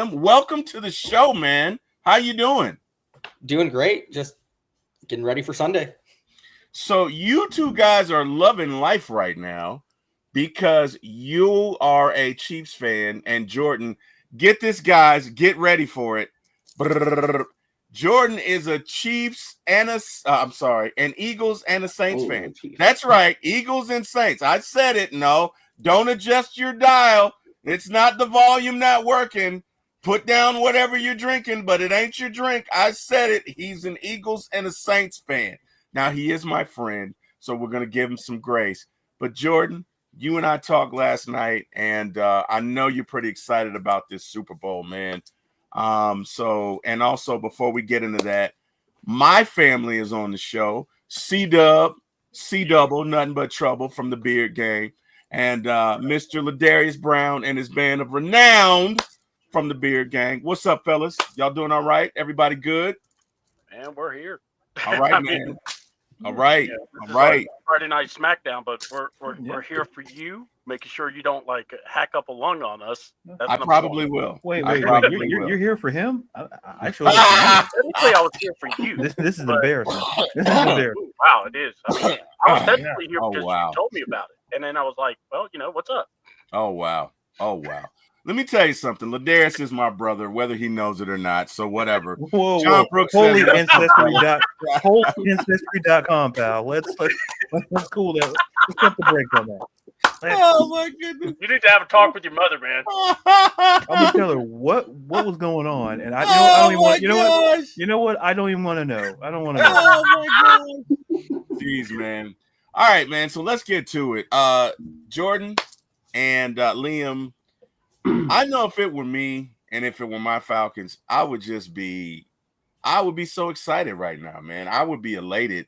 Welcome to the show, man. How you doing? Doing great. Just getting ready for Sunday. So you two guys are loving life right now because you are a Chiefs fan, and Jordan, get this, guys, get ready for it. Brrr. Jordan is a Chiefs and an Eagles and a Saints fan. That's right, Eagles and Saints. I said it. No, don't adjust your dial. It's not the volume not working. Put down whatever you're drinking, but it ain't your drink. I said it. He's an Eagles and a Saints fan. Now, he is my friend, so we're going to give him some grace. But, Jordan, you and I talked last night, and I know you're pretty excited about this Super Bowl, man. And also, before we get into that, my family is on the show. C-Dub, C-Double, Nothing But Trouble from the Beard Gang, and Mr. Ladarius Brown and his band of Renowned from the Beard Gang. What's up, fellas? Y'all doing all right? Everybody good? Man, we're here. All right, man. All right. Yeah, all right. Friday Night SmackDown, but we're here for you, making sure you don't like hack up a lung on us. I probably will. Wait. You're here for him? I showed up Technically, I was here for you. This is embarrassing. This is embarrassing. Wow, it is. I was technically here because wow. you told me about it, and then I was like, well, what's up? Oh, wow. Let me tell you something. Ladarius is my brother, whether he knows it or not. So whatever. Whoa. Brooks Holy ancestry.com, pal. Let's cool that. Let's get the break on that. Oh my goodness. You need to have a talk with your mother, man. I'm gonna tell her what was going on, and I don't even want. You know what? I don't even want to know. I don't want to know. Oh my god. Jeez, man. All right, man. So let's get to it. Jordan and Liam. I know if it were me and if it were my Falcons, I would be so excited right now, man. I would be elated.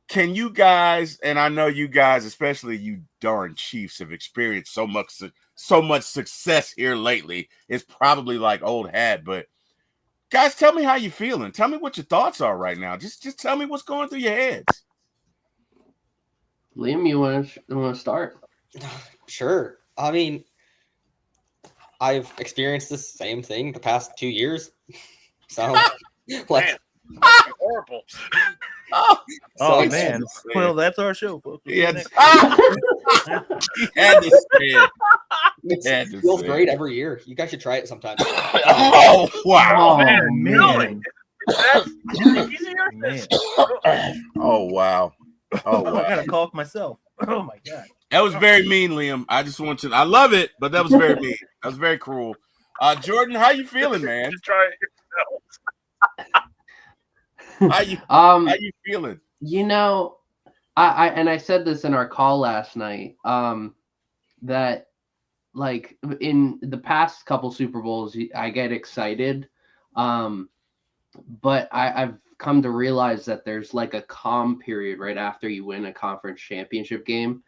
Can you guys, and I know you guys, especially you darn Chiefs, have experienced so much success here lately. It's probably like old hat, but guys, tell me how you feeling. Tell me what your thoughts are right now. Just tell me what's going through your heads. Liam, you want to start? Sure. I mean, I've experienced the same thing the past 2 years. So, Man, horrible. Oh man. Well, that's our show, folks. He had to say it. It feels great every year. You guys should try it sometime. Oh, wow. Oh, man. That's easier. Man. Oh, wow. Oh, wow. I gotta cough myself. Oh my god. That was very mean, Liam. I just want you to, I love it, but that was very mean. That was very cruel. Jordan, how you feeling, man? Just try it yourself. How you feeling? I said this in our call last night, that like in the past couple Super Bowls, I get excited. But I've come to realize that there's like a calm period right after you win a conference championship game.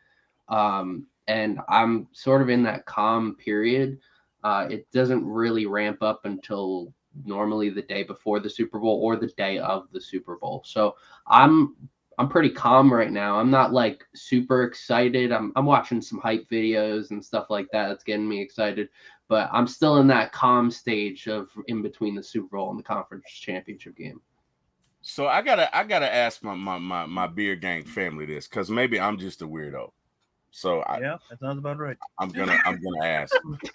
And I'm sort of in that calm period. It doesn't really ramp up until normally the day before the Super Bowl or the day of the Super Bowl. So I'm pretty calm right now. I'm not like super excited. I'm watching some hype videos and stuff like that. That's getting me excited, but I'm still in that calm stage of in between the Super Bowl and the conference championship game. So I gotta ask my Beard Gang family this, because maybe I'm just a weirdo. So yeah, that sounds about right. I'm gonna ask.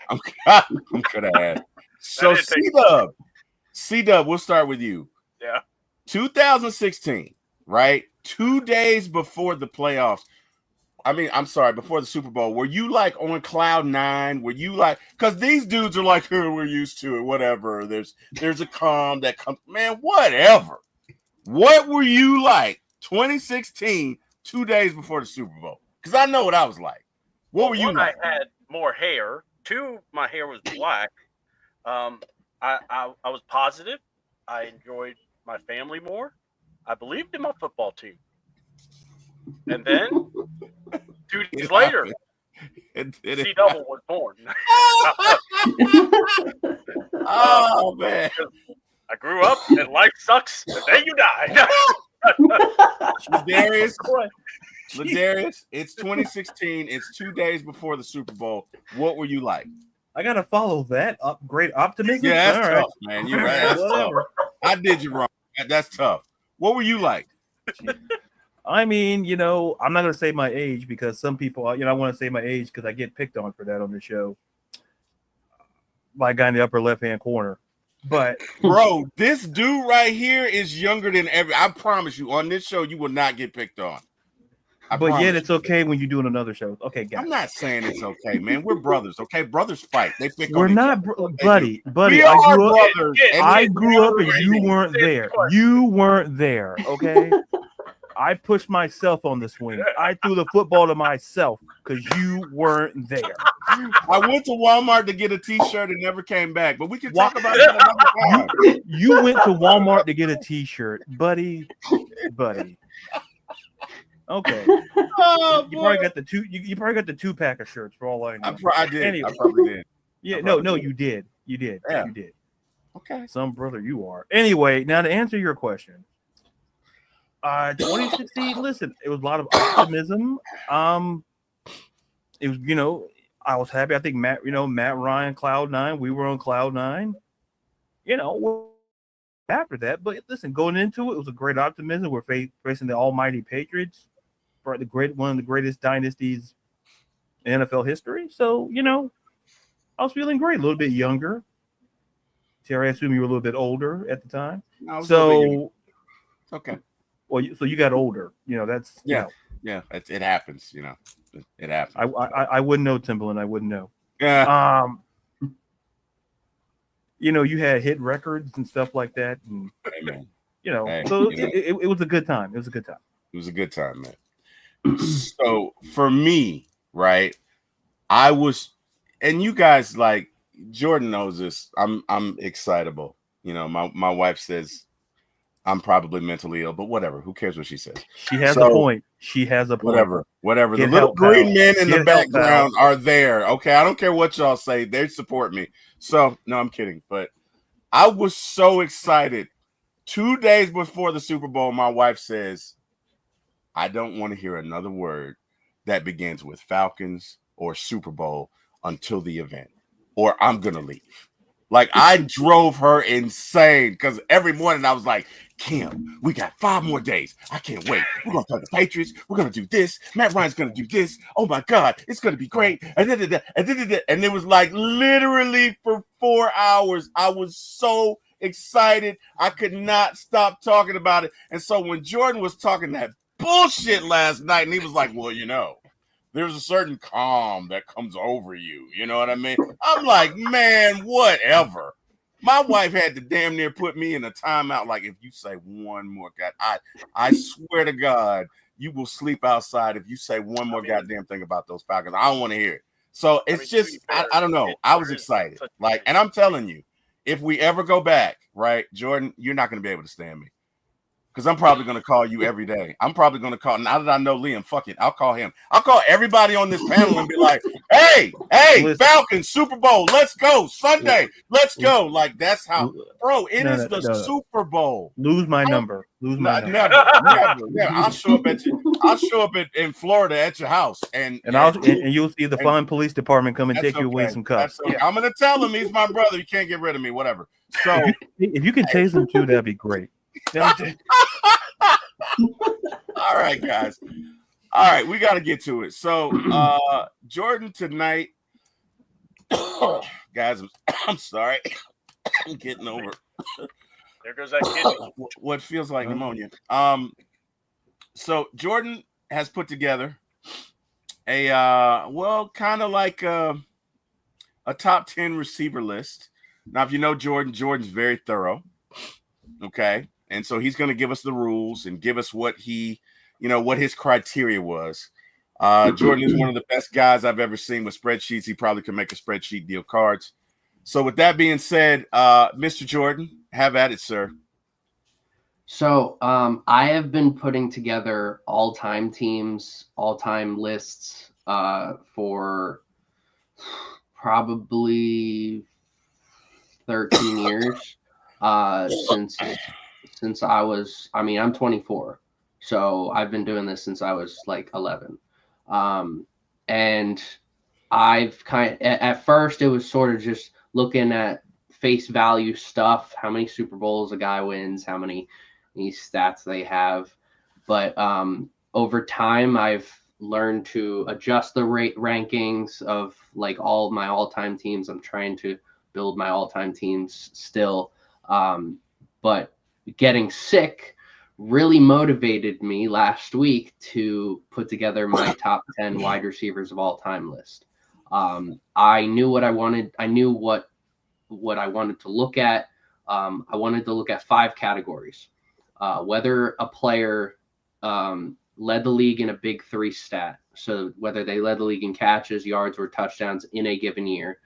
I'm gonna ask. So C-Dub, we'll start with you. Yeah. 2016, right? 2 days before the playoffs. Before the Super Bowl. Were you like on cloud nine? Were you like, because these dudes are like, oh, we're used to it, whatever. There's a calm that comes, man, whatever. What were you like 2016, 2 days before the Super Bowl? Because I know what I was like. What were you like? I had more hair. 2, my hair was black. I was positive. I enjoyed my family more. I believed in my football team. And then 2 days later, C-Double was born. Oh, man. I grew up and life sucks, and then you die. Ladarius, it's 2016. It's 2 days before the Super Bowl. What were you like? I gotta follow that up. Great optimism. Yeah, that's All right. tough, man. You're right. That's Whatever. tough. I did you wrong. That's tough. What were you like? I mean, I'm not gonna say my age because some people, I want to say my age because I get picked on for that on the show by a guy in the upper left-hand corner. But bro, this dude right here is younger than every. I promise you, on this show, you will not get picked on. But yet it's okay when you do it on another show. Okay, guys. I'm not saying it's okay, man. We're brothers, okay? Brothers fight. They pick We're on not, each other. buddy. We I are grew up, brothers. I grew up and you weren't there. You weren't there, okay? I pushed myself on the swing. I threw the football to myself because you weren't there. I went to Walmart to get a T-shirt and never came back. But we can talk about it another time. You went to Walmart to get a T-shirt, buddy. Okay. Oh, you probably got the two. You probably got the 2-pack of shirts for all I know. I did. Anyway. I probably did. Yeah. No. You did. You did. Yeah. You did. Okay. Some brother you are. Anyway, now to answer your question. 2016. Listen, it was a lot of optimism. It was, I was happy. I think Matt Ryan, Cloud9. We were on Cloud9. After that, but listen, going into it was a great optimism. We're facing the almighty Patriots, for one of the greatest dynasties in NFL history. So, I was feeling great. A little bit younger. Terry, I assume you were a little bit older at the time. So, okay. Well, so you got older. That's yeah. It happens. It happens. I wouldn't know, Timberland. I wouldn't know. Yeah. You had hit records and stuff like that, and it was a good time. It was a good time. It was a good time, man. So for me, right, I was, and you guys, like Jordan knows this. I'm excitable. My wife says I'm probably mentally ill, but whatever. Who cares what she says? She has a point. She has a point. Whatever. Get the little green pal. men in Get the background are there. Okay, I don't care what y'all say. They support me. So no, I'm kidding. But I was so excited. 2 days before the Super Bowl, my wife says, I don't want to hear another word that begins with Falcons or Super Bowl until the event, or I'm going to leave. Like, I drove her insane because every morning I was like, Kim, we got 5 more days. I can't wait. We're going to play the Patriots. We're going to do this. Matt Ryan's going to do this. Oh, my God. It's going to be great. And it was like literally for 4 hours. I was so excited. I could not stop talking about it. And so when Jordan was talking that bullshit last night, and he was like, well, there's a certain calm that comes over you. You know what I mean? I'm like, man, whatever. My wife had to damn near put me in a timeout. Like, if you say one more, God, I swear to God, you will sleep outside if you say one more goddamn thing about those Falcons. I don't want to hear it. So it's just, I don't know. I was excited. Like, and I'm telling you, if we ever go back, right, Jordan, you're not going to be able to stand me. Because I'm probably going to call you every day. I'm probably going to call. Now that I know Liam, fuck it. I'll call him. I'll call everybody on this panel and be like, hey, Falcons, Super Bowl. Let's go. Sunday. Let's go. Like, that's how. Bro, it is the Super Bowl. Lose my number. Never. Yeah, I'll show up at you. I'll show up in Florida at your house. And you'll see the fun police department come and take you away some cups. Okay. I'm going to tell him he's my brother. You can't get rid of me. Whatever. So if you can tase him too, that'd be great. All right, guys. All right, we got to get to it. So, Jordan tonight, guys, I'm sorry. I'm getting over. There goes that kidney. What feels like pneumonia. So Jordan has put together a kind of like a top 10 receiver list. Now, if you know Jordan's very thorough. Okay. And so he's going to give us the rules and give us what what his criteria was. Jordan is one of the best guys I've ever seen with spreadsheets. He probably could make a spreadsheet deal cards. So with that being said, Mr. Jordan, have at it, sir. So I have been putting together all-time teams, all-time lists for probably 13 years since I was, I'm 24. So I've been doing this since I was like 11. And I've at first it was sort of just looking at face value stuff, how many Super Bowls a guy wins, how many these stats they have. But over time, I've learned to adjust the rankings of like all of my all-time teams. I'm trying to build my all-time teams still. But getting sick really motivated me last week to put together my top 10 wide receivers of all time list. I knew what I wanted. I knew what I wanted to look at. I wanted to look at 5 categories. Whether a player led the league in a big 3 stat. So whether they led the league in catches, yards, or touchdowns in a given year.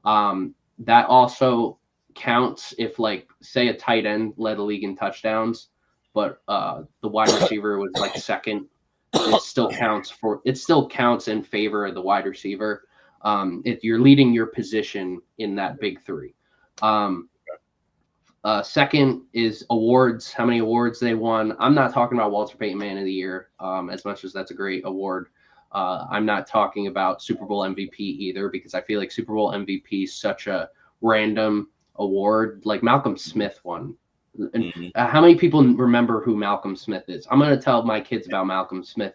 That also counts if, like, say a tight end led the league in touchdowns, but the wide receiver was like second. It still counts in favor of the wide receiver. If you're leading your position in that big 3. Second is awards, how many awards they won. I'm not talking about Walter Payton Man of the Year, as much as that's a great award. I'm not talking about Super Bowl MVP either, because I feel like Super Bowl MVP is such a random award. Like Malcolm Smith won. And how many people remember who Malcolm Smith is? I'm going to tell my kids about Malcolm Smith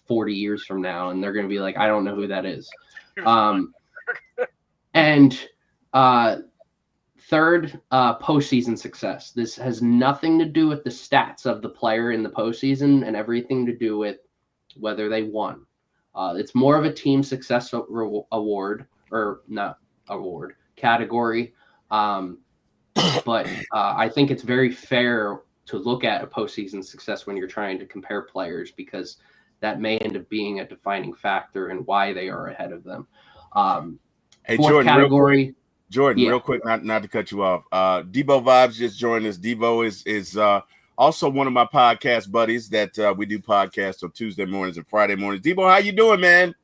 40 years from now, and they're going to be like, I don't know who that is. Third, postseason success. This has nothing to do with the stats of the player in the postseason and everything to do with whether they won. It's more of a team success award, or not award, category. But I think it's very fair to look at a postseason success when you're trying to compare players, because that may end up being a defining factor in why they are ahead of them. Hey, fourth Jordan, category. Real quick, not to cut you off. Debo Vibes just joined us. Debo is also one of my podcast buddies that we do podcasts on Tuesday mornings and Friday mornings. Debo, how you doing, man?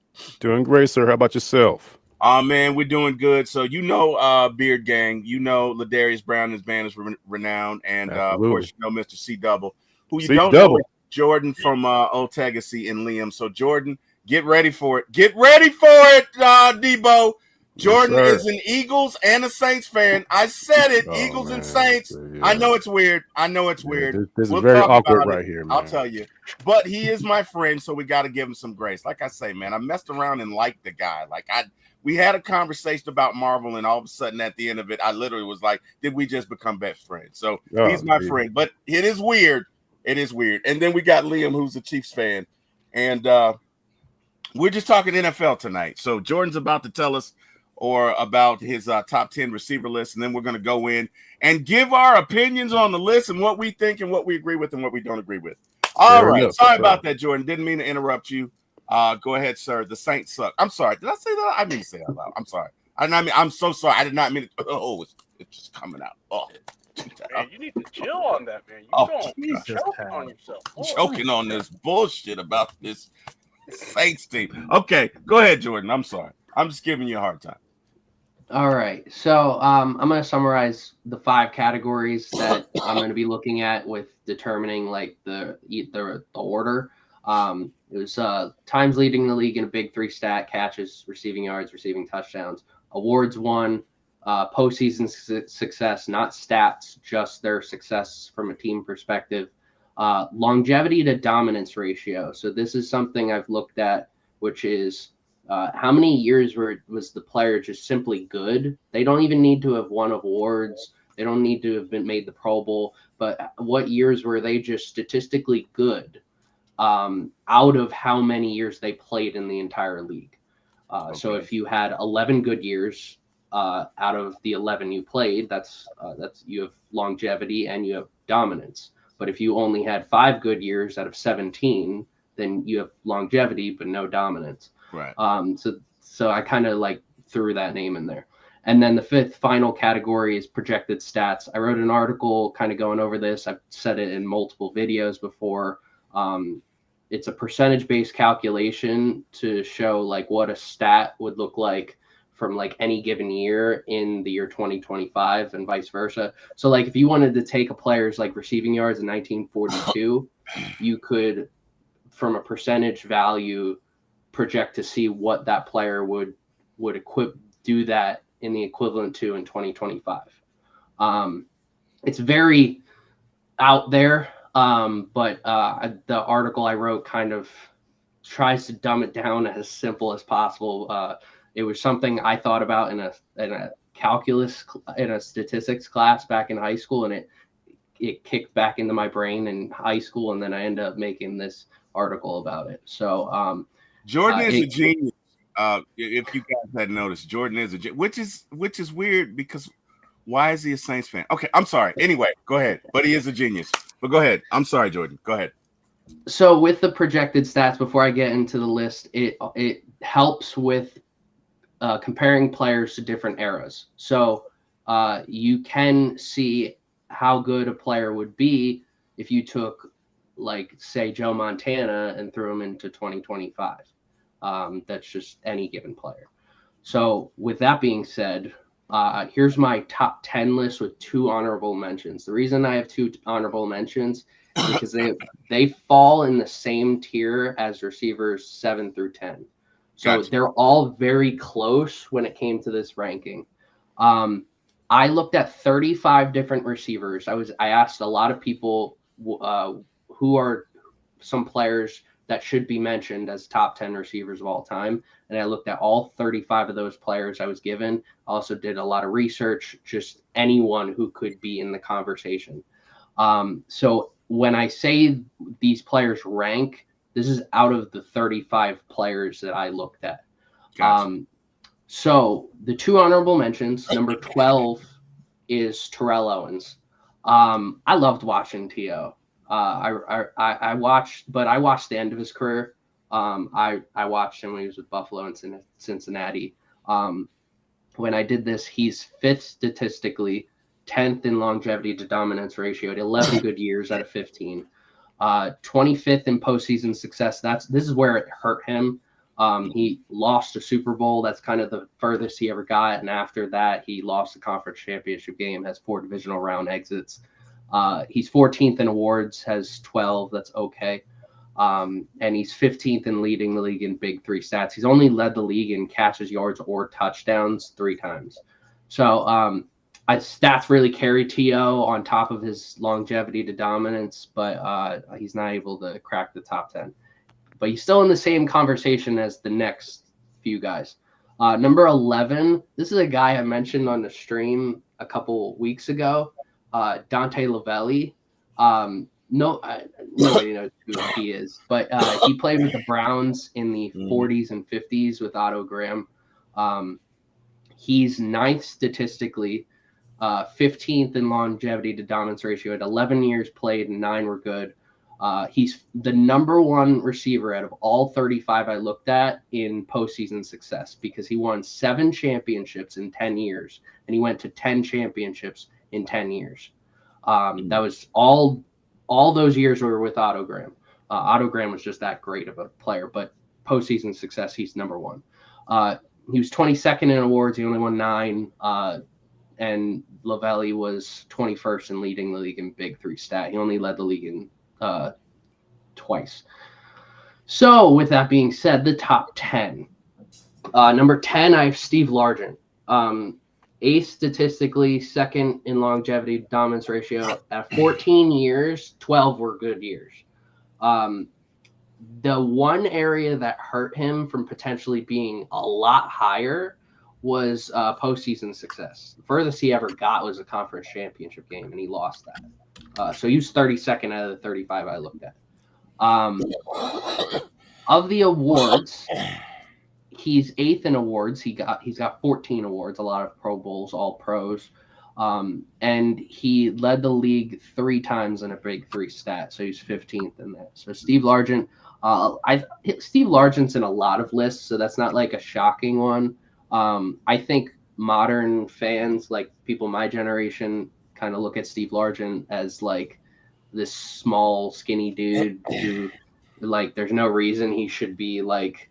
Doing great, sir. How about yourself? Man, we're doing good. So Beard Gang, Ladarius Brown, his band is renowned, and of course Mr. C Double, who you don't know, Jordan from Old Tegacy and Liam. So Jordan, get ready for it. Get ready for it, Debo. Jordan is an Eagles and a Saints fan. I said it, Eagles and Saints. Yeah. I know it's weird. This is very awkward right here, man. I'll tell you. But he is my friend, so we got to give him some grace. Like I say, man, I messed around and liked the guy. We had a conversation about Marvel, and all of a sudden at the end of it, I literally was like, did we just become best friends? So he's my friend. But it is weird. It is weird. And then we got Liam, who's a Chiefs fan. And we're just talking NFL tonight. So Jordan's about to tell us about his top 10 receiver list, and then we're going to go in and give our opinions on the list and what we think and what we agree with and what we don't agree with. All right. Sorry about that, Jordan. Didn't mean to interrupt you. Go ahead, sir. The Saints suck. I'm sorry. Did I say that? I didn't say it out loud. I'm sorry. I'm so sorry. I did not mean it. Oh, it's just coming out. Oh. Man, you need to chill on that, man. You don't choke on yourself. Choking on this bullshit about this Saints team. Okay, go ahead, Jordan. I'm sorry. I'm just giving you a hard time. All right. So I'm going to summarize the 5 categories that I'm going to be looking at with determining like the order. It was times leading the league in a big 3 stat: catches, receiving yards, receiving touchdowns. Awards won, postseason success, not stats, just their success from a team perspective. Longevity to dominance ratio. So this is something I've looked at, which is how many years was the player just simply good? They don't even need to have won awards. They don't need to have made the Pro Bowl. But what years were they just statistically good out of how many years they played in the entire league? So if you had 11 good years out of the 11 you played, that's you have longevity and you have dominance. But if you only had 5 good years out of 17, then you have longevity but no dominance. Right. So I kind of like threw that name in there. And then the 5th final category is projected stats. I wrote an article kind of going over this. I've said it in multiple videos before. It's a percentage-based calculation to show like what a stat would look like from like any given year in the year 2025 and vice versa. So like if you wanted to take a player's like receiving yards in 1942, you could, from a percentage value, project to see what that player would do that in the equivalent to in 2025. It's very out there, but the article I wrote kind of tries to dumb it down as simple as possible. It was something I thought about in a calculus, in a statistics class back in high school, and it kicked back into my brain in high school, and then I ended up making this article about it. So Jordan is a genius. If you guys hadn't noticed, Jordan is which is weird because why is he a Saints fan? Okay, I'm sorry. Anyway, go ahead. But he is a genius. But go ahead. I'm sorry, Jordan. Go ahead. So with the projected stats, before I get into the list, it helps with comparing players to different eras. So you can see how good a player would be if you took, like, say, Joe Montana and threw him into 2025. That's just any given player. So with that being said, here's my top 10 list with 2 honorable mentions. The reason I have 2 honorable mentions is because they fall in the same tier as receivers 7 through 10. So Gotcha. They're all very close when it came to this ranking. I looked at 35 different receivers. I asked a lot of people who are some players that should be mentioned as top 10 receivers of all time. And I looked at all 35 of those players I was given. I also did a lot of research, just anyone who could be in the conversation. So when I say these players rank, this is out of the 35 players that I looked at. Gotcha. So the 2 honorable mentions, number 12 is Terrell Owens. I loved watching T.O. I watched the end of his career. I watched him when he was with Buffalo and Cincinnati. When I did this, he's 5th statistically, 10th in longevity to dominance ratio at 11 good years out of 15. 25th in postseason success. This is where it hurt him. He lost a Super Bowl. That's kind of the furthest he ever got. And after that, he lost the conference championship game, has 4 divisional round exits. He's 14th in awards, has 12. That's okay. And he's 15th in leading the league in big 3 stats. He's only led the league in catches, yards, or touchdowns 3 times. So stats really carry T.O. on top of his longevity to dominance, but he's not able to crack the top 10. But he's still in the same conversation as the next few guys. Number 11, this is a guy I mentioned on the stream a couple weeks ago, Dante Lavelli. Nobody knows who he is, but he played with the Browns in the 40s and 50s with Otto Graham. He's 9th statistically, 15th in longevity to dominance ratio at 11 years played and 9 were good. He's the number 1 receiver out of all 35 I looked at in postseason success because he won 7 championships in 10 years, and he went to 10 championships in 10 years. That was all those years were with Otto Graham. Otto Graham was just that great of a player, but postseason success, he's number 1. He was 22nd in awards. He only won 9. And Lavelli was 21st in leading the league in big 3 stat. He only led the league in twice. So with that being said, the top 10. Number 10, I have Steve Largent. 8th statistically, 2nd in longevity dominance ratio. At 14 years, 12 were good years. The one area that hurt him from potentially being a lot higher was postseason success. The furthest he ever got was a conference championship game, and he lost that. So he was 32nd out of the 35 I looked at. Of the awards, he's 8th in awards. He's got 14 awards, a lot of Pro Bowls, all pros. And he led the league 3 times in a big 3 stat, so he's 15th in that. So Steve Largent, Steve Largent's in a lot of lists, so that's not like a shocking one. I think modern fans, like people my generation, kind of look at Steve Largent as like this small, skinny dude who, like, there's no reason he should be like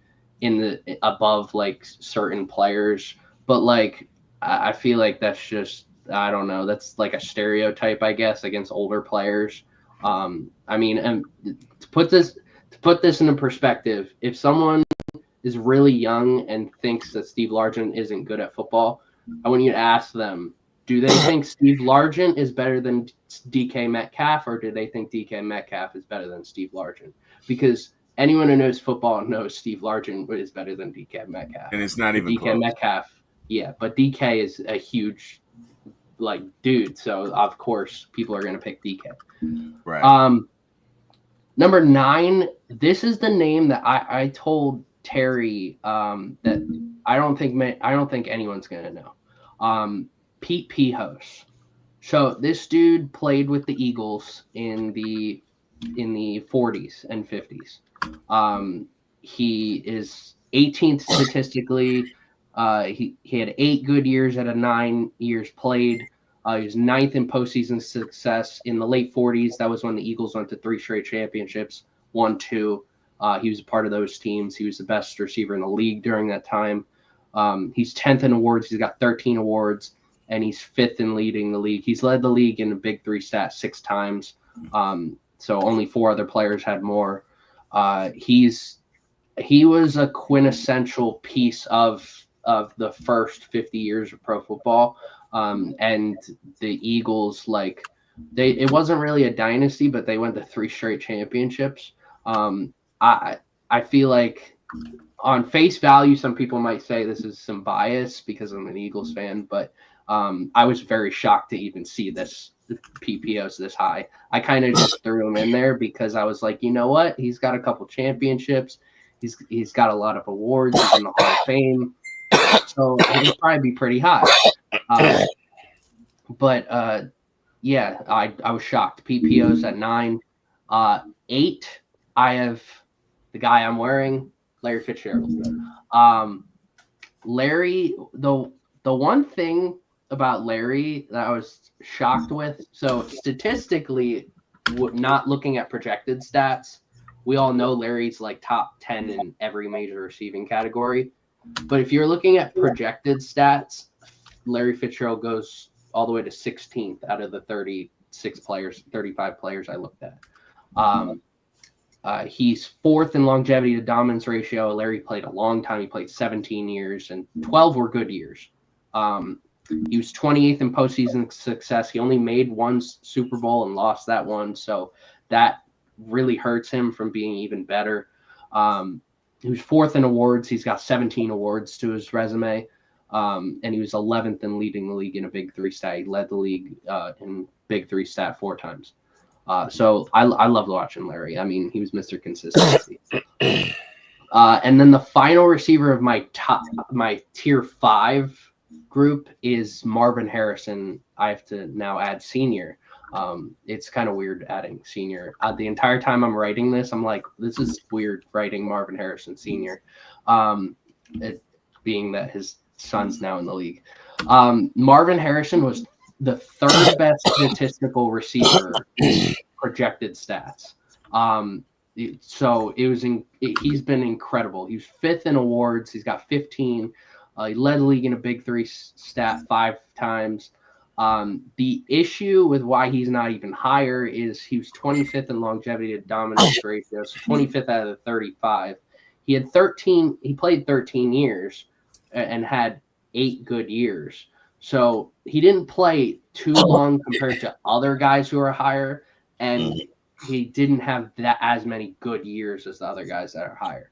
above like certain players. But like, I feel like that's just, I don't know, that's like a stereotype, I guess, against older players. I mean, and to put this into perspective, if someone is really young and thinks that Steve Largent isn't good at football, I want you to ask them, do they think Steve Largent is better than DK Metcalf, or do they think DK Metcalf is better than Steve Largent? Because anyone who knows football knows Steve Largent is better than DK Metcalf. And it's not even DK close. Metcalf, yeah, but DK is a huge dude, so of course people are going to pick DK. Right. Number 9, this is the name that I told Terry that I don't think anyone's going to know. Pete Pihos. So this dude played with the Eagles in the 40s and 50s. He is 18th statistically. He had 8 good years out of 9 years played. He was 9th in postseason success in the late 40s. That was when the Eagles went to 3 straight championships, won 2. He was a part of those teams. He was the best receiver in the league during that time. He's 10th in awards. He's got 13 awards, and he's 5th in leading the league. He's led the league in the Big 3 stat 6 times. So only 4 other players had more. He was a quintessential piece of the first 50 years of pro football. And the Eagles, it wasn't really a dynasty, but they went to 3 straight championships. I feel like on face value, some people might say this is some bias because I'm an Eagles fan, but I was very shocked to even see this PPOs this high. I kind of just threw him in there because I was like, you know what? He's got a couple championships. He's got a lot of awards. He's in the Hall of Fame. So he'll probably be pretty high. Yeah, I was shocked. PPOs at 9. 8, I have the guy I'm wearing, Larry Fitzgerald. Larry, the one thing about Larry that I was shocked with, so statistically, not looking at projected stats, we all know Larry's top 10 in every major receiving category. But if you're looking at projected stats, Larry Fitzgerald goes all the way to 16th out of the 35 players I looked at. He's 4th in longevity to dominance ratio. Larry played a long time. He played 17 years, and 12 were good years. He was 28th in postseason success. He only made 1 Super Bowl and lost that one, so that really hurts him from being even better. He was 4th in awards. He's got 17 awards to his resume, and he was 11th in leading the league in a Big 3 stat. He led the league in Big 3 stat 4 times. So I loved watching Larry. I mean, he was Mr. Consistency. And then the final receiver of my tier 5 group is Marvin Harrison. I have to now add senior. It's kind of weird adding senior. The entire time I'm writing this, I'm like, this is weird writing Marvin Harrison senior, it being that his son's now in the league. Marvin Harrison was the 3rd best statistical receiver projected stats. So he's been incredible. He's 5th in awards. He's got 15. He led the league in a Big 3 stat 5 times. The issue with why he's not even higher is he was 25th in longevity to dominance ratio, so 25th out of the 35. He played 13 years and had 8 good years. So he didn't play too long compared to other guys who are higher, and he didn't have as many good years as the other guys that are higher.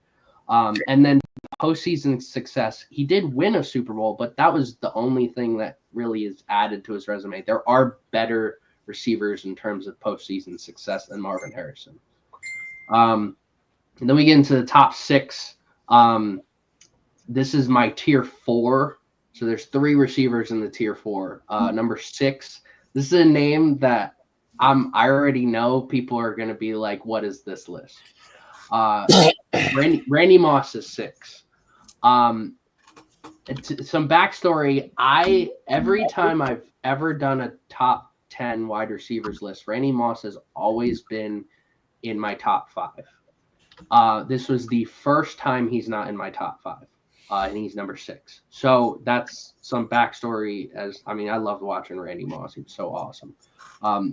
And then postseason success, he did win a Super Bowl, but that was the only thing that really is added to his resume. There are better receivers in terms of postseason success than Marvin Harrison. And then we get into the top 6. This is my tier 4. So there's 3 receivers in the tier 4. Number 6, this is a name that I already know people are going to be like, what is this list? Randy Moss is 6. Some backstory. Every time I've ever done a top 10 wide receivers list, Randy Moss has always been in my top 5. This was the first time he's not in my top 5. And he's number 6. So that's some backstory. I loved watching Randy Moss. He was so awesome.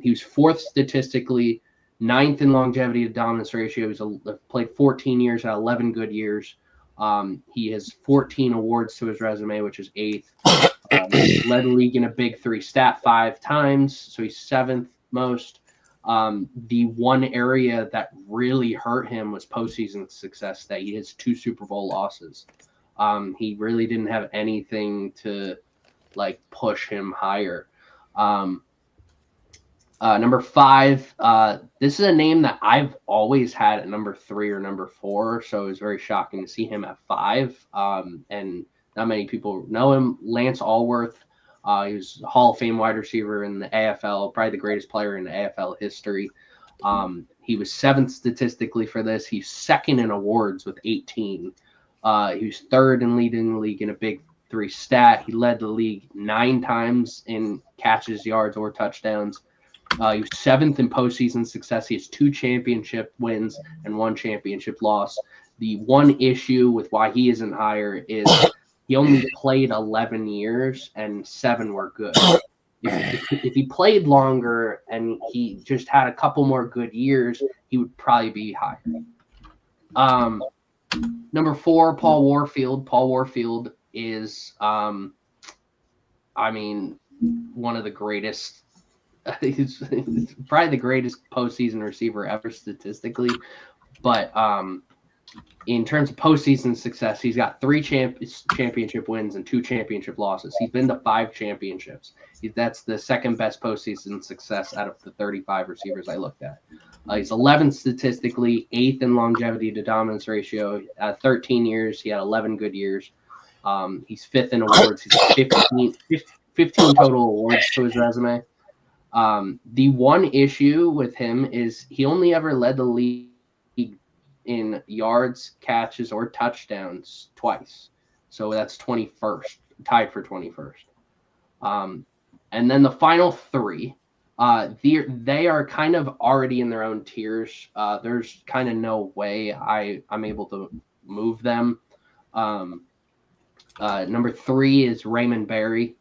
He was 4th statistically, 9th in longevity to dominance ratio. He played 14 years, had 11 good years. He has 14 awards to his resume, which is 8th. Led the league in a big 3 stat 5 times, so he's 7th most. The one area that really hurt him was postseason success. That he has 2 Super Bowl losses. He really didn't have anything to like push him higher. Number 5, this is a name that I've always had at number 3 or number 4, so it was very shocking to see him at 5. And not many people know him. Lance Allworth. He was a Hall of Fame wide receiver in the AFL, probably the greatest player in the AFL history. He was 7th statistically for this. He's 2nd in awards with 18. He was 3rd in leading the league in a big 3 stat. He led the league 9 times in catches, yards, or touchdowns. He was 7th in postseason success. He has 2 championship wins and 1 championship loss. The one issue with why he isn't higher is he only played 11 years and 7 were good. If he played longer and he just had a couple more good years, he would probably be higher. Number 4, Paul Warfield. Paul Warfield is, one of the greatest. He's probably the greatest postseason receiver ever statistically, but in terms of postseason success, he's got 3 championship wins and 2 championship losses. He's been to 5 championships. That's the second best postseason success out of the 35 receivers I looked at. He's 11th statistically, 8th in longevity to dominance ratio. 13 years, he had 11 good years. He's 5th in awards. He's 15 total awards to his resume. The one issue with him is he only ever led the league in yards, catches, or touchdowns twice. So that's 21st, tied for 21st. And then the final 3, they are kind of already in their own tiers. There's kind of no way I'm able to move them. Number 3 is Raymond Berry.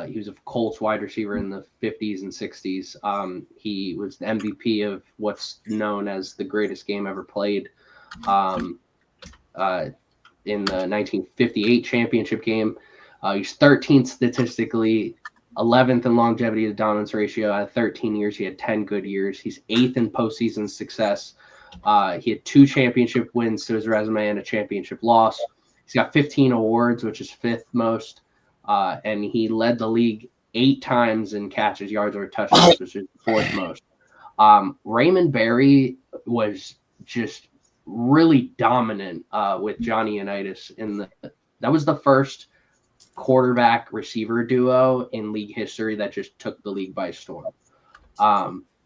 He was a Colts wide receiver in the 50s and 60s. He was the MVP of what's known as the greatest game ever played in the 1958 championship game. He's 13th statistically, 11th in longevity to dominance ratio. At 13 years, he had 10 good years. He's 8th in postseason success. He had 2 championship wins to his resume and a championship loss. He's got 15 awards, which is 5th most. And he led the league 8 times in catches, yards, or touchdowns, which is 4th most. Raymond Berry was just really dominant with Johnny Unitas. That was the first quarterback receiver duo in league history that just took the league by storm.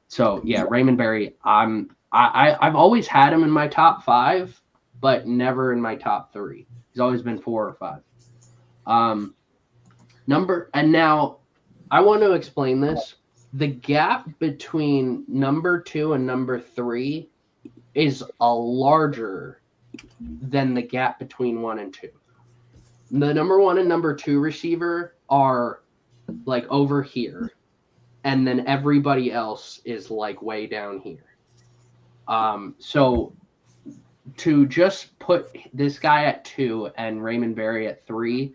So yeah, Raymond Berry. I've always had him in my top 5, but never in my top 3. He's always been 4 or 5. And now I want to explain this. The gap between number 2 and number 3 is a larger than the gap between 1 and 2. The number 1 and number 2 receiver are like over here, and then everybody else is like way down here. So to just put this guy at 2 and Raymond Berry at 3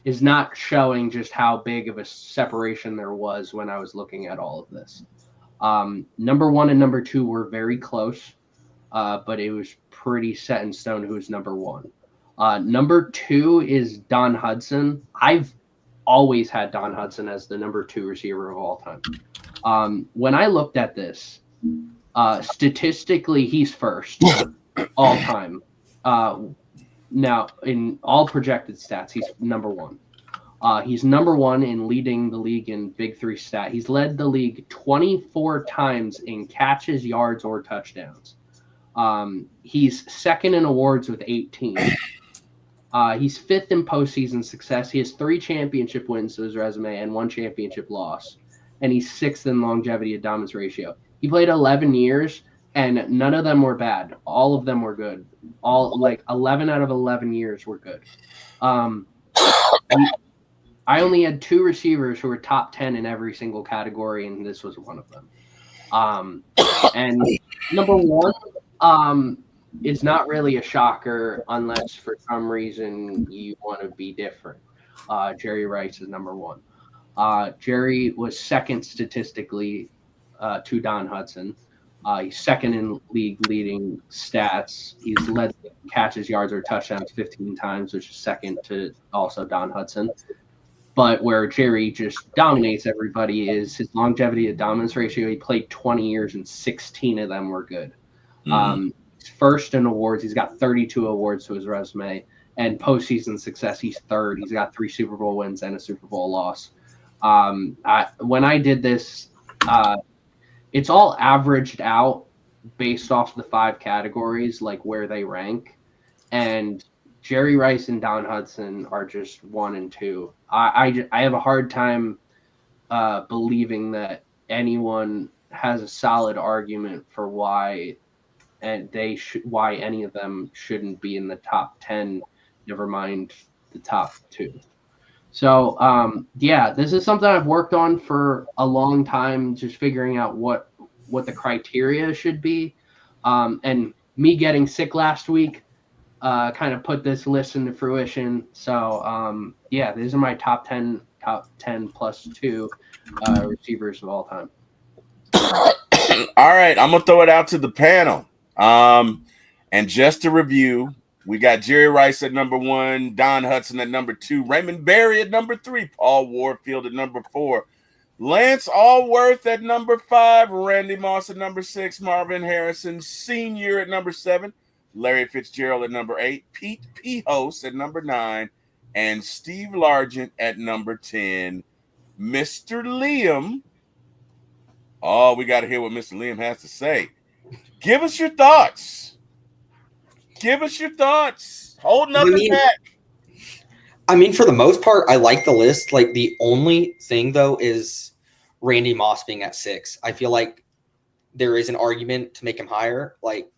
is not showing just how big of a separation there was when I was looking at all of this. Number 1 and number 2 were very close, but it was pretty set in stone who's number 1. Number 2 is Don Hudson. I've always had Don Hudson as the number 2 receiver of all time. When I looked at this, statistically, he's first all time. Now, in all projected stats, he's number 1. He's number 1 in leading the league in Big 3 stat. He's led the league 24 times in catches, yards, or touchdowns. He's 2nd in awards with 18. He's 5th in postseason success. He has 3 championship wins to his resume and 1 championship loss. And he's 6th in longevity to dominance ratio. He played 11 years, and none of them were bad. All of them were good. 11 out of 11 years were good. I only had 2 receivers who were top 10 in every single category, and this was one of them. And number 1, is not really a shocker unless for some reason you want to be different. Jerry Rice is number one. Jerry was second statistically to Don Hudson. He's second in league leading stats. He's led catches, yards, or touchdowns 15 times, which is second to also Don Hudson. But where Jerry just dominates everybody is his longevity to dominance ratio. He played 20 years and 16 of them were good. He's first in awards. He's got 32 awards to his resume. And postseason success, he's third. He's got 3 Super Bowl wins and a Super Bowl loss. When I did this, it's all averaged out based off the 5 categories, like where they rank. And Jerry Rice and Don Hudson are just 1 and 2. I have a hard time believing that anyone has a solid argument for why any of them shouldn't be in the top 10, never mind the top 2. So, this is something I've worked on for a long time, just figuring out what the criteria should be. And me getting sick last week kind of put this list into fruition. So, these are my top 10 plus 2 receivers of all time. All right, I'm going to throw it out to the panel. And just to review, we got Jerry Rice at number 1, Don Hudson at number 2, Raymond Berry at number 3, Paul Warfield at number 4, Lance Allworth at number 5, Randy Moss at number 6, Marvin Harrison Sr. at number 7, Larry Fitzgerald at number 8, Pete Pihos at number 9, and Steve Largent at number 10. Mr. Liam. Oh, we got to hear what Mr. Liam has to say. Give us your thoughts. Hold nothing back. I mean, for the most part, I like the list. Like, the only thing, though, is Randy Moss being at 6. I feel like there is an argument to make him higher. Like,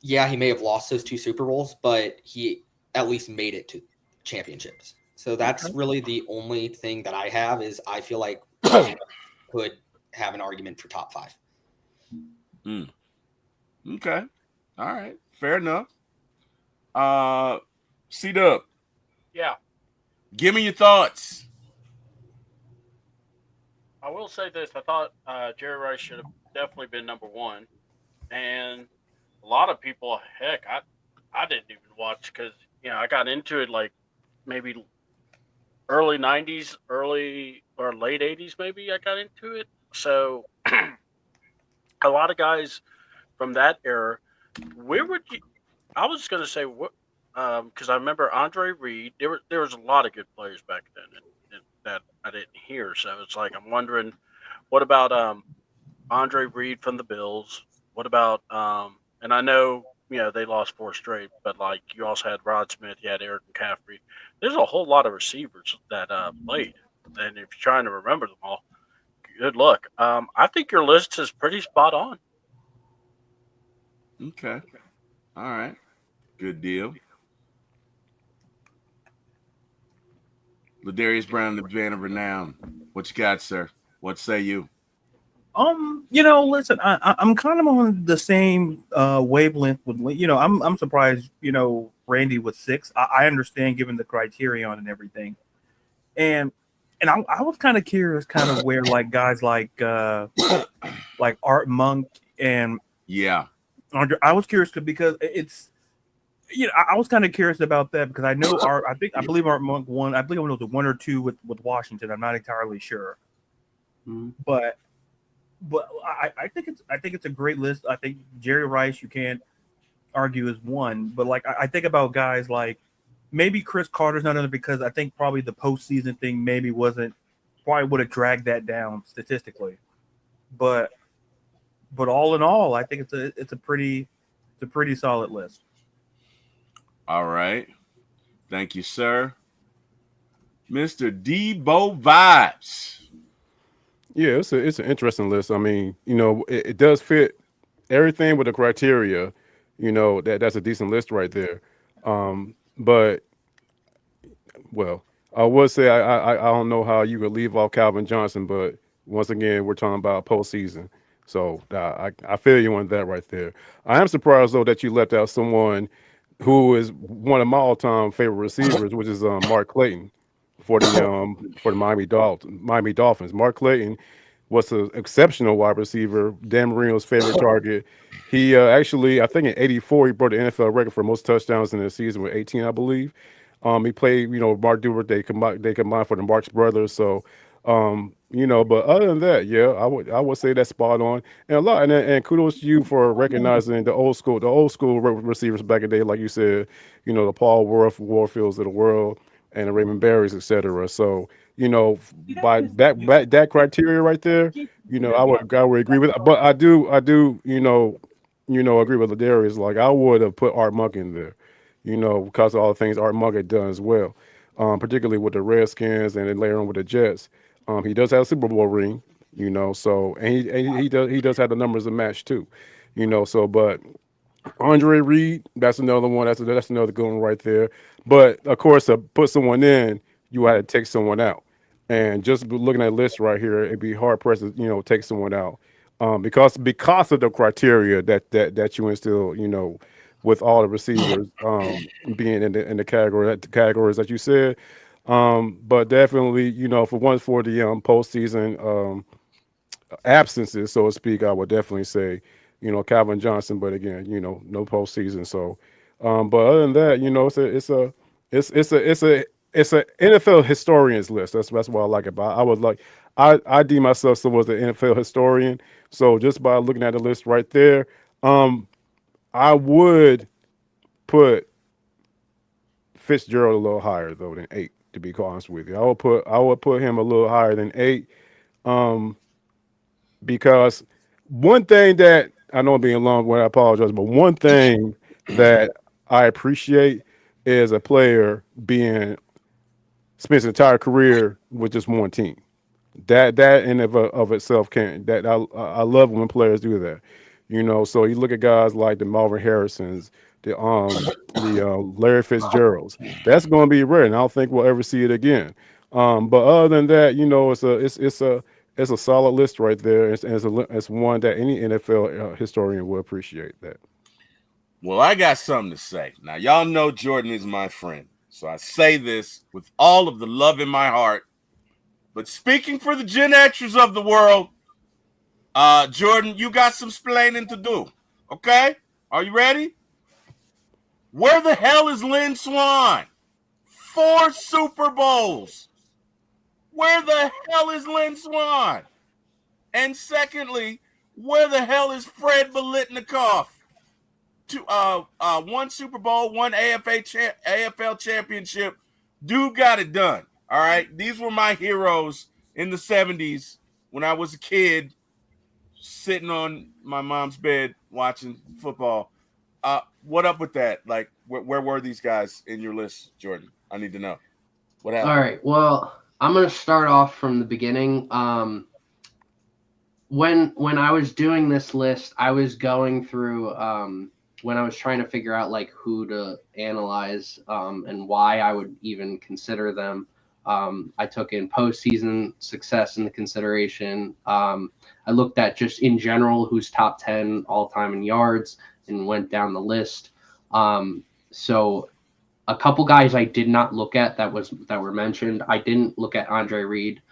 yeah, he may have lost those 2 Super Bowls, but he at least made it to championships. So that's really the only thing that I have is I feel like could have an argument for top 5. Okay. All right. Fair enough. C-Dub. Yeah. Give me your thoughts. I will say this. I thought Jerry Rice should have definitely been number 1. And a lot of people, heck, I didn't even watch because, I got into it like maybe early 90s, early or late 80s maybe I got into it. So a lot of guys from that era, where would you – I was going to say what because I remember Andre Reed. There was a lot of good players back then and that I didn't hear. So it's like I'm wondering, what about Andre Reed from the Bills? What about and I know they lost 4 straight, but like you also had Rod Smith, you had Eric McCaffrey. There's a whole lot of receivers that played, and if you're trying to remember them all, good luck. I think your list is pretty spot on. Okay. All right. Good deal. Ladarius Brown, the man of renown. What you got, sir? What say you? Listen, I'm kind of on the same wavelength with, I'm surprised, Randy was 6. I understand given the criterion and everything. And I was kind of curious where like guys like Art Monk and Andre, I was curious because it's, I was kind of curious about that because I know I believe Art Monk won. I believe it was a 1 or 2 with Washington. I'm not entirely sure, but I think it's a great list. I think Jerry Rice, you can't argue, is 1, but like I think about guys like maybe Chris Carter's not in it because I think probably the postseason thing probably would have dragged that down statistically, but all in all, I think it's a pretty solid list. All right. Thank you, sir. Mr. Debo Vibes. Yeah, it's an interesting list. I mean, it does fit everything with the criteria. That's a decent list right there. But I would say I don't know how you could leave off Calvin Johnson, but once again, we're talking about postseason. So I feel you on that right there. I am surprised though that you left out someone who is one of my all-time favorite receivers, which is Mark Clayton for the Miami Dolphins. Mark Clayton was an exceptional wide receiver, Dan Marino's favorite target. He actually, I think in '84, he broke the NFL record for most touchdowns in a season with 18, I believe. He played, Mark Dubert. They combined for the Marx brothers. So, but other than that, yeah, I would say that's spot on. And a lot, and kudos to you for recognizing the old school receivers back in the day, like you said, the Paul Warfields of the world and the Raymond Berries, etc. So, by that criteria right there, I would agree with. But I do, agree with Ladarius. Like I would have put Art Monk in there, because of all the things Art Monk had done as well, particularly with the Redskins and then later on with the Jets. He does have a Super Bowl ring, so and he does have the numbers to match too, So, but Andre Reed, that's another one. That's another good one right there. But of course, to put someone in, you had to take someone out. And just looking at the list right here, it'd be hard pressed to take someone out, because of the criteria that you instill, with all the receivers being in the categories that you said. But definitely, for the postseason absences, so to speak, I would definitely say, Calvin Johnson. But again, no postseason. So, but other than that, it's a NFL historians list. That's what I like about. I would like. I deem myself someone as an NFL historian. So just by looking at the list right there, I would put Fitzgerald a little higher though than 8. To be quite honest with you, I would put him a little higher than 8. Um, because one thing that I know I'm being long when I apologize, but one thing that I appreciate is a player being spends his entire career with just one team. That in of itself can that I love when players do that. So you look at guys like the Marvin Harrisons, the Larry Fitzgeralds. That's going to be rare, and I don't think we'll ever see it again. But other than that, it's a solid list right there. It's one that any NFL historian will appreciate that. Well, I got something to say. Now, y'all know Jordan is my friend. So I say this with all of the love in my heart. But speaking for the Gen Xers of the world, Jordan, you got some splaining to do. Okay? Are you ready? Where the hell is Lynn Swan? 4 Super Bowls. Where the hell is Lynn Swan? And secondly, where the hell is Fred Biletnikoff? 1 Super Bowl, 1 AFL championship. Dude got it done. All right. These were my heroes in the 70s when I was a kid sitting on my mom's bed watching football. What up with that? Like, where were these guys in your list, Jordan? I need to know. What happened? All right. Well, I'm going to start off from the beginning. When I was doing this list, I was going through when I was trying to figure out like who to analyze and why I would even consider them. I took in postseason success into consideration. I looked at just in general who's top 10 all time in yards and went down the list. So a couple guys I did not look at that were mentioned. I didn't look at Andre Reed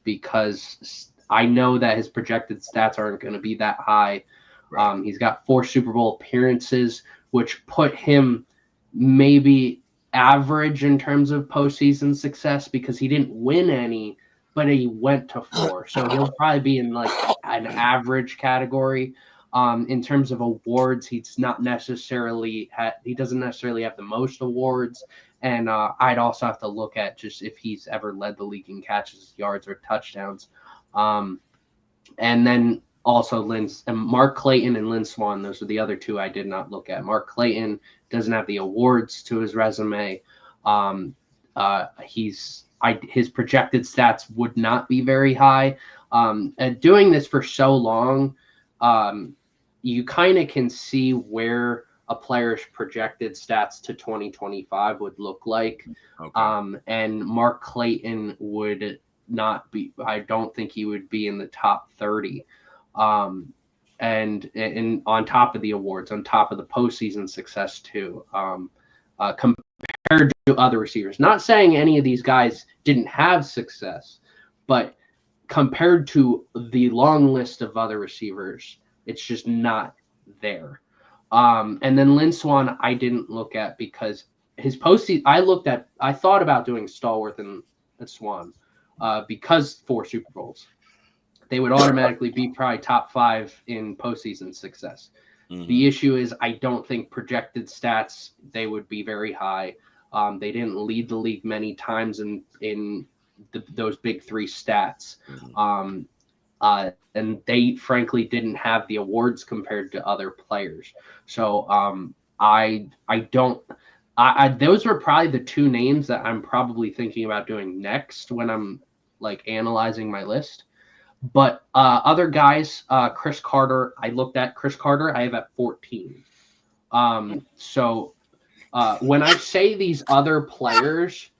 because I know that his projected stats aren't going to be that high. He's got 4 Super Bowl appearances, which put him maybe average in terms of postseason success because he didn't win any, but he went to 4. So he'll probably be in like an average category. In terms of awards, he doesn't necessarily have the most awards. And I'd also have to look at just if he's ever led the league in catches, yards, or touchdowns. And then also Mark Clayton and Lynn Swan. Those are the other 2 I did not look at. Mark Clayton doesn't have the awards to his resume. His projected stats would not be very high. And doing this for so long, you kind of can see where a player's projected stats to 2025 would look like. Okay. And Mark Clayton would not be, I don't think he would be in the top 30. And on top of the awards, on top of the postseason success too, compared to other receivers. Not saying any of these guys didn't have success, but compared to the long list of other receivers, it's just not there. And then Lynn Swann, I didn't look at because his postseason. I thought about doing Stallworth and Swann because 4 Super Bowls. They would automatically be probably top 5 in postseason success. Mhm. The issue is I don't think projected stats, they would be very high. They didn't lead the league many times in those big 3 stats. And they frankly didn't have the awards compared to other players. So those were probably the 2 names that I'm probably thinking about doing next when I'm like analyzing my list. But other guys, Chris Carter, I looked at Chris Carter, I have at 14. So when I say these other players,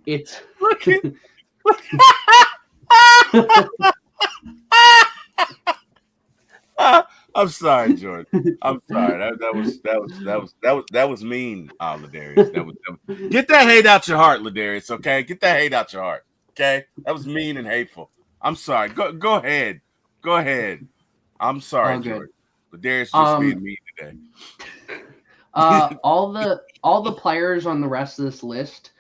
it's I'm sorry, Jordan. I'm sorry. That was mean, Ladarius. That was get that hate out your heart, Ladarius. Okay, get that hate out your heart. Okay, that was mean and hateful. I'm sorry. Go ahead. Go ahead. I'm sorry, Jordan. Ladarius just being mean today. all the players on the rest of this list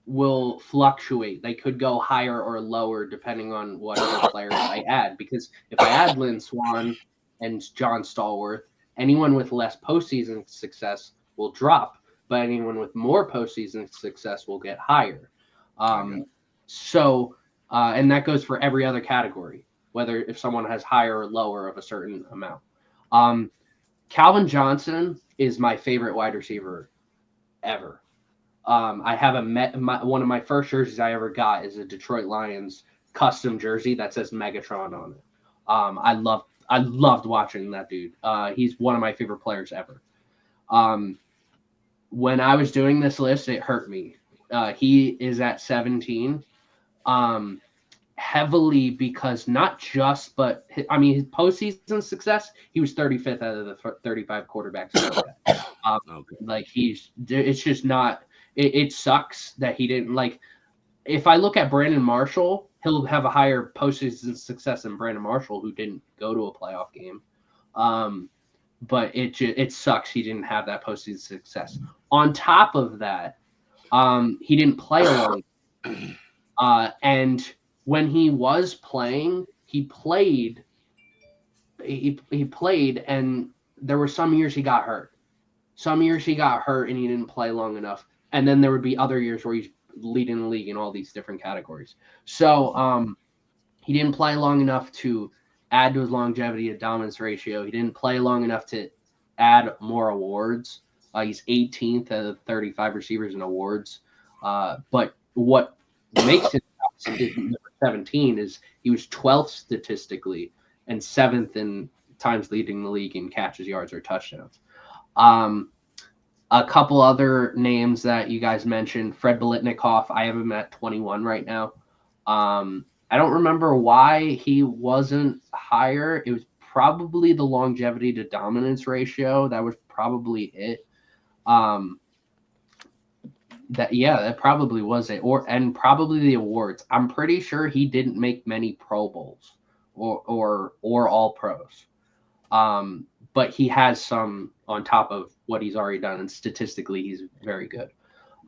will fluctuate. They could go higher or lower depending on what other players I add. Because if I add Lynn Swann and John Stallworth, anyone with less postseason success will drop, but anyone with more postseason success will get higher. And that goes for every other category, whether if someone has higher or lower of a certain amount. Calvin Johnson is my favorite wide receiver ever. I have one of my first jerseys I ever got is a Detroit Lions custom jersey that says Megatron on it. I loved watching that dude. He's one of my favorite players ever. When I was doing this list, it hurt me. He is at 17. Heavily because not just, but his postseason success, he was 35th out of the 35 quarterbacks. Like it's just not. It sucks that he didn't like. If I look at Brandon Marshall, he'll have a higher postseason success than Brandon Marshall, who didn't go to a playoff game. But it sucks he didn't have that postseason success. On top of that, he didn't play a long. And when he was playing, he played, and there were some years he got hurt. Some years he got hurt and he didn't play long enough. And then there would be other years where he's leading the league in all these different categories. So he didn't play long enough to add to his longevity to dominance ratio. He didn't play long enough to add more awards. He's 18th out of 35 receivers in awards. But what makes it number 17 is he was 12th statistically and 7th in times leading the league in catches, yards, or touchdowns. A couple other names that you guys mentioned, Fred Biletnikoff, I have him at 21 right now. I don't remember why he wasn't higher. It was probably the longevity to dominance ratio. That was probably it. That probably was it. And probably the awards. I'm pretty sure he didn't make many Pro Bowls or all pros. But he has some on top of what he's already done, and statistically he's very good.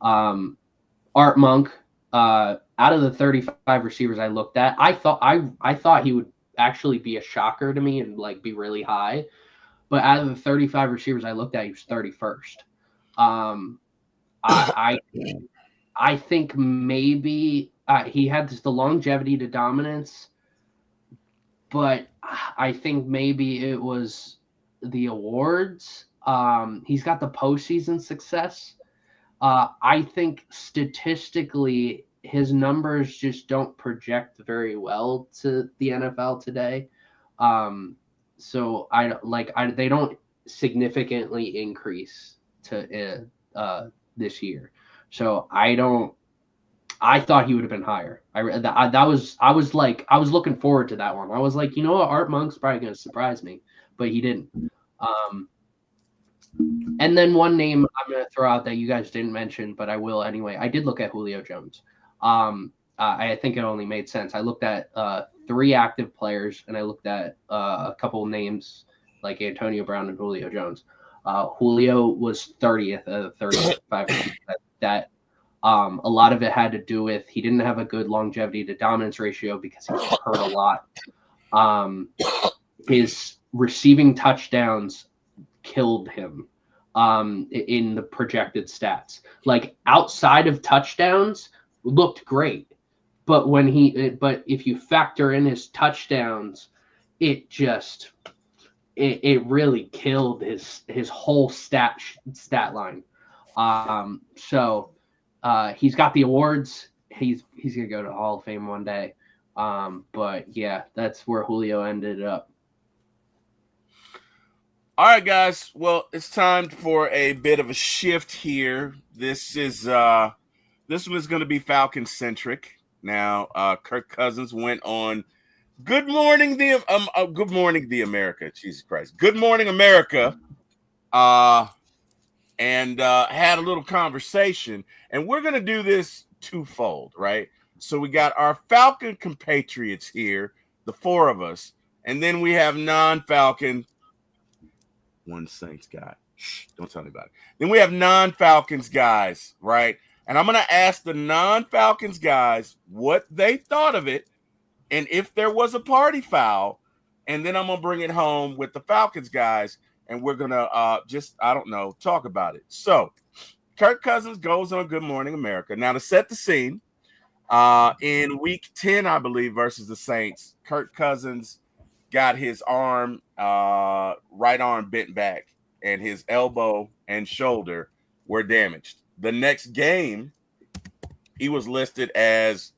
Art Monk, out of the 35 receivers I looked at, I thought he would actually be a shocker to me and like be really high. But out of the 35 receivers I looked at, he was 31st. I think maybe he had the longevity to dominance, but I think maybe it was the awards. He's got the postseason success. I think statistically his numbers just don't project very well to the NFL today. So they don't significantly increase to this year. So I don't I thought he would have been higher. I was looking forward to that one. I was like, you know what, Art Monk's probably going to surprise me, but he didn't. And then one name I'm going to throw out that you guys didn't mention, but I will anyway. I did look at Julio Jones. I think it only made sense. I looked at 3 active players, and I looked at a couple of names like Antonio Brown and Julio Jones. Julio was 30th of 35. That a lot of it had to do with he didn't have a good longevity to dominance ratio because he was hurt a lot. His receiving touchdowns killed him in the projected stats. Like outside of touchdowns, looked great, but if you factor in his touchdowns, it really killed his whole stat line. So he's got the awards. He's gonna go to Hall of Fame one day. But yeah, that's where Julio ended up. All right, guys. Well, it's time for a bit of a shift here. This one is going to be Falcon centric. Now, Kirk Cousins went on Good Morning the America. Jesus Christ, Good Morning America, and had a little conversation. And we're going to do this twofold, right? So we got our Falcon compatriots here, the 4 of us, and then we have non-Falcon. One Saints guy. Shh, don't tell anybody. Then we have non-Falcons guys, right? And I'm going to ask the non-Falcons guys what they thought of it and if there was a party foul. And then I'm going to bring it home with the Falcons guys, and we're going to talk about it. So Kirk Cousins goes on Good Morning America. Now, to set the scene, in week 10, I believe, versus the Saints, Kirk Cousins got his right arm bent back, and his elbow and shoulder were damaged. The next game, he was listed as,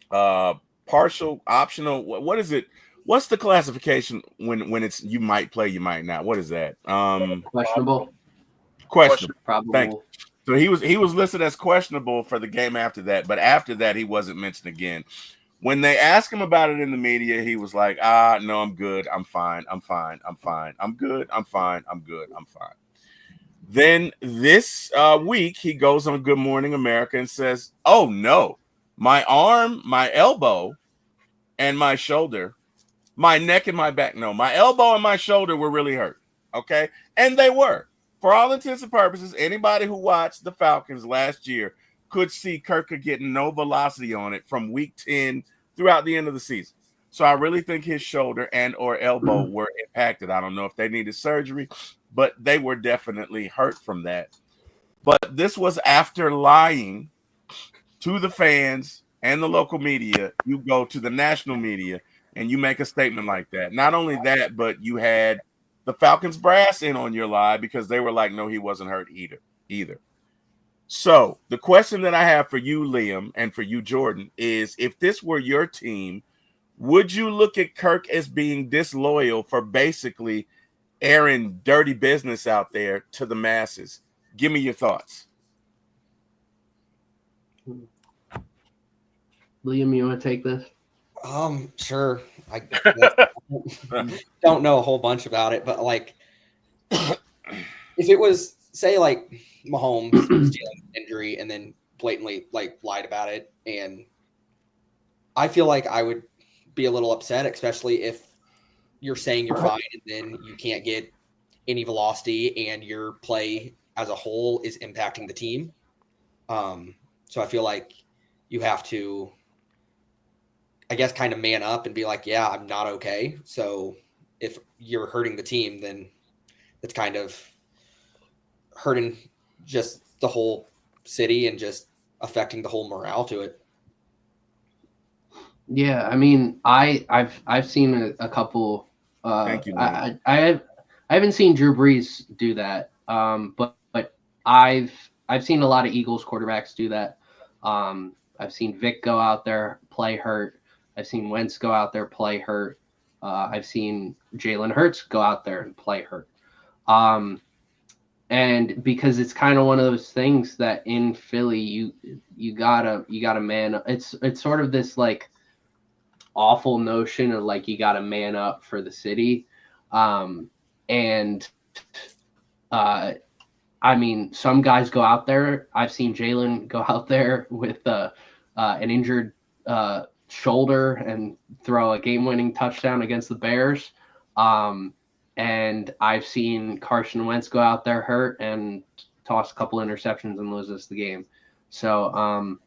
partial, optional. What is it? What's the classification when it's you might play, you might not? What is that? Questionable. Probable. Thank you. So he was listed as questionable for the game after that, but after that he wasn't mentioned again. When they asked him about it in the media, he was like, no, I'm good. I'm fine. I'm fine. I'm fine. I'm good. I'm fine. I'm good. I'm fine. Then this week, he goes on Good Morning America and says, oh, no, my arm, my elbow, and my shoulder, my neck and my back. No, my elbow and my shoulder were really hurt. Okay. And they were. For all intents and purposes, anybody who watched the Falcons last year could see Kirk getting no velocity on it from week 10 throughout the end of the season. So I really think his shoulder and or elbow were impacted. I don't know if they needed surgery, but they were definitely hurt from that. But this was after lying to the fans and the local media. You go to the national media and you make a statement like that. Not only that, but you had the Falcons brass in on your lie because they were like, no, he wasn't hurt either. So the question that I have for you, Liam, and for you, Jordan, is if this were your team, would you look at Kirk as being disloyal for basically airing dirty business out there to the masses? Give me your thoughts. Liam, you want to take this? Sure. I don't know a whole bunch about it, but like, if it was, say, like Mahomes was dealing with injury and then blatantly like lied about it, and I feel like I would be a little upset, especially if you're saying you're fine and then you can't get any velocity and your play as a whole is impacting the team. So I feel like you have to, I guess, kind of man up and be like, yeah, I'm not okay. So if you're hurting the team, then it's kind of hurting just the whole city and just affecting the whole morale to it. Yeah, I mean, I've seen a couple. Thank you, I haven't seen Drew Brees do that. But I've seen a lot of Eagles quarterbacks do that. I've seen Vic go out there, play hurt. I've seen Wentz go out there, play hurt. I've seen Jalen Hurts go out there and play hurt. And because it's kind of one of those things that in Philly you gotta man up. It's sort of this like awful notion of like you gotta man up for the city. And I mean, some guys go out there. I've seen Jalen go out there with an injured shoulder and throw a game-winning touchdown against the Bears. And I've seen Carson Wentz go out there hurt and toss a couple interceptions and lose us the game. So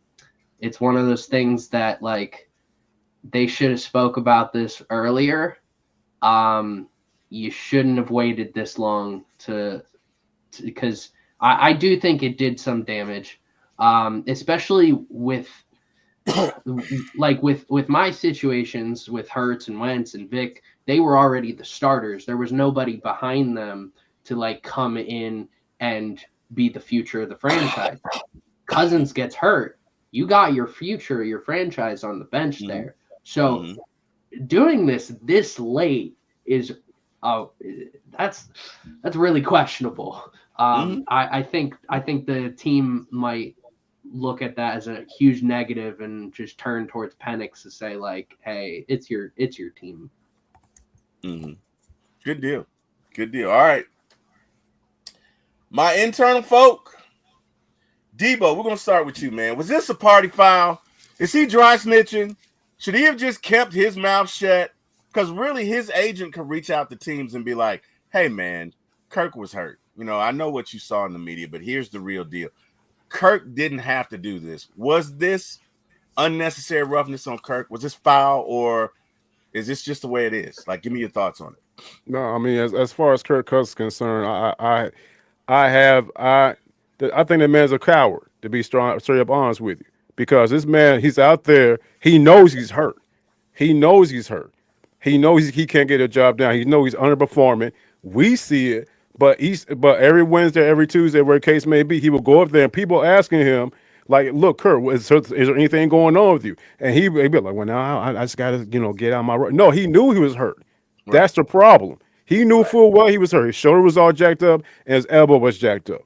it's one of those things that like they should have spoke about this earlier. You shouldn't have waited this long because I do think it did some damage, especially with like with my situations with Hurts and Wentz and Vic. They were already the starters. There was nobody behind them to like come in and be the future of the franchise. Cousins gets hurt. You got your future, your franchise on the bench there. So doing this late is that's really questionable. I think the team might look at that as a huge negative and just turn towards Penix to say like, hey, it's your team. Good deal. All right. My internal folk, Debo, we're going to start with you, man. Was this a party foul? Is he dry snitching? Should he have just kept his mouth shut? Because really his agent could reach out to teams and be like, hey, man, Kirk was hurt. You know, I know what you saw in the media, but here's the real deal. Kirk didn't have to do this. Was this unnecessary roughness on Kirk? Was this foul, or is this just the way it is? Like, give me your thoughts on it. No, I mean, as far as Kirk Cousins is concerned, I think that man's a coward, to be straight up honest with you, because this man, he's out there. He knows he's hurt. He knows he can't get a job done. He knows he's underperforming. We see it, but every Wednesday, every Tuesday, where the case may be, he will go up there and people asking him, like, look, Kurt, is there anything going on with you? And he'd be like, well, now I just got to, get out of my right. No, he knew he was hurt. Right. That's the problem. He knew full well he was hurt. His shoulder was all jacked up and his elbow was jacked up.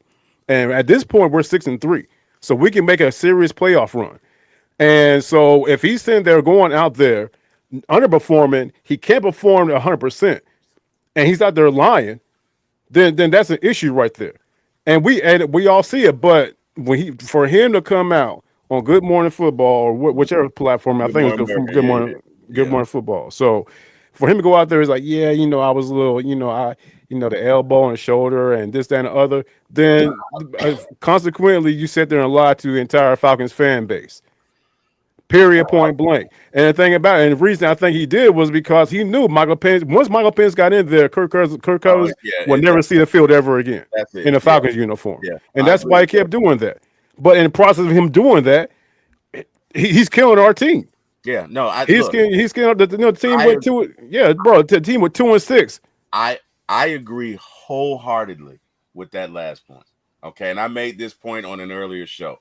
And at this point, we're 6-3. So we can make a serious playoff run. And so if he's sitting there going out there underperforming, he can't perform 100%, and he's out there lying, then that's an issue right there. And we all see it. But for him to come out on Good Morning Football or whichever platform, I think it was Good Morning Football. So for him to go out there, he's like, yeah, I was a little, the elbow and shoulder and this, that, and the other. Then consequently, you sit there and lie to the entire Falcons fan base. Period, point blank. And the thing about it, and the reason I think he did was because he knew Michael Penix. Once Michael Penix got in there, Kirk Cousins will never see the field ever again in a Falcons uniform. Yeah, and that's why he kept doing that. But in the process of him doing that, he's killing our team. Yeah, no, he's killing the team with 2. Yeah, bro, the team with 2-6. I agree wholeheartedly with that last point. Okay, and I made this point on an earlier show.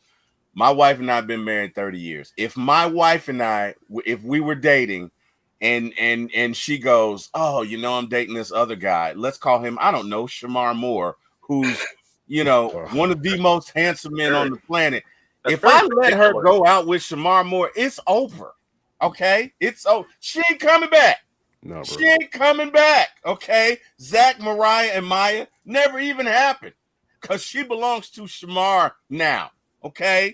My wife and I have been married 30 years. If my wife and I, if we were dating and she goes, oh, I'm dating this other guy. Let's call him, I don't know, Shamar Moore, who's, one of the most handsome men on the planet. If I let her go out with Shamar Moore, it's over. Okay? It's over. She ain't coming back. No, she ain't coming back. Okay? Zach, Mariah, and Maya never even happened because she belongs to Shamar now. Okay?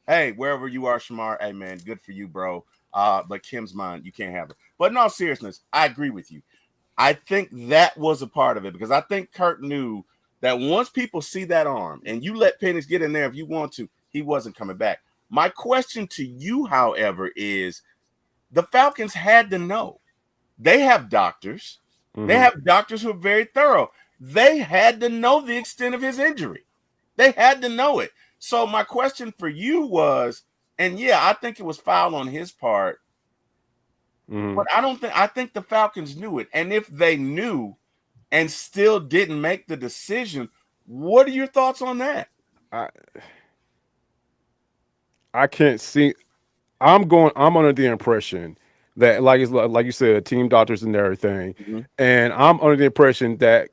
Hey, wherever you are, Shamar, hey, man, good for you, bro. But Kim's mine. You can't have her. But in all seriousness, I agree with you. I think that was a part of it because I think Kirk knew that once people see that arm and you let Penix get in there if you want to, he wasn't coming back. My question to you, however, is the Falcons had to know. They have doctors. Mm-hmm. They have doctors who are very thorough. They had to know the extent of his injury. They had to know it. So my question for you was, and yeah, I think it was foul on his part, but I think the Falcons knew it. And if they knew and still didn't make the decision, what are your thoughts on that? I can't see. I'm under the impression that, like you said, team doctors and everything, and I'm under the impression that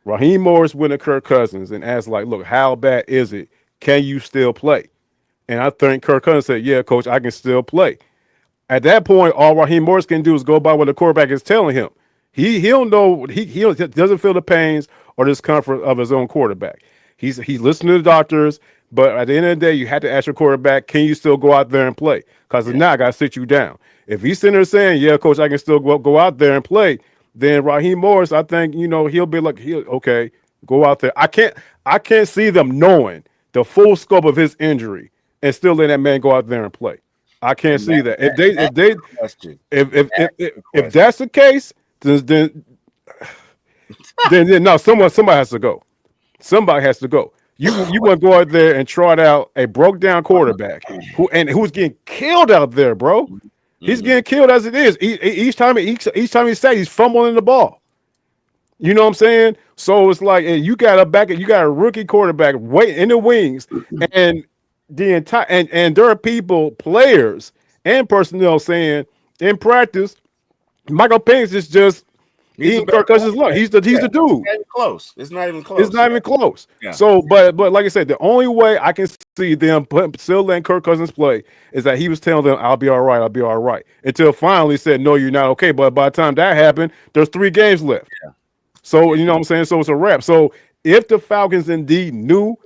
Raheem Morris went to Kirk Cousins and asked, like, look, how bad is it? Can you still play? And I think Kirk Cousins said, yeah, coach, I can still play. At that point, all Raheem Morris can do is go by what the quarterback is telling him. He don't know, he doesn't feel the pains or discomfort of his own quarterback. He's listening to the doctors, but at the end of the day, you have to ask your quarterback, can you still go out there and play? Because now I got to sit you down. If he's sitting there saying, yeah, coach, I can still go out there and play, then Raheem Morris, I think, he'll be like, okay, go out there. I can't see them knowing the full scope of his injury and still letting that man go out there and play. I can't see that. If that's the case, then no, somebody has to go. Somebody has to go. You want to go out there and trot out a broke down quarterback who's getting killed out there, bro. He's getting killed as it is. Each time he says he's fumbling the ball. You know what I'm saying? So it's like you got a rookie quarterback waiting in the wings, and the entire and there are players and personnel saying in practice, Michael Penix is just eating Kirk Cousins' lunch. He's the dude. It's not even close. It's not even close. Yeah. So, but like I said, the only way I can see them still letting Kirk Cousins play is that he was telling them, "I'll be all right. I'll be all right." Until finally said, "No, you're not okay." But by the time that happened, there's 3 games left. Yeah. So you know what I'm saying. So it's a wrap. So if the Falcons indeed knew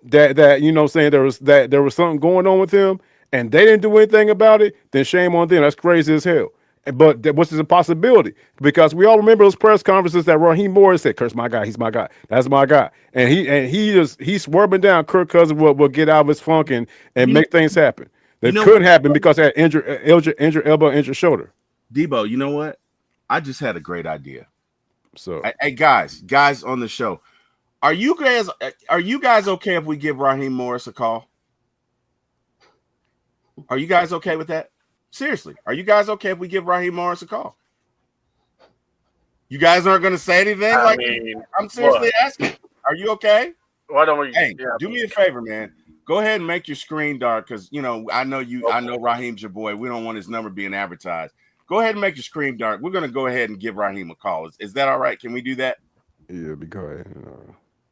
that you know what I'm saying there was something going on with him and they didn't do anything about it, then shame on them. That's crazy as hell. But which is a possibility because we all remember those press conferences that Raheem Morris said, "Kurt's my guy. He's my guy. That's my guy." And he's swerving down. Kirk Cousins will get out of his funk and make things happen. That couldn't happen because that injured elbow, injured shoulder. Debo, you know what? I just had a great idea. So, hey guys on the show, are you guys okay if we give Raheem Morris a call? Are you guys okay with that? Seriously, are you guys okay if we give Raheem Morris a call? You guys aren't going to say anything? I'm seriously asking. Are you okay? Why don't we? Hey, do me a favor, man. Go ahead and make your screen dark because I know Raheem's your boy. We don't want his number being advertised. Go ahead and make your screen dark. We're going to go ahead and give Raheem a call. Is that all right? Can we do that? Yeah, go ahead.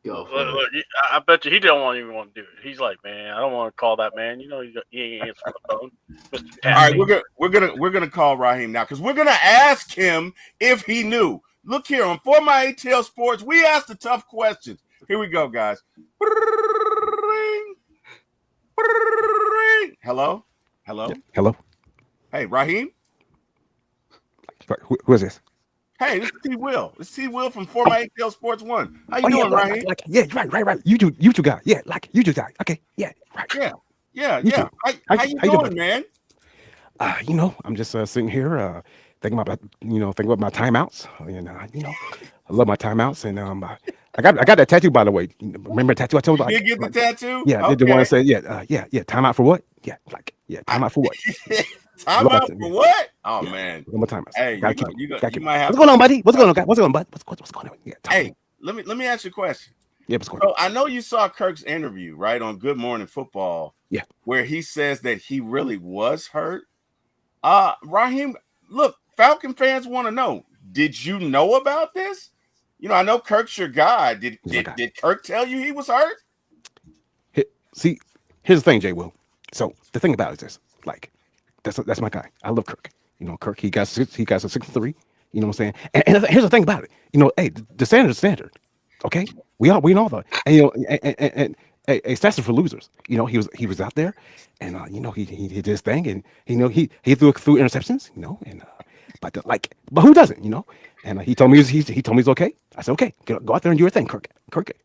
Go for it. Look, I bet you he don't even want to do it. He's like, man, I don't want to call that man. He ain't answering the phone. All right, we're gonna call Raheem now because we're gonna ask him if he knew. Look here on 4MYATL Sports, we ask the tough questions. Here we go, guys. Hello. Yeah, hello. Hey, Raheem. Who is this? Hey, this is T. Will. This is T. Will from 4MYATLSPORTS1. How you doing, Raheem? Right. You two guy. Yeah, you two guy. Okay, yeah, right. Yeah. How you doing, man? I'm just sitting here thinking about my timeouts. And I love my timeouts. And I got that tattoo, by the way. Remember the tattoo I told you? You get the tattoo? Yeah, okay. The one that said, timeout for what? Yeah, timeout for what? Timeout for what? Oh man! One more time. Hey, you might have. What's going on, buddy? What's going on, guy? What's going on, bud? What's going on? Yeah, hey, let me ask you a question. Yeah, what's going on? So I know you saw Kirk's interview, right, on Good Morning Football. Yeah, where he says that he really was hurt. Raheem, look, Falcon fans want to know: did you know about this? I know Kirk's your guy. Did Kirk tell you he was hurt? See, here's the thing, Jay Will. So the thing about it is this, that's my guy. I love Kirk. Kirk, he got a 6'3". You know what I'm saying? And here's the thing about it. Hey, the standard is standard. Okay, we know that. And a stats for losers. He was out there, and he did his thing, and he threw interceptions. But who doesn't? And he told me he's okay. I said okay, go out there and do your thing, Kirk.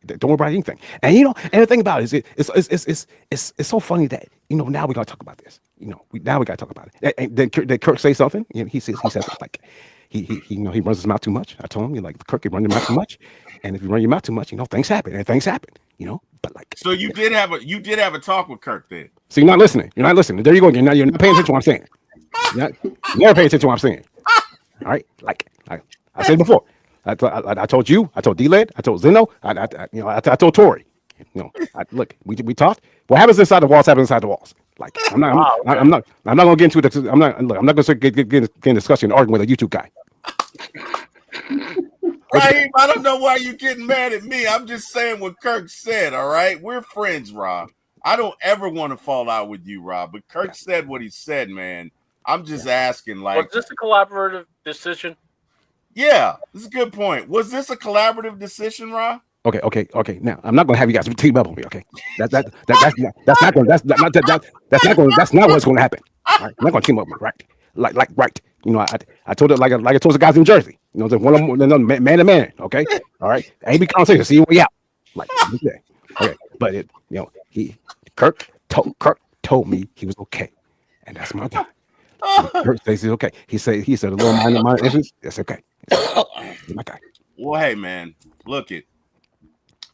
Don't worry about anything. And and the thing about it is it's so funny that now we gotta talk about this. Now we gotta talk about it. And did Kirk say something? He says like he runs his mouth too much. I told him Kirk, you run your mouth too much, and if you run your mouth too much, things happen. And things happen. But so you did have a talk with Kirk then. So you're not listening. There you go. You're not paying attention to what I'm saying. You're never paying attention to what I'm saying. All right, I said before. I told you. I told D-Led. I told Zeno. I told Tori. Look, we talked. What happens inside the walls happens inside the walls. I'm not gonna get into it. I'm not gonna get in discussion and arguing with a YouTube guy. Raheem, I don't know why you're getting mad at me. I'm just saying what Kirk said, all right? We're friends, Rob. I don't ever want to fall out with you, Rob, but Kirk said what he said, man. I'm just asking, like, Was this a collaborative decision? yeah, this is a good point. Was this a collaborative decision, Rob? Okay. Now I'm not gonna have you guys team up on me. Okay, that's not what's gonna happen. All right? I'm not gonna team up, right? Right. You know, I told it like I told the guys in Jersey. You know, man to man. Okay, all right. AB conversation. See your way out. Like, okay. But Kirk told me he was okay, and that's my guy. Kirk says he's okay. He said a little minor issues. That's okay. He's my guy. Well, hey, man, look it.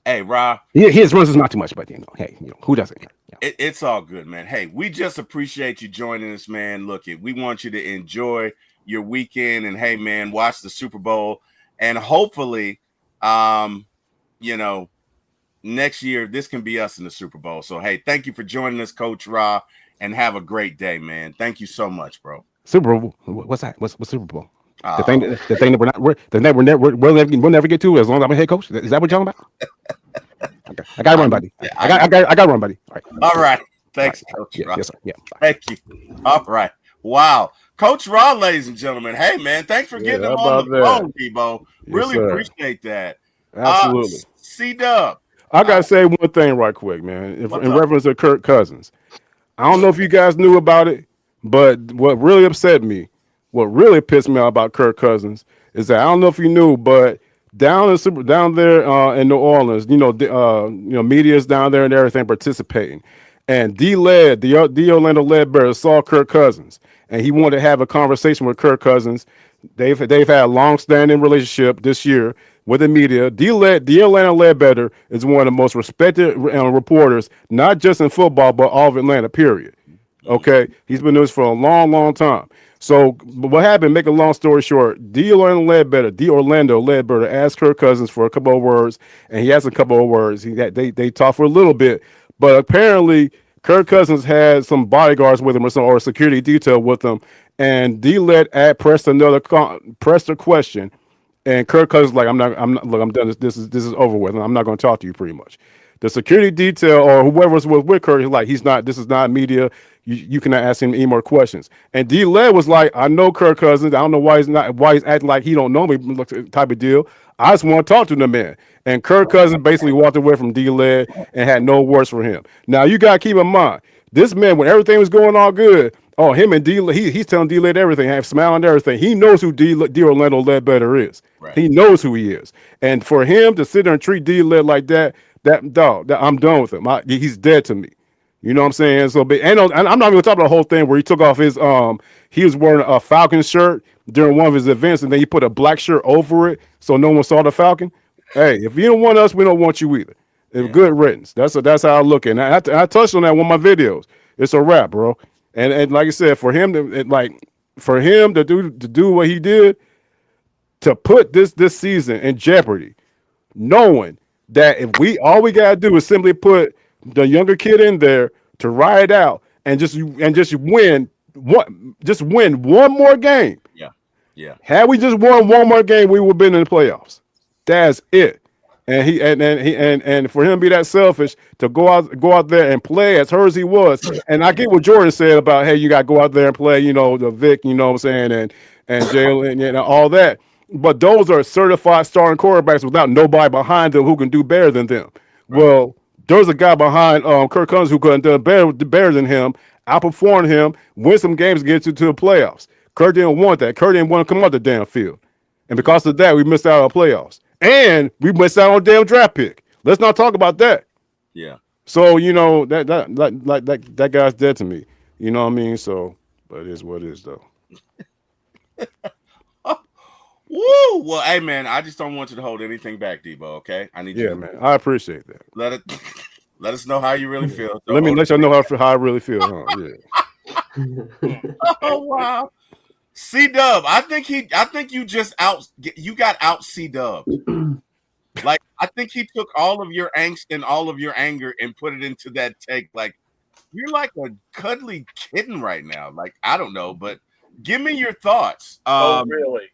Hey, Rob. His runs is not too much, but hey, who doesn't? It's all good, man. Hey, we just appreciate you joining us, man. Look it, we want you to enjoy your weekend, and hey, man, watch the Super Bowl, and hopefully, next year this can be us in the Super Bowl. So, hey, thank you for joining us, Coach Rob, and have a great day, man. Thank you so much, bro. Super Bowl? What's that? What's Super Bowl? The thing that we'll never get to as long as I'm a head coach. Is that what you're talking about? Okay. I got to run, buddy. I got to run, buddy. All right. Thanks, Coach Rob. Yes, sir. Yeah. Thank you. All right. Wow. Coach Rob, ladies and gentlemen. Hey, man, thanks for getting him on the phone, Debo. Really appreciate that. Absolutely. C-Dub. I got to say one thing right quick, man, in reference to Kirk Cousins. I don't know if you guys knew about it, but what really upset me, what really pissed me off about Kirk Cousins is that I don't know if you knew, but down there in New Orleans, media's down there and everything participating, and the Orlando Ledbetter saw Kirk Cousins, and he wanted to have a conversation with Kirk Cousins. They've had a long-standing relationship this year with the media. The Orlando Ledbetter is one of the most respected reporters, not just in football, but all of Atlanta, period. Okay, he's been doing this for a long, long time. So what happened, make a long story short, the Orlando Ledbetter asked Kirk Cousins for a couple of words, and he asked a couple of words. They talked for a little bit, but apparently Kirk Cousins had some bodyguards with him or a security detail with him, and D-Led pressed a question, and Kirk Cousins like, I'm done. This is over with. I'm not going to talk to you pretty much. The security detail or whoever was with Kirk, he's like, this is not media. You cannot ask him any more questions. And D-Led was like, I know Kirk Cousins. I don't know why he's acting like he don't know me type of deal. I just want to talk to the man. And Kirk Cousins basically walked away from D-Led and had no words for him. Now, you got to keep in mind, this man, when everything was going all good, him and D-Led, he's telling D-Led everything, have smile and everything. He knows who D Orlando Ledbetter is. Right. He knows who he is. And for him to sit there and treat D-Led like that I'm done with him. He's dead to me. You know what I'm saying? So, and I'm not going to talk about the whole thing where he took off his he was wearing a Falcon shirt during one of his events, and then he put a black shirt over it so no one saw the Falcon. Hey, if you don't want us, we don't want you either. It's good riddance. That's how I look at it. And I touched on that in one of my videos. It's a wrap, bro. And like I said, for him to do what he did, to put this season in jeopardy, knowing that if all we gotta do is simply put the younger kid in there to ride out and just win one more game. Yeah. Had we just won one more game, we would have been in the playoffs. That's it. And for him to be that selfish to go out there and play as hard as he was. And I get what Jordan said about, hey, you got to go out there and play, the Vic, you know what I'm saying, and Jalen, all that. But those are certified starting quarterbacks without nobody behind them who can do better than them. Right. Well, there's a guy behind Kirk Cousins who couldn't do better than him, outperform him, win some games, and get you to the playoffs. Kirk didn't want that. Kirk didn't want to come out the damn field. And because of that, we missed out on playoffs. And we missed out on a damn draft pick. Let's not talk about that. Yeah. So, that guy's dead to me. You know what I mean? So, but it is what it is, though. Woo! Well, hey, man, I just don't want you to hold anything back, Debo, okay? I need you to, man. I appreciate that. Let us know how you really feel. Let you know how I really feel, huh? Yeah. Oh, wow. C-Dub, I think you got out C-Dub. Like, I think he took all of your angst and all of your anger and put it into that take. Like, you're like a cuddly kitten right now. Like, I don't know, but give me your thoughts. Really?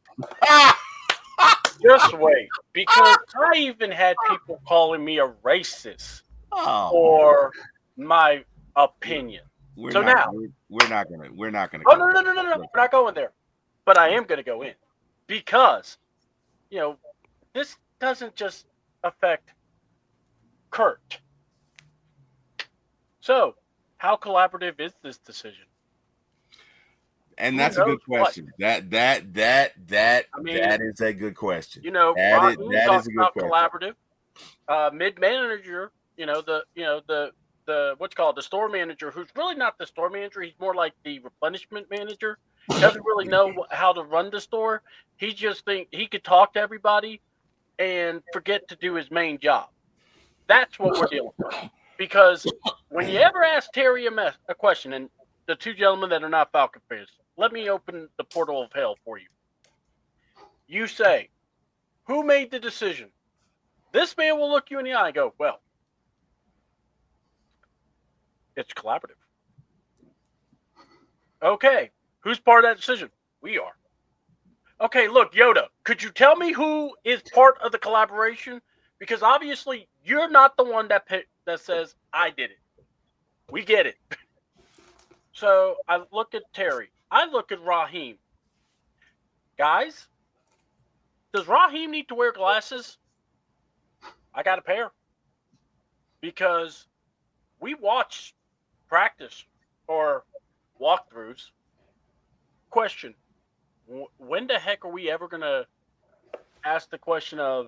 Just wait, because I even had people calling me a racist Oh, for my opinion. we're So not. now, We're not gonna. oh no, we're not going there. But I am going to go in because this doesn't just affect Kurt. So, how collaborative is this decision? And Who that's a good knows what? question. That is a good question. Raheem That talks is a good about question. collaborative. Mid-manager, the what's called the store manager, who's really not the store manager. He's more like the replenishment manager. Doesn't really know how to run the store. He just think he could talk to everybody and forget to do his main job. That's what we're dealing with. Because when you ever ask Terry a question, and the two gentlemen that are not Falcon fans, let me open the portal of hell for you. You say, who made the decision? This man will look you in the eye and go, well, it's collaborative. Okay, who's part of that decision? We are. Okay, look, Yoda, could you tell me who is part of the collaboration? Because obviously you're not the one that says, I did it. We get it. So I look at Terry. I look at Raheem. Guys, does Raheem need to wear glasses? I got a pair. Because we watch practice or walkthroughs. Question, when the heck are we ever going to ask the question of,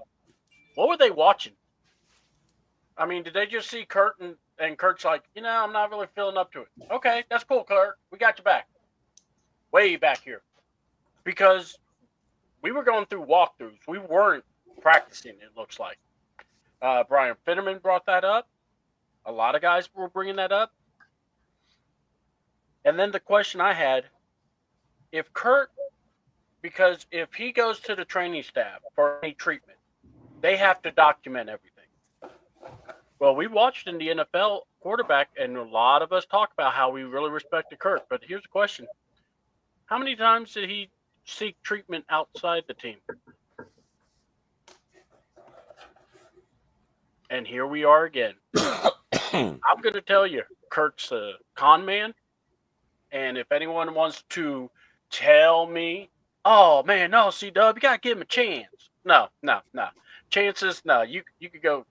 what were they watching? I mean, did they just see Kurt and Kurt's like, I'm not really feeling up to it. Okay, that's cool, Kurt. We got you back. Way back here. Because we were going through walkthroughs. We weren't practicing, it looks like. Brian Fitterman brought that up. A lot of guys were bringing that up. And then the question I had, if Kurt, because if he goes to the training staff for any treatment, they have to document everything. Well, we watched in the NFL quarterback, and a lot of us talk about how we really respected Kurt. But here's the question. How many times did he seek treatment outside the team? And here we are again. I'm going to tell you, Kurt's a con man. And if anyone wants to tell me, oh, man, no, C-Dub, you got to give him a chance. No. Chances, no. You could go,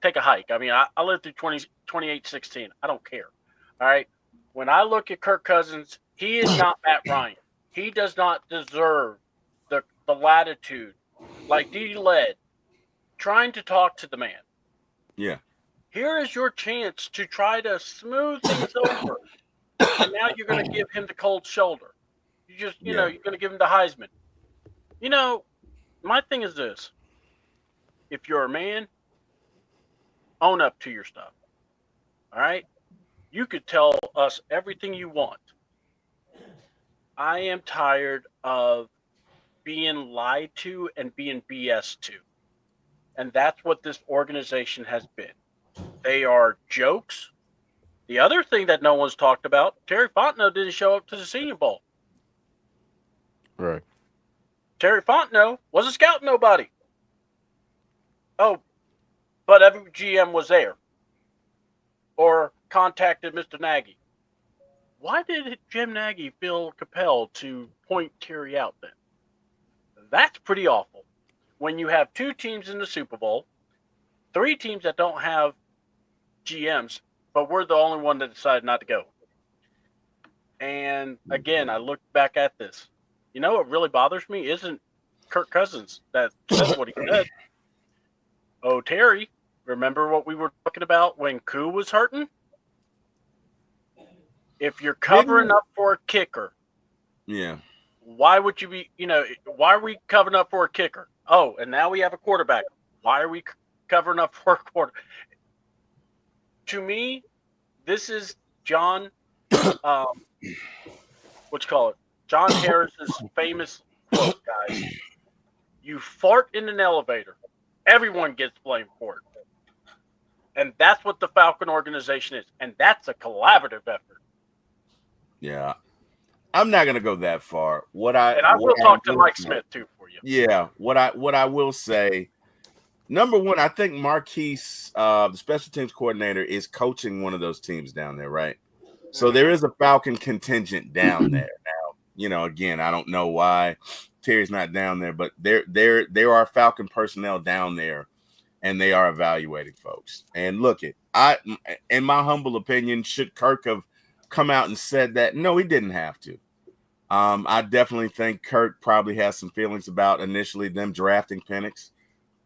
take a hike. I mean, I lived through 28-16. I don't care. All right? When I look at Kirk Cousins, he is not Matt Ryan. He does not deserve the latitude. Like D. Led, trying to talk to the man. Yeah. Here is your chance to try to smooth things over. And now you're going to give him the cold shoulder. You're going to give him the Heisman. My thing is this. If you're a man, own up to your stuff. All right? You could tell us everything you want. I am tired of being lied to and being BS to. And that's what this organization has been. They are jokes. The other thing that no one's talked about, Terry Fontenot didn't show up to the Senior Bowl. Right. Terry Fontenot wasn't scouting nobody. Oh, but every GM was there or contacted Mr. Nagy. Why did Jim Nagy feel compelled to point Terry out then? That's pretty awful. When you have two teams in the Super Bowl, three teams that don't have GMs, but we're the only one that decided not to go. And again, I look back at this. What really bothers me isn't Kirk Cousins that said what he said. Oh, Terry, remember what we were talking about when Koo was hurting? If you're covering up for a kicker, yeah, why would you be, why are we covering up for a kicker? Oh, and now we have a quarterback. Why are we covering up for a quarter? To me, this is John, John Harris's famous quote, guys. You fart in an elevator, everyone gets blamed for it. And that's what the Falcon organization is. And that's a collaborative effort. Yeah. I'm not going to go that far. I will talk to Mike Smith, too, for for you. Yeah, what I will say, number one, I think Marquise, the special teams coordinator, is coaching one of those teams down there, right? So there is a Falcon contingent down there now. Again, I don't know why Terry's not down there, but there are Falcon personnel down there, and they are evaluating folks. And look, in my humble opinion, should Kirk have come out and said that? No, he didn't have to. I definitely think Kirk probably has some feelings about initially them drafting Penix.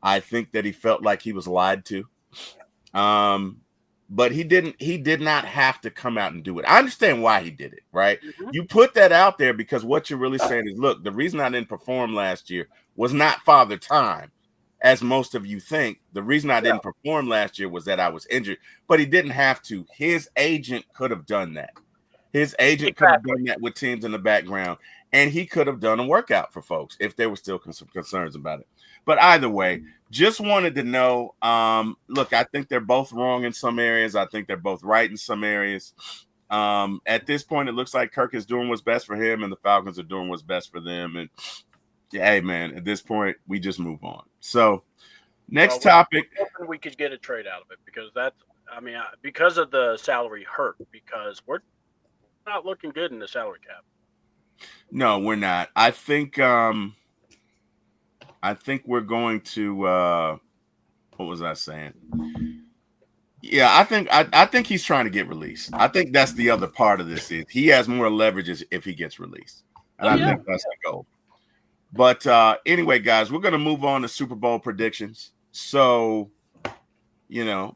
I think that he felt like he was lied to. But he did not have to come out and do it. I understand why he did it, right? Mm-hmm. You put that out there because what you're really saying is, look, the reason I didn't perform last year was not Father Time, as most of you think. The reason I didn't perform last year was that I was injured, but he didn't have to. His agent could have done that. His agent could have done that with teams in the background, and he could have done a workout for folks if there were still concerns about it. But either way, just wanted to know, look, I think they're both wrong in some areas. I think they're both right in some areas. At this point, it looks like Kirk is doing what's best for him, and the Falcons are doing what's best for them. And, hey, man, at this point, we just move on. So, next topic. We could get a trade out of it because because of the salary hurt, because we're not looking good in the salary cap. No, we're not. I think we're going to what was I saying? Yeah, I think he's trying to get released. I think that's the other part of this is he has more leverage if he gets released. And I think that's the goal. But anyway, guys, we're going to move on to Super Bowl predictions. So,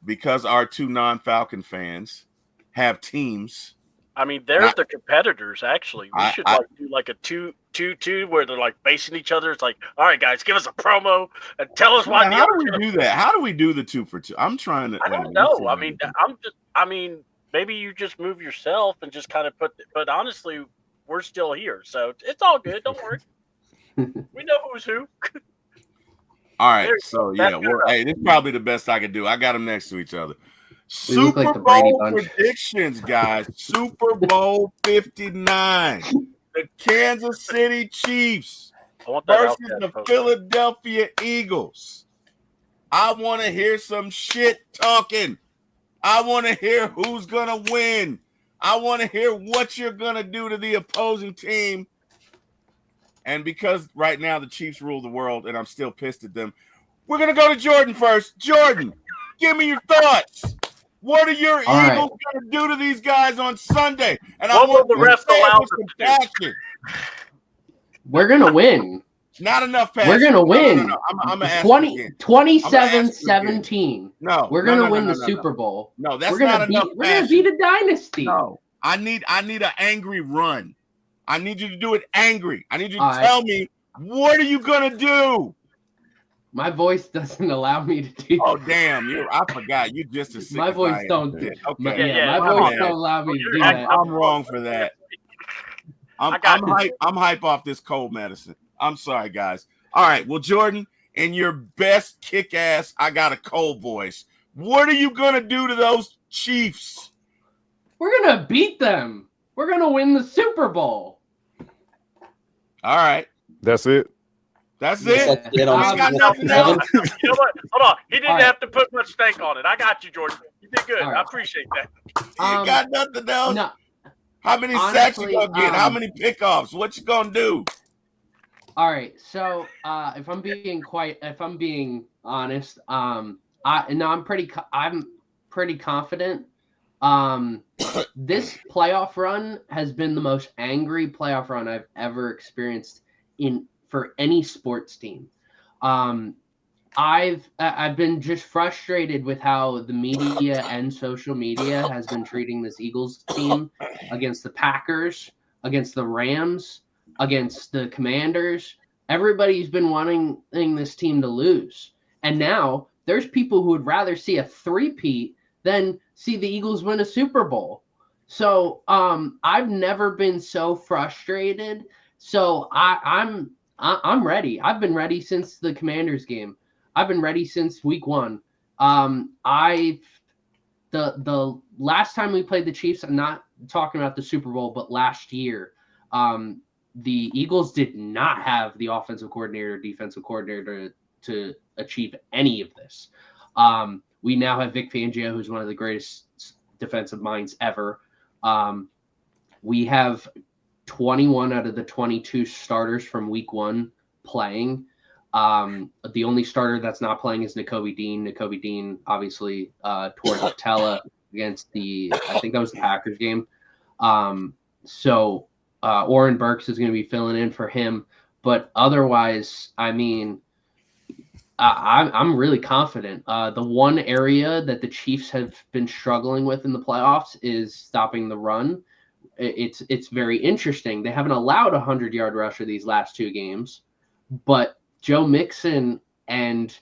because our two non-Falcon fans have teams. I mean, there's the competitors, actually. We should do like a 2-2 where they're like facing each other. It's like, all right, guys, give us a promo and tell us why. How do we do that? How do we do the 2-for-2? I'm trying to. I don't know. I mean, maybe you just move yourself and just kind of but honestly, we're still here. So it's all good. Don't worry. We know who's who. All right. So, hey, this is probably the best I could do. I got them next to each other. Super Bowl predictions, guys. Super Bowl 59. The Kansas City Chiefs versus the Philadelphia Eagles. I want to hear some shit talking. I want to hear who's going to win. I want to hear what you're going to do to the opposing team. And because right now the Chiefs rule the world and I'm still pissed at them, we're going to go to Jordan first. Jordan, give me your thoughts. What are your Eagles going to do to these guys on Sunday? And what will the refs allow us to do? We're going to win. Not enough passion. We're going to win. No. I'm 27-17. No. We're going to win the Super Bowl. No, that's not enough. We're going to beat a dynasty. No. I need an angry run. I need you to do it angry. I need you to tell me, what are you going to do? My voice doesn't allow me to do that. Oh, damn. I forgot. You just as sick my as voice I am. don't do Okay. my voice don't allow me to do that. I'm wrong for that. I'm hype off this cold medicine. I'm sorry, guys. All right. Well, Jordan, in your best kick-ass, I got a cold voice. What are you going to do to those Chiefs? We're going to beat them. We're going to win the Super Bowl. All right. That's it. That's it. You know what? Hold on. He didn't have to put much stake on it. I got you, Jordan. You did good. I appreciate that. You got nothing else? No. How many sacks you going to get? How many pickoffs? What you going to do? All right. So if I'm being honest, I'm pretty confident. This playoff run has been the most angry playoff run I've ever experienced for any sports team. I've been just frustrated with how the media and social media has been treating this Eagles team against the Packers, against the Rams, against the Commanders. Everybody's been wanting this team to lose. And now there's people who would rather see a three-peat than see the Eagles win a Super Bowl. So I've never been so frustrated. So I'm ready. I've been ready since the Commanders game. I've been ready since week 1. The last time we played the Chiefs, I'm not talking about the Super Bowl, but last year, the Eagles did not have the offensive coordinator, defensive coordinator to achieve any of this. We now have Vic Fangio, who's one of the greatest defensive minds ever. We have 21 out of the 22 starters from week 1 playing. The only starter that's not playing is Nakobe Dean. Nakobe Dean obviously tore the patella against I think that was the Packers game. So Oren Burks is going to be filling in for him. But otherwise, I mean, I'm really confident. The one area that the Chiefs have been struggling with in the playoffs is stopping the run. It's very interesting. They haven't allowed a 100-yard rusher these last 2 games, but Joe Mixon and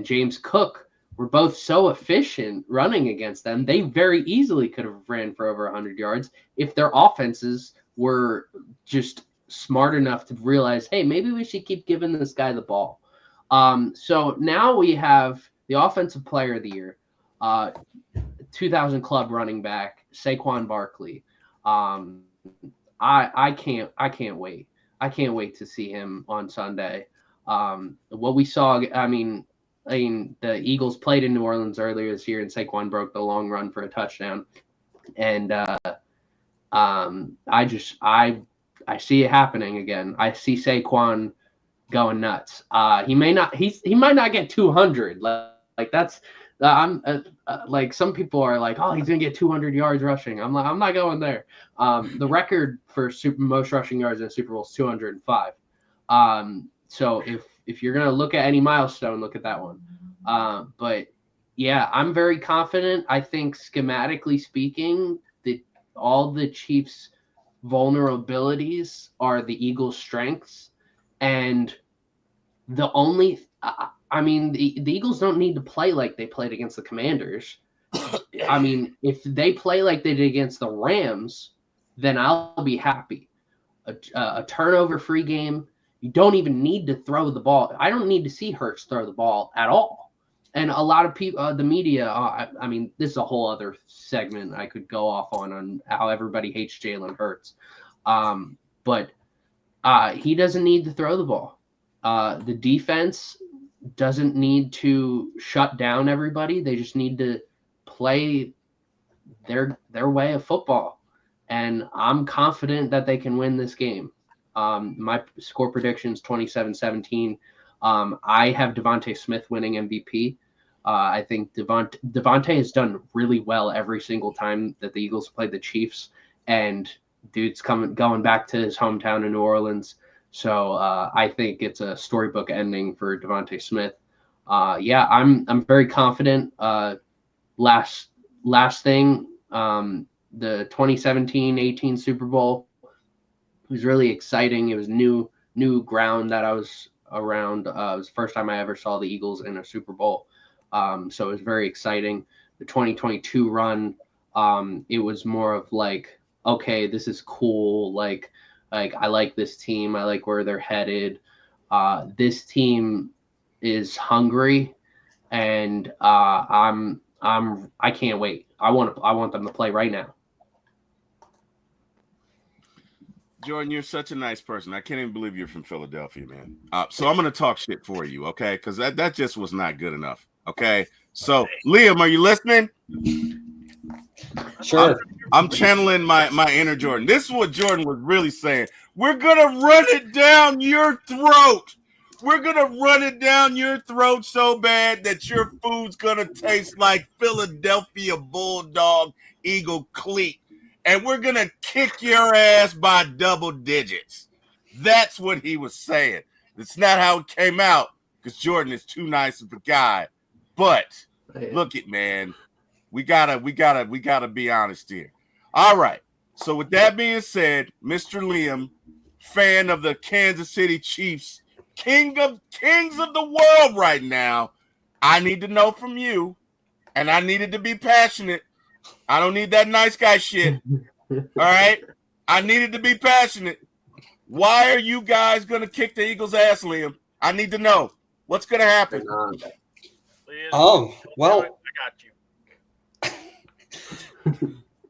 James Cook were both so efficient running against them. They very easily could have ran for over 100 yards if their offenses were just smart enough to realize, hey, maybe we should keep giving this guy the ball. So now we have the Offensive Player of the Year, 2000 club running back Saquon Barkley. I can't wait. I can't wait to see him on Sunday. What we saw, I mean, the Eagles played in New Orleans earlier this year, and Saquon broke the long run for a touchdown. And I see it happening again. I see Saquon going nuts. He might not get 200. Like that's. I'm like some people are like, oh, he's gonna get 200 yards rushing. I'm not going there. The record for most rushing yards in a Super Bowl is 205. So if you're gonna look at any milestone, look at that one. But yeah, I'm very confident. I think schematically speaking, all the Chiefs' vulnerabilities are the Eagles' strengths, and the only. I mean, the Eagles don't need to play like they played against the Commanders. I mean, if they play like they did against the Rams, then I'll be happy. A turnover-free game. You don't even need to throw the ball. I don't need to see Hurts throw the ball at all. And a lot of people, the media, I mean, this is a whole other segment I could go off on how everybody hates Jalen Hurts. But he doesn't need to throw the ball. The defense doesn't need to shut down everybody. They just need to play their way of football. And I'm confident that they can win this game. My score prediction is 27-17. I have Devontae Smith winning MVP. I think Devontae has done really well every single time that the Eagles played the Chiefs. And dude's going back to his hometown in New Orleans. So I think it's a storybook ending for Devontae Smith. Yeah, I'm very confident. Last thing, the 2017-18 Super Bowl was really exciting. It was new ground that I was around. It was the first time I ever saw the Eagles in a Super Bowl. So it was very exciting. The 2022 run, it was more of like, okay, this is cool. Like I like this team. I like where they're headed. This team is hungry, and I can't wait. I want them to play right now. Jordan, you're such a nice person. I can't even believe you're from Philadelphia, man. So I'm going to talk shit for you, okay? Because that just was not good enough, okay? So, Liam, are you listening? Sure. I'm channeling my inner Jordan. This is what Jordan was really saying. We're going to run it down your throat. We're going to run it down your throat so bad that your food's going to taste like Philadelphia Bulldog Eagle cleat. And we're going to kick your ass by double digits. That's what he was saying. It's not how it came out because Jordan is too nice of a guy. But look it, man. We gotta be honest here. All right. So with that being said, Mr. Liam, fan of the Kansas City Chiefs, kings of the world right now, I need to know from you, and I needed to be passionate. I don't need that nice guy shit. All right? I needed to be passionate. Why are you guys going to kick the Eagles' ass, Liam? I need to know. What's going to happen? Well, I got you.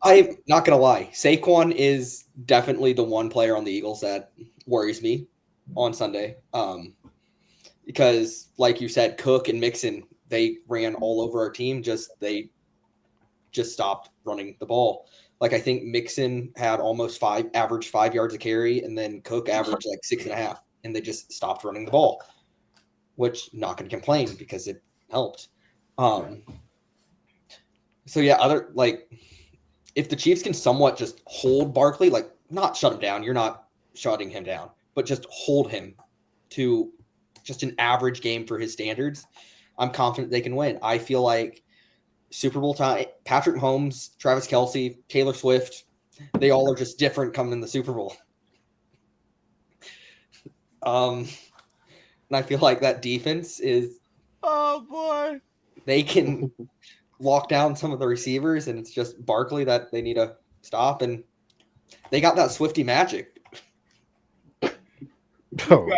I'm not going to lie. Saquon is definitely the one player on the Eagles that worries me on Sunday. Because like you said, Cook and Mixon, they ran all over our team. They just stopped running the ball. Like I think Mixon had almost averaged 5 yards a carry, and then Cook averaged like 6.5, and they just stopped running the ball, which not going to complain because it helped. So yeah, if the Chiefs can somewhat just hold Barkley, like not shut him down, you're not shutting him down, but just hold him to just an average game for his standards, I'm confident they can win. I feel like Super Bowl time, Patrick Mahomes, Travis Kelce, Taylor Swift, they all are just different coming in the Super Bowl. And I feel like that defense is, oh boy, they can lock down some of the receivers, and it's just Barkley that they need to stop, and they got that Swifty magic. You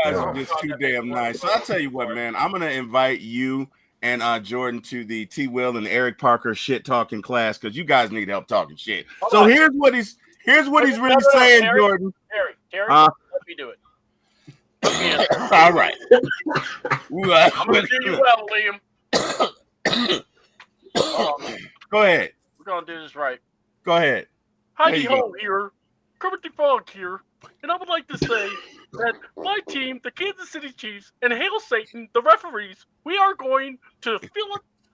guys are just too damn nice. So I'll tell you what, man, I'm gonna invite you and Jordan to the T. Will and Eric Parker shit talking class because you guys need help talking shit. So here's what he's really saying, Terry, Jordan. Terry, let me do it. All right. I'm gonna do you well, Liam. Go ahead. We're gonna do this right. Go ahead. Heidi Ho here, Kermit the Frog here, and I would like to say that my team, the Kansas City Chiefs, and Hail Satan, the referees, we are going to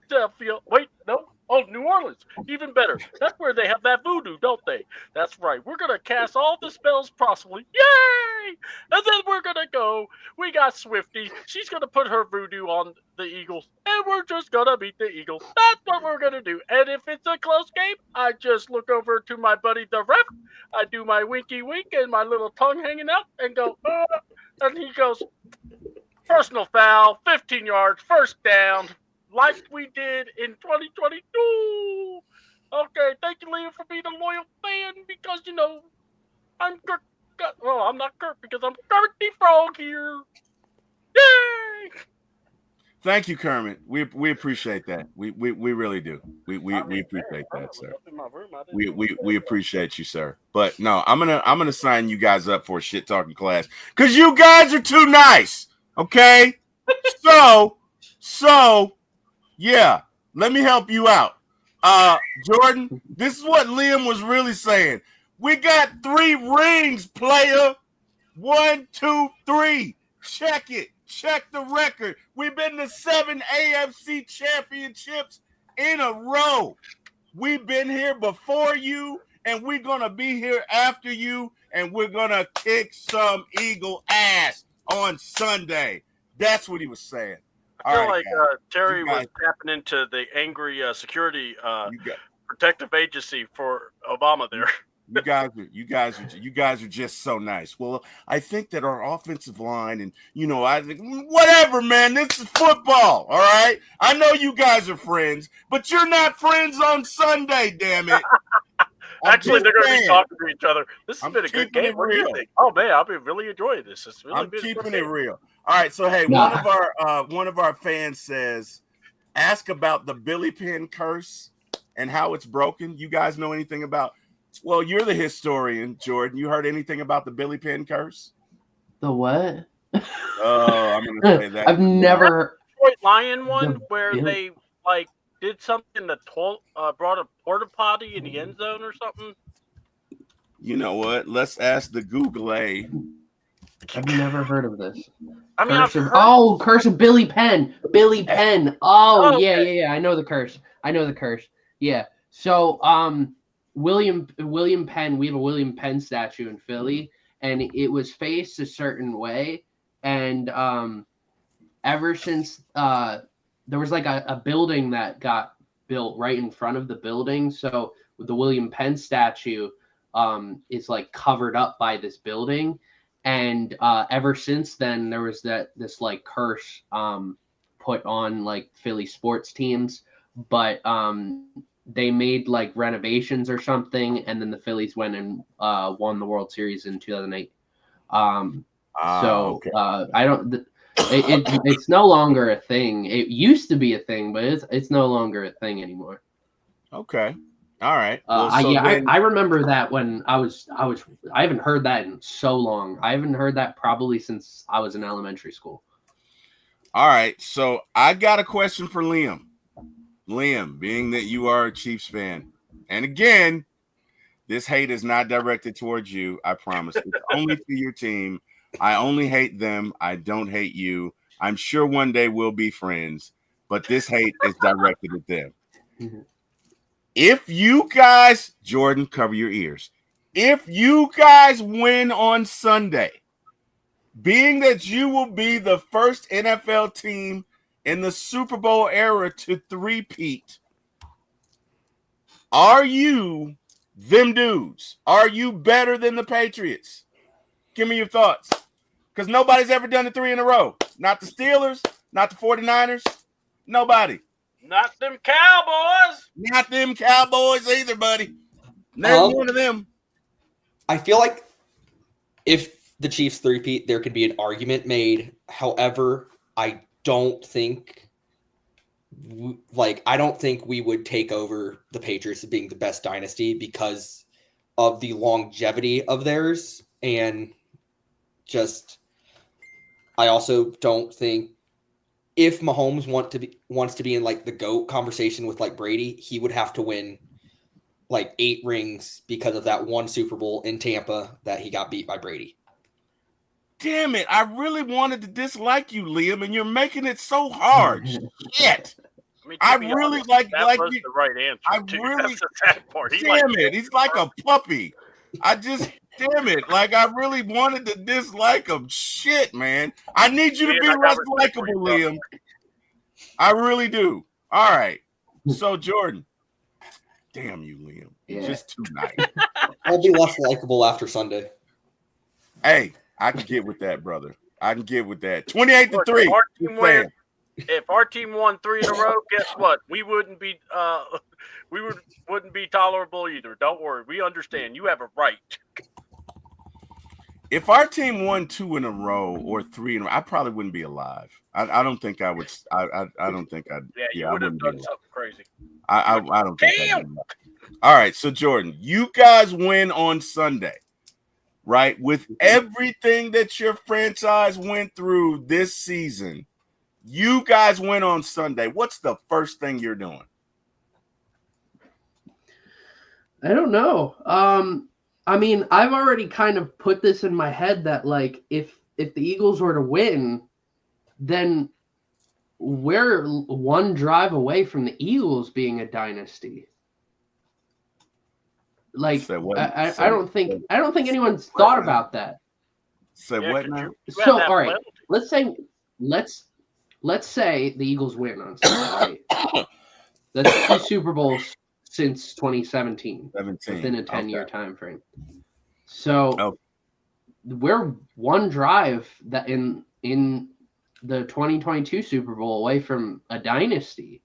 Philadelphia. Wait, no. Oh, New Orleans. Even better. That's where they have that voodoo, don't they? That's right. We're going to cast all the spells possibly. Yay! And then we're going to go. We got Swifty. She's going to put her voodoo on the Eagles. And we're just going to beat the Eagles. That's what we're going to do. And if it's a close game, I just look over to my buddy, the ref. I do my winky wink and my little tongue hanging out and go, and he goes, personal foul, 15 yards, first down. Like we did in 2022. Okay, thank you, Liam, for being a loyal fan because, I'm Kirk. Well, I'm not Kirk because I'm Kermit the Frog here. Yay! Thank you, Kermit. We appreciate that. We really do. We appreciate that, sir. We appreciate you, sir. But no, I'm gonna sign you guys up for a shit talking class because you guys are too nice. Okay, so. Yeah, let me help you out. Jordan, this is what Liam was really saying. We got 3 rings, player. 1, 2, 3. Check it. Check the record. We've been to 7 AFC championships in a row. We've been here before you, and we're going to be here after you, and we're going to kick some Eagle ass on Sunday. That's what he was saying. I feel like Terry was tapping into the angry security protective agency for Obama there. You guys are just so nice. Well, I think that our offensive line and I think whatever, man. This is football, all right. I know you guys are friends, but you're not friends on Sunday. Damn it. Actually, they're going to be talking to each other. This has been a good game. What do you think? Oh man, I've been really enjoying this. I'm keeping it real. All right, so hey, one of our fans says, ask about the Billy Pin curse and how it's broken. You guys know anything about? Well, you're the historian, Jordan. You heard anything about the Billy Pin curse? The what? Oh, I'm gonna say that. I've never. Detroit Lion one where they did something that brought a porta potty in the end zone or something. You know what? Let's ask the Google A. I've never heard of this. I mean, curse of Billy Penn. Billy Penn. Oh, okay. Yeah. I know the curse. Yeah. So, William Penn. We have a William Penn statue in Philly, and it was faced a certain way, and ever since there was like a building that got built right in front of the building, so the William Penn statue is like covered up by this building. And ever since then, there was this like curse put on like Philly sports teams, but they made like renovations or something, and then the Phillies went and won the World Series in 2008. Okay. I don't. It's no longer a thing. It used to be a thing, but it's no longer a thing anymore. Okay. All right. Well, so then, I remember that when I haven't heard that in so long. I haven't heard that probably since I was in elementary school. all right. So I got a question for Liam. Liam, being that you are a Chiefs fan, and again, this hate is not directed towards you. I promise. It's only to your team. I only hate them. I don't hate you. I'm sure one day we'll be friends, but this hate is directed at them. Mm-hmm. If you guys, Jordan, cover your ears. If you guys win on Sunday, being that you will be the first NFL team in the Super Bowl era to three-peat, are you them dudes? Are you better than the Patriots? Give me your thoughts. Because nobody's ever done it 3 in a row. Not the Steelers, not the 49ers, nobody. Not them Cowboys. Not them Cowboys either, buddy. Never one of them. I feel like if the Chiefs three-peat, there could be an argument made. However, I don't think we would take over the Patriots as being the best dynasty because of the longevity of theirs. And just, I also don't think if Mahomes wants to be in like the GOAT conversation with like Brady, he would have to win like 8 rings because of that one Super Bowl in Tampa that he got beat by Brady. Damn it. I really wanted to dislike you, Liam, and you're making it so hard. Shit. I really honest, like that was you, the right answer. I too. really, That's the sad part. Damn it. He's like a puppy. Damn it. Like, I really wanted to dislike him. Shit, man. I need you to be less likable, Liam. I really do. All right. So, Jordan. Damn you, Liam. You're just too nice. I'll be less likable after Sunday. Hey, I can get with that, brother. I can get with that. 28-3. If our team won 3 in a row, guess what? We wouldn't be wouldn't be tolerable either. Don't worry. We understand. You have a right. If our team won 2 in a row or 3 in a row, I probably wouldn't be alive. I don't think I would. I don't think I'd. Yeah, you would have done something crazy. I don't think I'd. All right, so Jordan, you guys win on Sunday, right? With everything that your franchise went through this season, you guys win on Sunday. What's the first thing you're doing? I don't know. I mean, I've already kind of put this in my head that like if the Eagles were to win, then we're one drive away from the Eagles being a dynasty. Like I don't think anyone's thought about that. Say what now? So all right, let's say the Eagles win on Sunday, right? That's 2 Super Bowls since 2017, within a 10-year time frame. So we're one drive that in the 2022 Super Bowl away from a dynasty.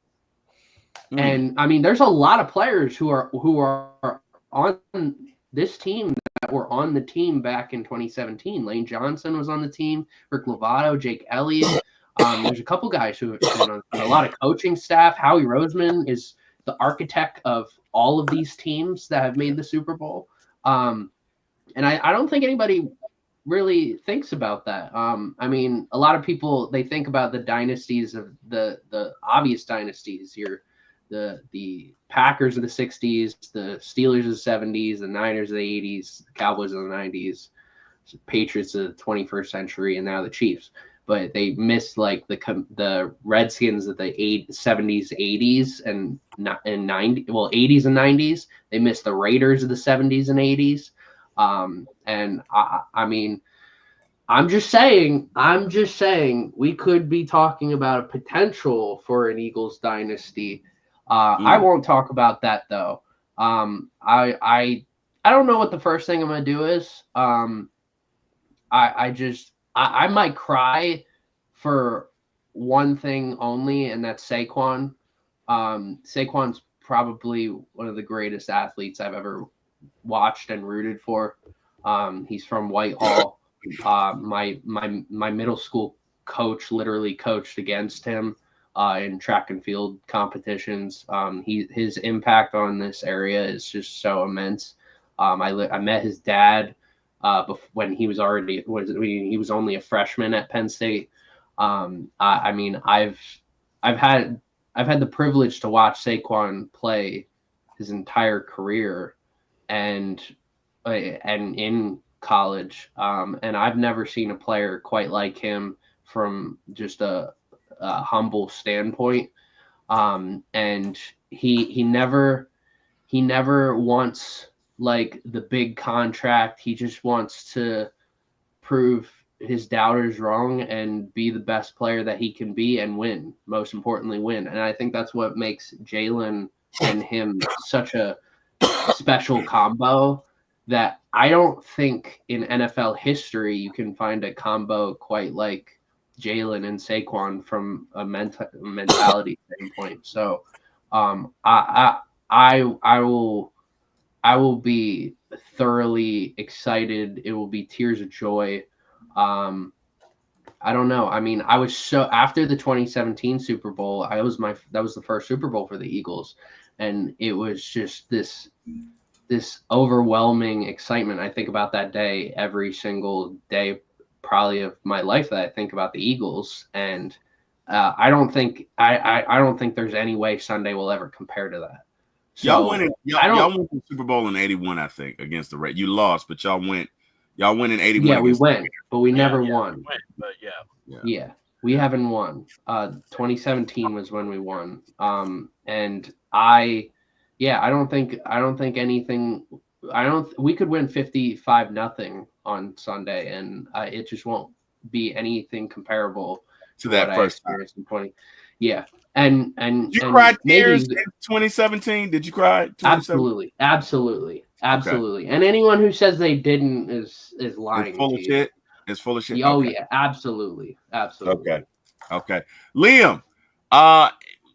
And I mean, there's a lot of players who are on this team that were on the team back in 2017. Lane Johnson was on the team, Rick Lovato, Jake Elliott. There's a couple guys who have been on a lot of coaching staff. Howie Roseman is the architect of all of these teams that have made the Super Bowl. And I don't think anybody really thinks about that. I mean, a lot of people, they think about the dynasties of the obvious dynasties. The Packers of the 60s, the Steelers of the 70s, the Niners of the 80s, the Cowboys of the 90s, the Patriots of the 21st century, and now the Chiefs. But they missed like the Redskins of the 70s, 80s, and 90s. Well, 80s and 90s. They missed the Raiders of the 70s and 80s. And I mean, I'm just saying we could be talking about a potential for an Eagles dynasty. I won't talk about that though. I don't know what the first thing I'm gonna do is. I might cry for one thing only, and that's Saquon. Saquon's probably one of the greatest athletes I've ever watched and rooted for. He's from Whitehall. My middle school coach literally coached against him in track and field competitions. His impact on this area is just so immense. I met his dad when he was only a freshman at Penn State. I mean, I've had the privilege to watch Saquon play his entire career, and in college, and I've never seen a player quite like him from just a humble standpoint. And he never wants like the big contract. He just wants to prove his doubters wrong and be the best player that he can be and win. Most importantly, win. And I think that's what makes Jalen and him such a special combo that I don't think in NFL history you can find a combo quite like Jalen and Saquon from a mentality standpoint. So I will be thoroughly excited. It will be tears of joy. I don't know. I mean, I was so after the 2017 Super Bowl, that was the first Super Bowl for the Eagles, and it was just this overwhelming excitement. I think about that day every single day, probably of my life, that I think about the Eagles, and I don't think there's any way Sunday will ever compare to that. So y'all won the Super Bowl in '81, I think, against the Reds. You lost, but y'all went in '81. Yeah, we went, but we never won. We went, but yeah, we haven't won. 2017 was when we won. And I don't think anything. We could win 55-0 on Sunday, and it just won't be anything comparable to that first time in 20. Yeah. And did you cry tears in 2017? Did you cry? Absolutely. Okay. And anyone who says they didn't is lying. It's full of shit. Oh yeah, absolutely. Okay. Liam,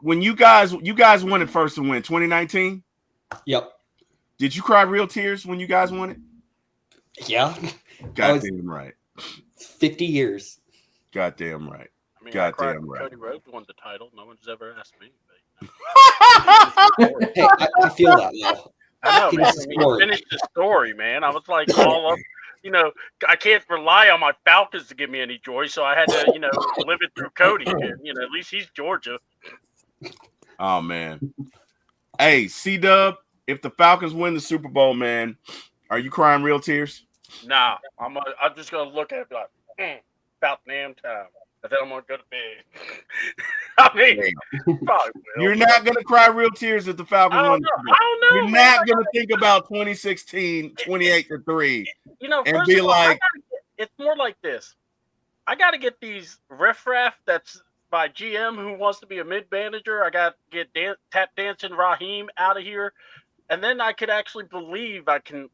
when you guys won it first to win 2019. Yep. Did you cry real tears when you guys won it? Yeah. Goddamn right. 50 years. Goddamn right. I mean, Goddamn right. Cody Rhodes won the title. No one's ever asked me. Hey, I feel that though. I know, man. Finish the story, man. I was like all up. I can't rely on my Falcons to give me any joy, so I had to, live it through Cody. And, at least he's Georgia. Oh man. Hey, C-Dub, if the Falcons win the Super Bowl, man, are you crying real tears? Nah, I'm just gonna look at it like, about damn time. And then I'm gonna go to bed. I mean, probably will. You're not gonna cry real tears if the Falcons win. I don't know. You're not gonna think about 2016, 28-3, and be like, it's more like this. I got to get these riffraff that's by GM who wants to be a mid manager. I got to get tap dancing Raheem out of here, and then I could actually believe I can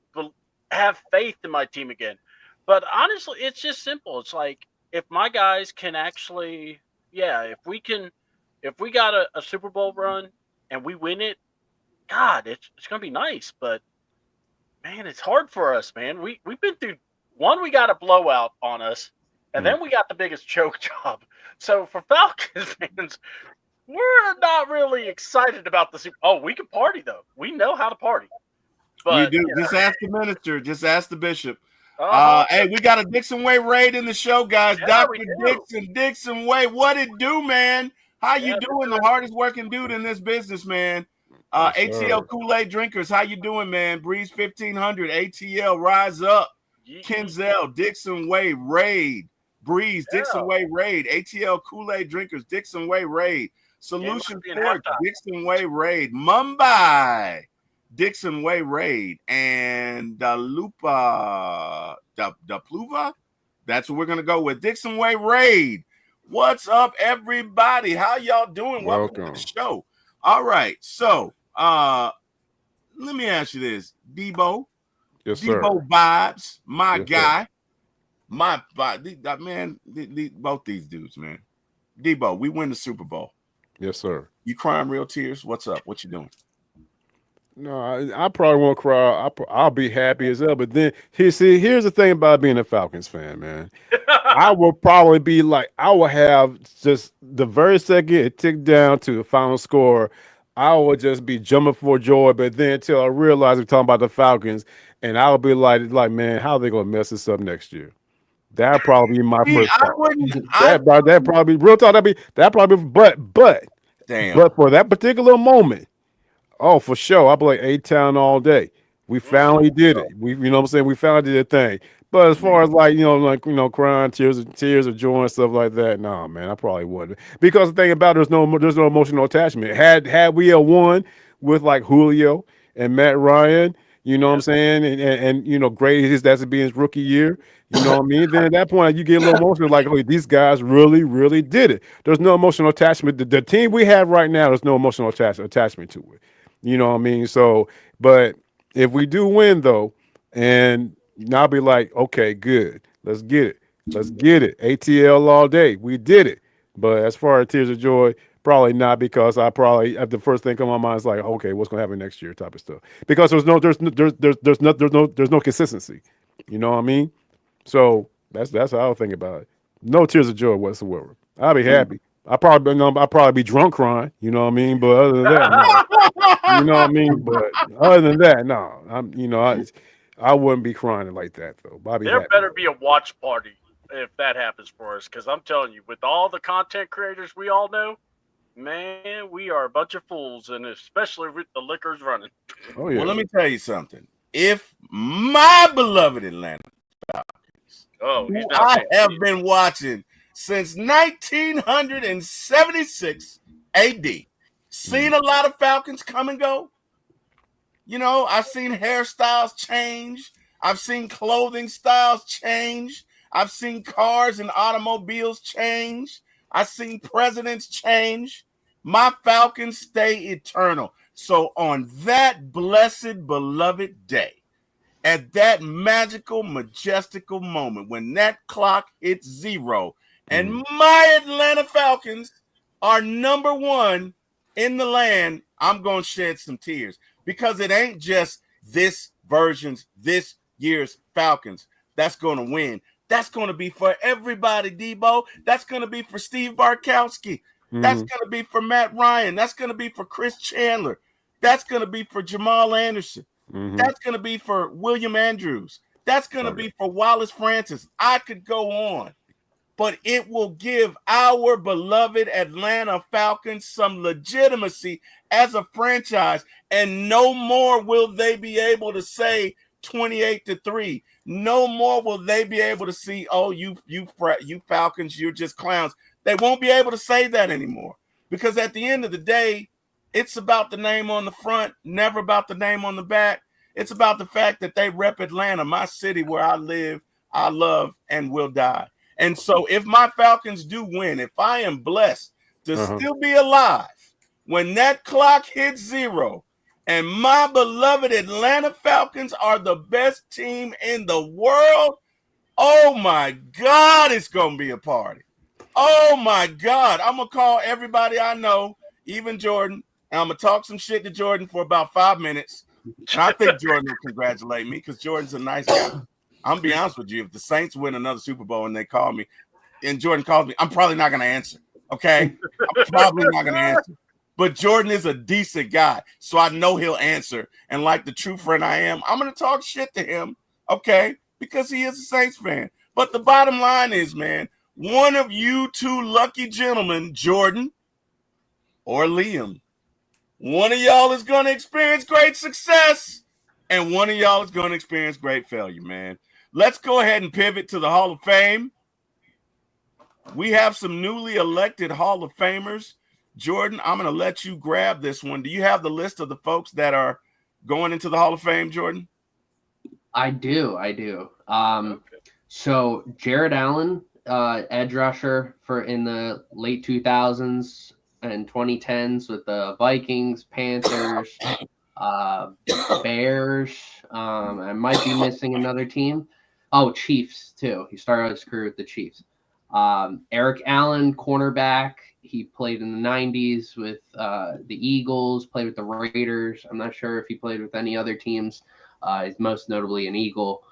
have faith in my team again. But honestly, it's just simple. It's like, if my guys can actually, if we got a Super Bowl run and we win it, God, it's gonna be nice. But man, it's hard for us, man. We've been through one. We got a blowout on us, and then we got the biggest choke job. So for Falcons fans, we're not really excited about the Super. Oh, we can party though. We know how to party. But you do. Just ask the minister. Just ask the bishop. Hey, we got a Dixon Way raid in the show, guys. Yeah, Dr. Dixon Way, what it do, man? How you doing? The hardest working dude in this business, man. ATL Kool-Aid drinkers, how you doing, man? Breeze 1500, ATL, rise up. Kenzel, Dixon Way raid. Breeze, Dixon Way raid. ATL Kool-Aid drinkers, Dixon Way raid. Solution Port, Dixon Way raid. Mumbai, Dixon Way raid, and Dalupa, Dapluva. That's what we're gonna go with. Dixon Way raid. What's up, everybody? How y'all doing? Welcome to the show. All right, so let me ask you this, Debo. Yes, sir. Debo vibes, my yes, guy, my man. Both these dudes, man. Debo, we win the Super Bowl. Yes, sir. You crying real tears? What's up? What you doing? No, I probably won't cry. I'll be happy as hell. But then, here's the thing about being a Falcons fan, man. I will probably be like, I will have just the very second it ticked down to the final score, I will just be jumping for joy. But then until I realize we're talking about the Falcons, and I'll be like, man, how are they gonna mess this up next year? That'll probably be my See, first I thought. wouldn't. That probably real talk. That probably, Damn. but for that particular moment. Oh, for sure. I'll be like A-Town all day. We finally did it. You know what I'm saying? We finally did a thing. But as far as crying, tears of joy and stuff like that, no, man, I probably wouldn't. Because the thing about it, there's no emotional attachment. Had we won with like Julio and Matt Ryan, you know what I'm saying, and great as that's being his rookie year, you know what I mean? Then at that point you get a little emotional, like, oh, these guys really, really did it. There's no emotional attachment. The team we have right now, there's no emotional attachment to it. You know what I mean? So, but if we do win though, and I'll be like, okay, good. Let's get it. Let's get it. ATL all day. We did it. But as far as tears of joy, probably not, because I probably the first thing come on my mind is like, okay, what's gonna happen next year type of stuff. Because there's no consistency. You know what I mean? So that's how I think about it. No tears of joy whatsoever. I'll be happy. I'll probably be drunk crying, you know what I mean? But other than that, no. You know what I mean? But other than that, no. I wouldn't be crying like that though. Bobby There happy. better be a watch party if that happens for us, because I'm telling you, with all the content creators we all know, man, we are a bunch of fools, and especially with the liquors running. Oh yeah. Well, let me tell you something. If my beloved Atlanta Falcons, Oh, who he's not I saying have please. been watching since 1976 AD, seen a lot of Falcons come and go. You know, I've seen hairstyles change. I've seen clothing styles change. I've seen cars and automobiles change. I've seen presidents change. My Falcons stay eternal. So on that blessed, beloved day, at that magical, majestical moment, when that clock hits zero and my Atlanta Falcons are number one in the land, I'm going to shed some tears, because it ain't just this year's Falcons that's going to win. That's going to be for everybody, Debo. That's going to be for Steve Bartkowski. That's going to be for Matt Ryan. That's going to be for Chris Chandler. That's going to be for Jamal Anderson. That's going to be for William Andrews. That's going to be for Wallace Francis. I could go on, but it will give our beloved Atlanta Falcons some legitimacy as a franchise, and no more will they be able to say 28-3. No more will they be able to see, oh, you Falcons, you're just clowns. They won't be able to say that anymore, because at the end of the day, it's about the name on the front, never about the name on the back. It's about the fact that they rep Atlanta, my city where I live, I love, and will die. And so if my Falcons do win, if I am blessed to still be alive when that clock hits zero, and my beloved Atlanta Falcons are the best team in the world, oh my God, it's going to be a party. Oh my God. I'm going to call everybody I know, even Jordan, and I'm going to talk some shit to Jordan for about 5 minutes. And I think Jordan will congratulate me, because Jordan's a nice guy. I'm going to be honest with you. If the Saints win another Super Bowl and they call me, and Jordan calls me, I'm probably not going to answer. Okay? I'm probably not going to answer. But Jordan is a decent guy, so I know he'll answer. And like the true friend I am, I'm going to talk shit to him, okay? Because he is a Saints fan. But the bottom line is, man, one of you two lucky gentlemen, Jordan or Liam, one of y'all is going to experience great success, and one of y'all is going to experience great failure, man. Let's go ahead and pivot to the Hall of Fame. We have some newly elected Hall of Famers. Jordan, I'm going to let you grab this one. Do you have the list of the folks that are going into the Hall of Fame, Jordan? I do. So Jared Allen, edge rusher for in the late 2000s and 2010s with the Vikings, Panthers, Bears. I might be missing another team. Oh, Chiefs too. He started his career with the Chiefs. Eric Allen, cornerback. He played in the 90s with the Eagles, played with the Raiders. I'm not sure if he played with any other teams. He's most notably an Eagle.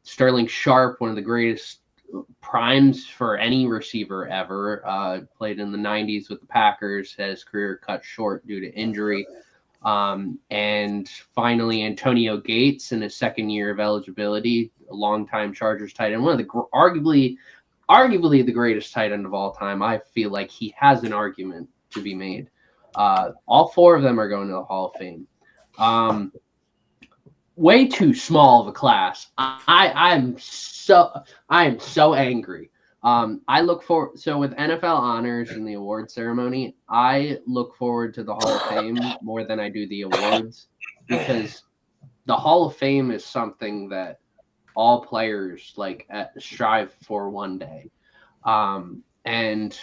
Sterling Sharp, one of the greatest primes for any receiver ever, played in the 90s with the Packers, had his career cut short due to injury. And finally, Antonio Gates in his second year of eligibility, a longtime Chargers tight end, one of the arguably the greatest tight end of all time. I feel like he has an argument to be made. All four of them are going to the Hall of Fame. Way too small of a class. I am so angry. I look for with NFL honors and the award ceremony, I look forward to the Hall of Fame more than I do the awards, because the Hall of Fame is something that all players strive for one day. And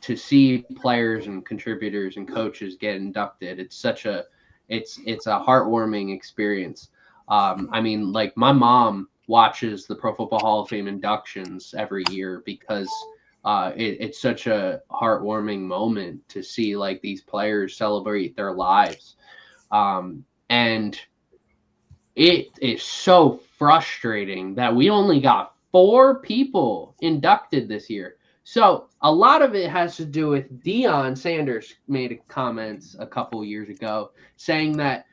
to see players and contributors and coaches get inducted, it's a heartwarming experience. I mean, like, my mom watches the Pro Football Hall of Fame inductions every year because it's such a heartwarming moment to see like these players celebrate their lives. And it is so frustrating that we only got 4 people inducted this year. So a lot of it has to do with Deion Sanders made comments a couple years ago saying that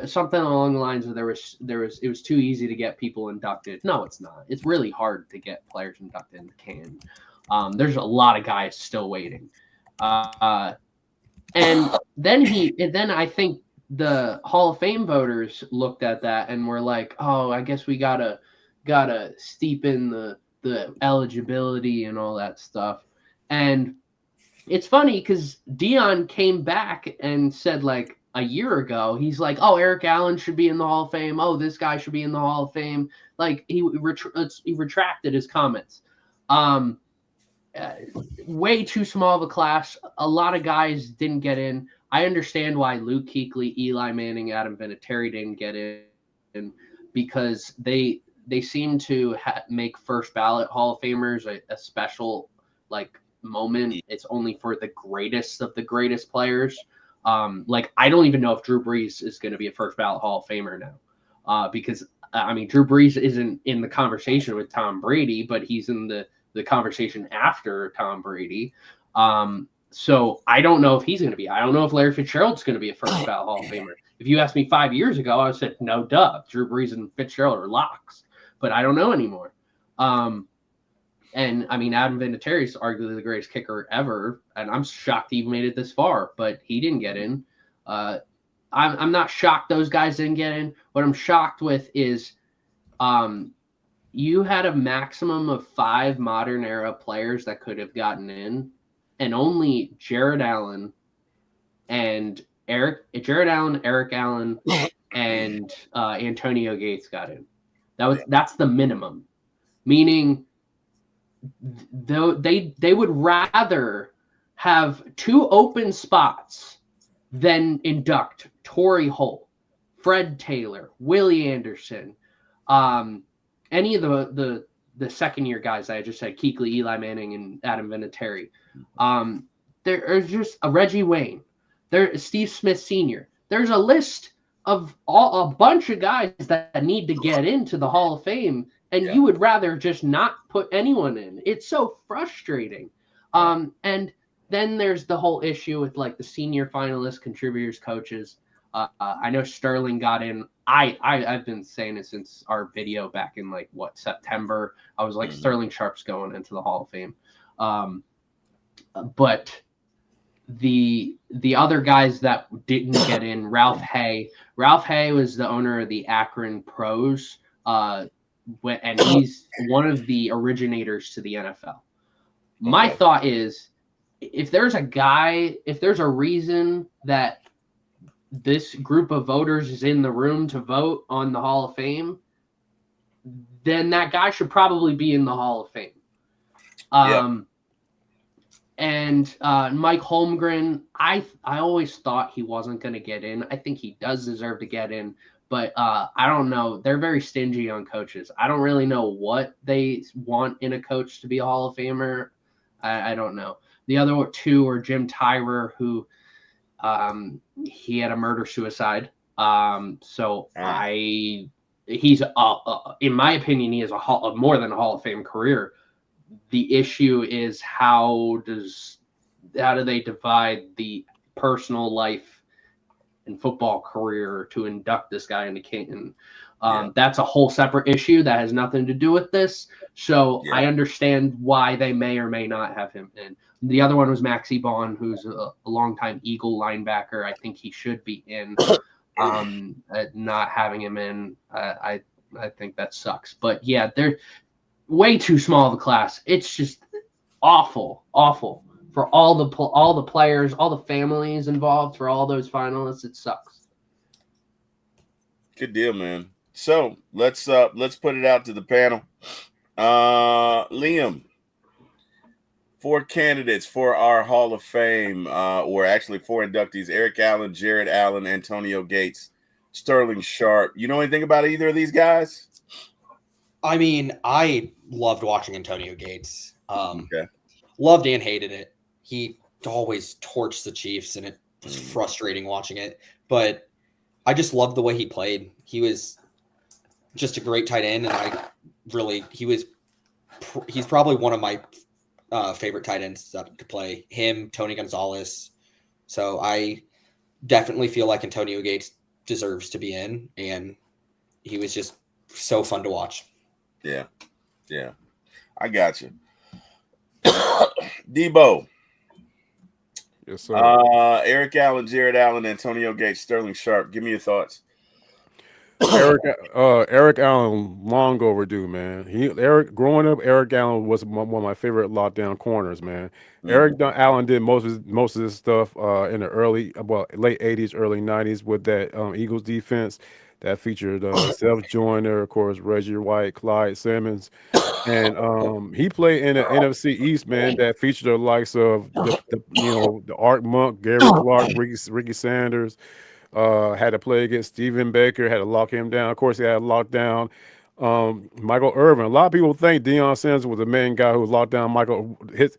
something along the lines of it was too easy to get people inducted. No, it's not. It's really hard to get players inducted in the can. There's a lot of guys still waiting. And then I think the Hall of Fame voters looked at that and were like, oh, I guess we gotta steepen the eligibility and all that stuff. And it's funny because Deion came back and said, like, a year ago, he's like, oh, Eric Allen should be in the Hall of Fame. Oh, this guy should be in the Hall of Fame. Like, he retracted his comments. Way too small of a class. A lot of guys didn't get in. I understand why Luke Kuechly, Eli Manning, Adam Vinatieri didn't get in, because they seem to make first ballot Hall of Famers a special like moment. It's only for the greatest of the greatest players. Like, I don't even know if Drew Brees is going to be a first ballot Hall of Famer now, because I mean, Drew Brees isn't in the conversation with Tom Brady, but he's in the conversation after Tom Brady. So I don't know if he's going to be. I don't know if Larry Fitzgerald's going to be a first ballot Hall of Famer. If you asked me 5 years ago, I would have said, no, duh. Drew Brees and Fitzgerald are locks. But I don't know anymore. And I mean, Adam Vinatieri is arguably the greatest kicker ever, and I'm shocked he made it this far, but he didn't get in. I'm not shocked those guys didn't get in. What I'm shocked with is you had a maximum of 5 modern era players that could have gotten in, and only Jared Allen, Eric Allen, and Antonio Gates got in. That's the minimum, meaning though they would rather have 2 open spots than induct Torrey Holt, Fred Taylor, Willie Anderson, any of the second year guys I just said, Kuechly, Eli Manning, and Adam Vinatieri. There's just a Reggie Wayne. There's Steve Smith Sr. There's a list of a bunch of guys that need to get into the Hall of Fame, and you would rather just not put anyone in. It's so frustrating. And then there's the whole issue with like the senior finalists, contributors, coaches. I know Sterling got in. I've been saying it since our video back in September. I was like, Sterling Sharp's going into the Hall of Fame. But the other guys that didn't get in, Ralph Hay was the owner of the Akron Pros, and he's one of the originators to the NFL. My thought is, if there's a reason that this group of voters is in the room to vote on the Hall of Fame, then that guy should probably be in the Hall of Fame. And Mike Holmgren, I always thought he wasn't going to get in. I think he does deserve to get in, But I don't know. They're very stingy on coaches. I don't really know what they want in a coach to be a Hall of Famer. I don't know. The other two are Jim Tyrer, who he had a murder suicide. He's in my opinion, he has a more than a Hall of Fame career. The issue is how do they divide the personal life and football career to induct this guy into Canton? That's a whole separate issue that has nothing to do with this. So I understand why they may or may not have him in. The other one was Maxie Bond, who's a longtime Eagle linebacker. I think he should be in. Not having him in, I think that sucks. But yeah, they're way too small of a class. It's just awful for all the players, all the families involved, for all those finalists. It sucks. Good deal, man. So let's put it out to the panel. Liam, 4 candidates for our Hall of Fame, or actually 4 inductees: Eric Allen, Jared Allen, Antonio Gates, Sterling Sharp. You know anything about either of these guys? I mean, I loved watching Antonio Gates. Okay. Loved and hated it. He always torched the Chiefs, and it was frustrating watching it. But I just loved the way he played. He was just a great tight end, and he's probably one of my favorite tight ends to play. Him, Tony Gonzalez. So I definitely feel like Antonio Gates deserves to be in, and he was just so fun to watch. Yeah. I got you. Debo. Yes, sir. Eric Allen, Jared Allen, Antonio Gates, Sterling Sharp. Give me your thoughts. Eric Allen, long overdue, man. Growing up, Eric Allen was one of my favorite lockdown corners, man. Eric Allen did most of his stuff in the late '80s, early '90s with that Eagles defense that featured Seth Joyner, of course, Reggie White, Clyde Simmons, and he played in the NFC East, man, that featured the likes of the Art Monk, Gary Clark, Ricky Sanders. Had to play against Stephen Baker, had to lock him down. Of course, he had to lock down Michael Irvin. A lot of people think Deion Sanders was the main guy who locked down Michael. A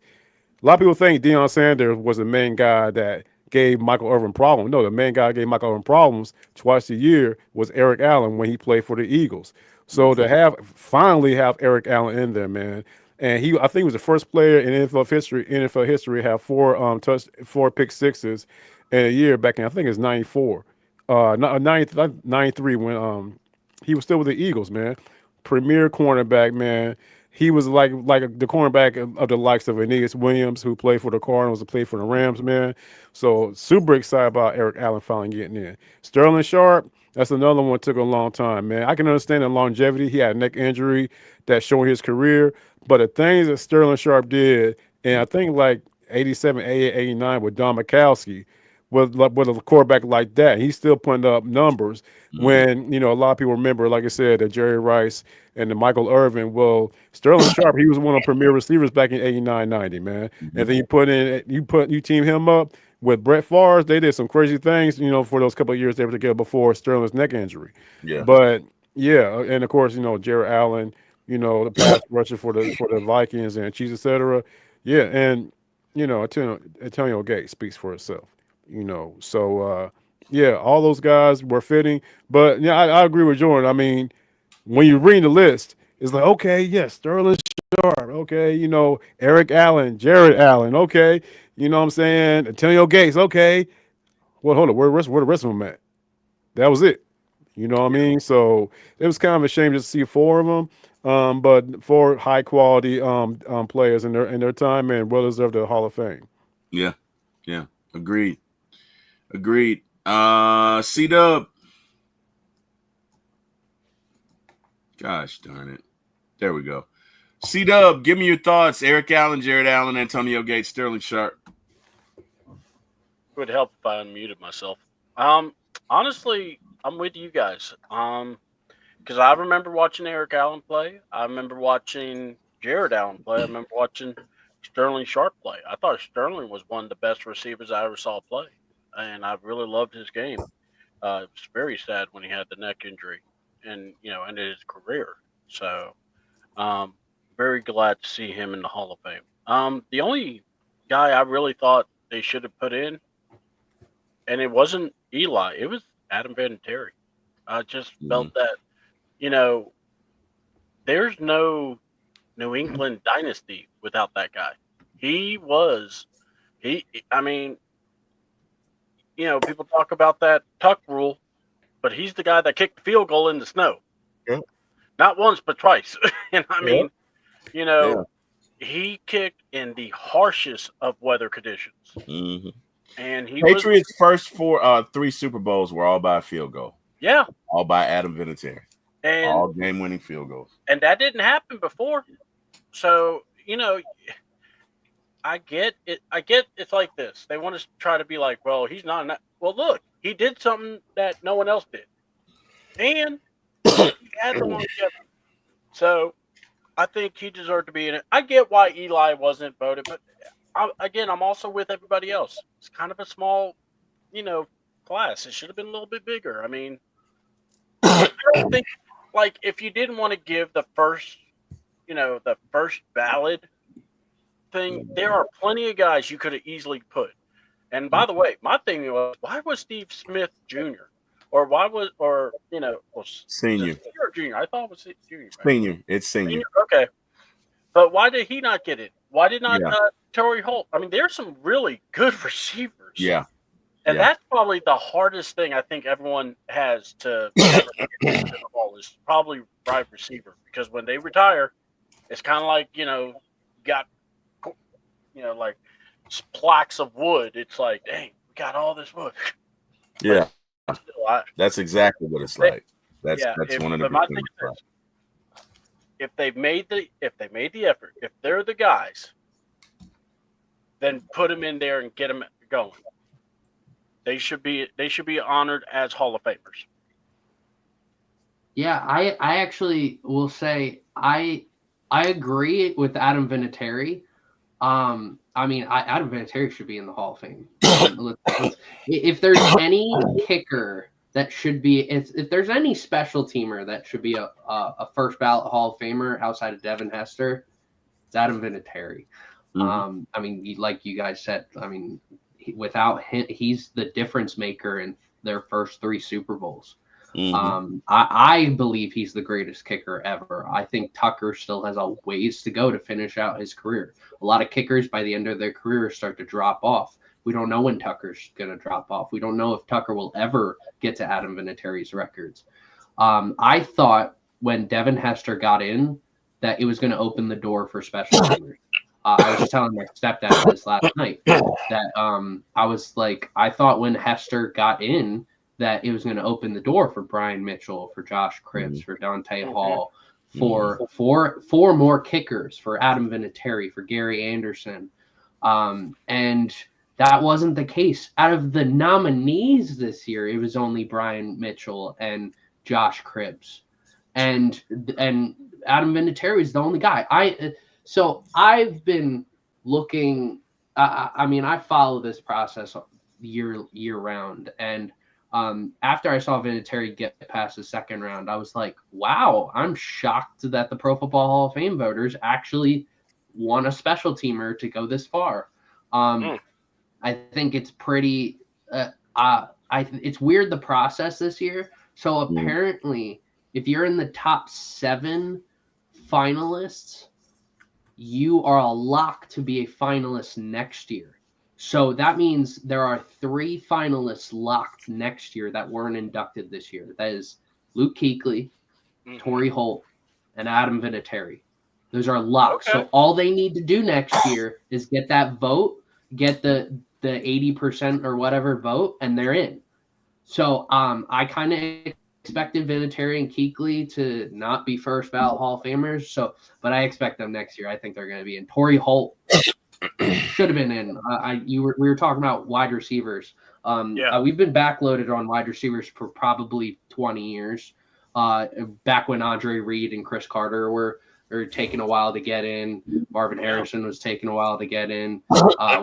lot of people think Deion Sanders was the main guy that gave Michael Irvin problems. No, the main guy that gave Michael Irvin problems twice a year was Eric Allen when he played for the Eagles. So to finally have Eric Allen in there, man. And I think he was the first player in NFL history to have 4 pick sixes in a year back in, I think it's 94. 93 when he was still with the Eagles, man. Premier cornerback, man. He was like the cornerback of the likes of Aeneas Williams, who played for the Cardinals and played for the Rams, man. So super excited about Eric Allen finally getting in. Sterling Sharp, that's another one that took a long time, man. I can understand the longevity. He had a neck injury that showed his career. But the things that Sterling Sharp did, and I think like 87, 88, 89 with Don Mikowski, with a quarterback like that, he's still putting up numbers when, a lot of people remember, like I said, the Jerry Rice and the Michael Irvin. Well, Sterling Sharp, he was one of the premier receivers back in 89, 90, man. And then you team him up with Brett Favre. They did some crazy things, for those couple of years they were together before Sterling's neck injury. Yeah. But yeah, and of course, Jared Allen, the pass rusher for the Vikings and Chiefs, etc. Yeah, and Antonio Gates speaks for itself. So all those guys were fitting. But yeah, I agree with Jordan. I mean, when you read the list, it's like, okay, yes, Sterling Sharp, okay, Eric Allen, Jared Allen, okay, you know what I'm saying? Antonio Gates, okay. Well, hold on, where the rest of them at? That was it. You know what I mean? So it was kind of a shame to see 4 of them, but 4 high quality players in their time and well deserved the Hall of Fame. Yeah, agreed. C-Dub. Gosh darn it. There we go. C-Dub, give me your thoughts. Eric Allen, Jared Allen, Antonio Gates, Sterling Sharp. It would help if I unmuted myself. Honestly, I'm with you guys. Because I remember watching Eric Allen play. I remember watching Jared Allen play. I remember watching Sterling Sharp play. I thought Sterling was one of the best receivers I ever saw play, and I really loved his game. It was very sad when he had the neck injury, and ended his career. So, very glad to see him in the Hall of Fame. The only guy I really thought they should have put in, and it wasn't Eli, it was Adam Vinatieri. I just felt that, there's no New England dynasty without that guy. I mean, people talk about that tuck rule, but he's the guy that kicked the field goal in the snow. Yeah. Not once, but twice. And I mean, Yeah. he kicked in the harshest of weather conditions. Mm-hmm. And Patriots' first three Super Bowls were all by a field goal. Yeah. All by Adam Vinatieri. And all game-winning field goals. And that didn't happen before. So, I get it. It's like this. They want to try to be like, well, he's not. Well, look, he did something that no one else did. And he had the longevity. So, I think he deserved to be in it. I get why Eli wasn't voted, but I'm also with everybody else. It's kind of a small, class. It should have been a little bit bigger. I mean, I don't think, like, if you didn't want to give the first ballot thing, there are plenty of guys you could have easily put. And by the way, my thing was, why was Steve Smith Jr. or Senior or junior? I thought it was junior. Right? Senior. It's senior. Okay. But why did he not get it? Why did not Torrey Holt? I mean, there's some really good receivers. Yeah. And that's probably the hardest thing I think everyone has to get to the ball is probably wide receiver. Because when they retire, it's kind of like, got, like plaques of wood. It's like, dang, we got all this wood. Yeah. That's exactly what it's like. That's one of the my thing is, if they made the effort, if they're the guys, then put them in there and get them going. They should be honored as Hall of Famers. Yeah, I actually will say I agree with Adam Vinatieri. Adam Vinatieri should be in the Hall of Fame. If there's any kicker that should be, if there's any special teamer that should be a first ballot Hall of Famer outside of Devin Hester, it's Adam Vinatieri. Mm-hmm. Like you guys said, without him, he's the difference maker in their first three Super Bowls. Mm-hmm. I believe he's the greatest kicker ever. I think Tucker still has a ways to go to finish out his career. A lot of kickers by the end of their career start to drop off. We don't know when Tucker's going to drop off. We don't know if Tucker will ever get to Adam Vinatieri's records. I thought when Devin Hester got in that it was going to open the door for special teamers. I was just telling my stepdad this last night that I was like, I thought when Hester got in that it was going to open the door for Brian Mitchell, for Josh Cripps, for Dante Hall, for four more kickers, for Adam Vinatieri, for Gary Anderson. And that wasn't the case. Out of the nominees this year, it was only Brian Mitchell and Josh Cripps. And Adam Vinatieri is the only guy. So I've been looking. I follow this process year round, and after I saw Vinatieri get past the second round, I was like, "Wow, I'm shocked that the Pro Football Hall of Fame voters actually want a special teamer to go this far." I think it's pretty. It's weird the process this year. So apparently, if you're in the top 7 finalists, you are a lock to be a finalist next year. So that means there are 3 finalists locked next year that weren't inducted this year. That is Luke Kuechly, Torrey Holt, and Adam Vinatieri. Those are locked. Okay. So all they need to do next year is get that vote, get the 80% or whatever vote, and they're in. So I kind of expected Vinatieri and Kuechly to not be first ballot Hall of Famers. But I expect them next year. I think they're going to be in. Torrey Holt should have been in. We were talking about wide receivers. We've been backloaded on wide receivers for probably 20 years. Back when Andre Reed and Chris Carter were taking a while to get in. Marvin Harrison was taking a while to get in.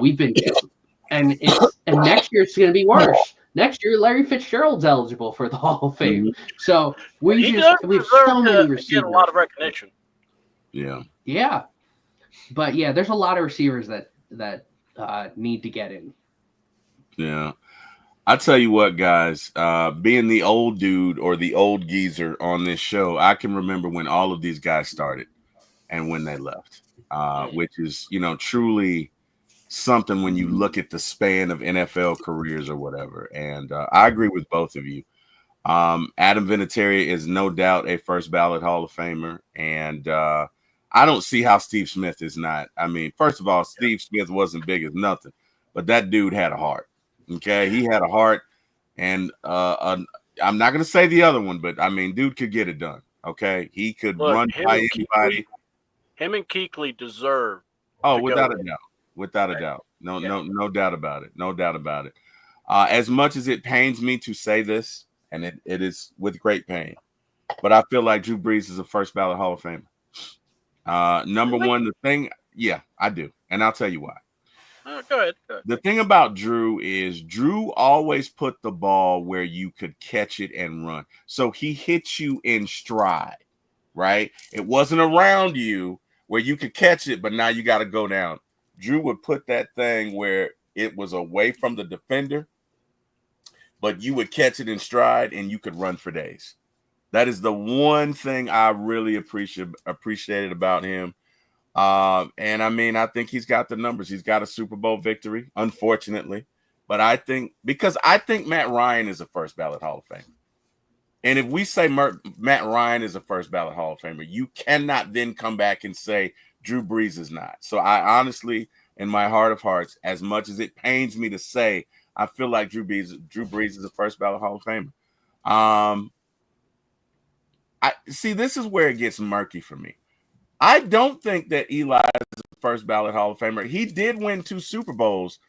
We've been and next year it's going to be worse. Next year, Larry Fitzgerald's eligible for the Hall of Fame. Mm-hmm. So He we does have deserve so many to get receivers. a lot of recognition. Yeah. Yeah, but yeah, there's a lot of receivers that need to get in. Yeah. I tell you what, guys, being the old dude or the old geezer on this show, I can remember when all of these guys started and when they left, which is, truly something when you look at the span of NFL careers or whatever. And I agree with both of you. Adam Vinatieri is no doubt a first ballot Hall of Famer. And I don't see how Steve Smith is not. I mean, first of all, Steve Smith wasn't big as nothing, but that dude had a heart. Okay. He had a heart. And I'm not going to say the other one, but I mean, dude could get it done. Okay. He could run by anybody. Him and Kuechly deserve. Oh, without a doubt. Without a doubt. No doubt about it. No doubt about it. As much as it pains me to say this, and it is with great pain, but I feel like Drew Brees is a first ballot Hall of Famer. Number one, yeah, I do. And I'll tell you why. Go ahead. The thing about Drew is Drew always put the ball where you could catch it and run. So he hit you in stride, right? It wasn't around you where you could catch it, but now you got to go down. Drew would put that thing where it was away from the defender, but you would catch it in stride and you could run for days. That is the one thing I really appreciated about him. And I mean, I think he's got the numbers. He's got a Super Bowl victory, unfortunately. But I think Matt Ryan is a first ballot Hall of Famer. And if we say Matt Ryan is a first ballot Hall of Famer, you cannot then come back and say Drew Brees is not. So I honestly, in my heart of hearts, as much as it pains me to say, I feel like Drew Brees is a first ballot Hall of Famer. I see, this is where it gets murky for me. I don't think that Eli is a first ballot Hall of Famer. He did win 2 Super Bowls,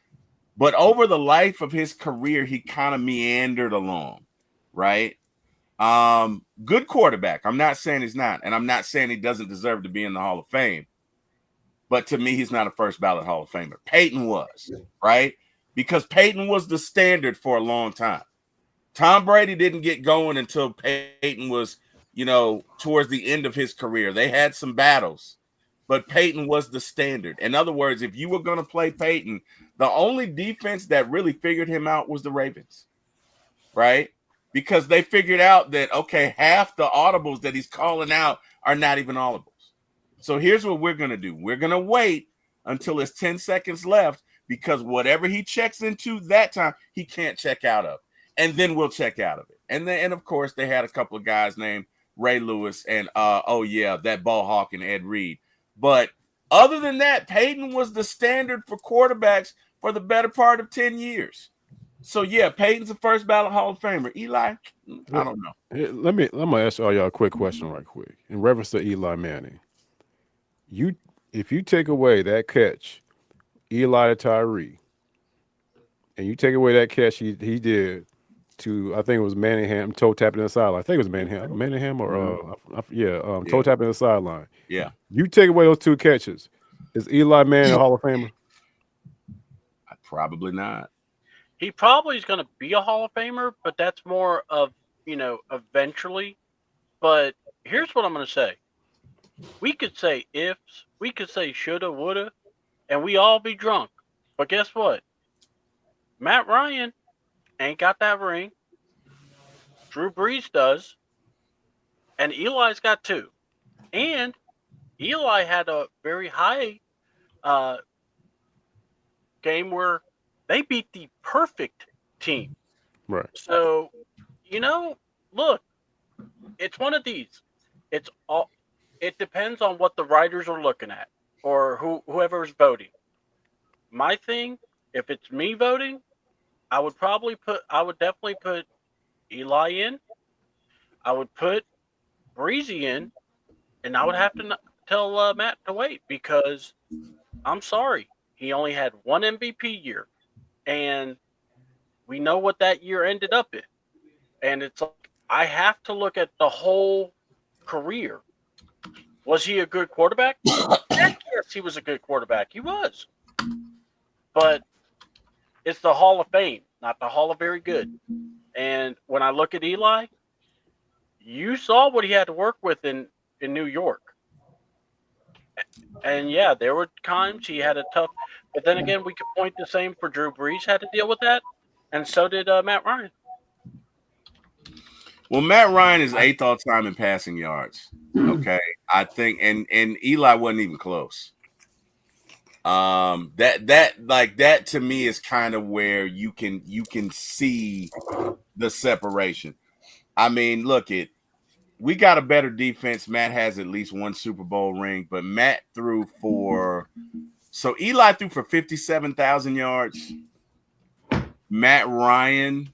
but over the life of his career, he kind of meandered along, right? Good quarterback. I'm not saying he's not, and I'm not saying he doesn't deserve to be in the Hall of Fame. But to me, he's not a first ballot Hall of Famer. Peyton was, right? Because Peyton was the standard for a long time. Tom Brady didn't get going until Peyton was, towards the end of his career. They had some battles, but Peyton was the standard. In other words, if you were going to play Peyton, the only defense that really figured him out was the Ravens, right? Because they figured out that, okay, half the audibles that he's calling out are not even audibles. So here's what we're going to do. We're going to wait until it's 10 seconds left, because whatever he checks into that time, he can't check out of. And then we'll check out of it. And of course, they had a couple of guys named Ray Lewis and, that ball hawk and Ed Reed. But other than that, Peyton was the standard for quarterbacks for the better part of 10 years. So, yeah, Peyton's a first ballot Hall of Famer. Eli, I don't know. Let me ask all y'all a quick question right quick. In reference to Eli Manning, if you take away that catch, Eli to Tyree, and you take away that catch he did to, I think it was Manningham, toe tapping the sideline. I think it was Manningham or toe tapping the sideline. Yeah. You take away those 2 catches, is Eli Manning a Hall of Famer? Probably not. He probably is going to be a Hall of Famer, but that's more of, eventually. But here's what I'm going to say. We could say ifs, we could say shoulda, woulda, and we all be drunk. But guess what? Matt Ryan ain't got that ring. Drew Brees does. And Eli's got 2. And Eli had a very high game where they beat the perfect team. Right. So, look, it's one of these. It depends on what the writers are looking at or whoever's voting. My thing, if it's me voting, I would definitely put Eli in. I would put Breezy in, and I would have to tell Matt to wait, because I'm sorry, he only had 1 MVP year, and we know what that year ended up in. And it's like, I have to look at the whole career. Was he a good quarterback? Yes, he was a good quarterback. He was. But it's the Hall of Fame, not the Hall of Very Good. And when I look at Eli, you saw what he had to work with in New York. And yeah, there were times he had a tough, but then again, we could point the same for Drew Brees had to deal with that, and so did Matt Ryan. Well, Matt Ryan is 8th all time in passing yards. Okay, I think, and Eli wasn't even close. That to me is kind of where you can see the separation. I mean, we got a better defense. Matt has at least one Super Bowl ring, but Matt threw for Eli threw for 57,000 yards. Matt Ryan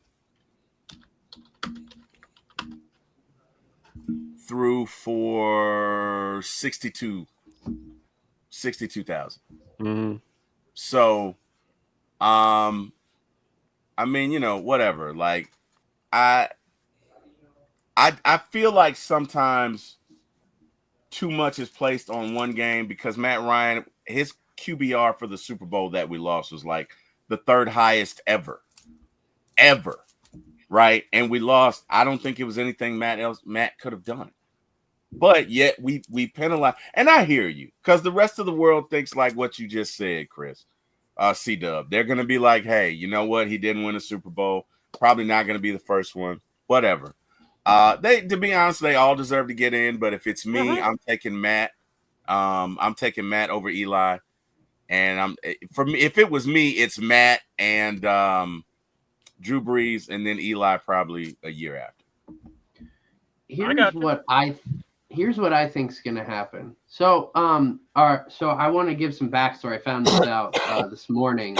threw for 62,000. Mm-hmm. So, I mean, whatever. Like, I feel like sometimes too much is placed on one game because Matt Ryan, his QBR for the Super Bowl that we lost was like the 3rd highest ever, right? And we lost. I don't think it was anything Matt could have done. But yet we penalize, and I hear you, because the rest of the world thinks like what you just said, Chris. C-Dub. They're gonna be like, hey, you know what? He didn't win a Super Bowl. Probably not gonna be the first one. Whatever. To be honest, they all deserve to get in. But if it's me, I'm taking Matt. I'm taking Matt over Eli. And for me, if it was me, it's Matt and Drew Brees, and then Eli probably a year after. Here's what I think is going to happen. So, so I want to give some backstory. I found this out this morning.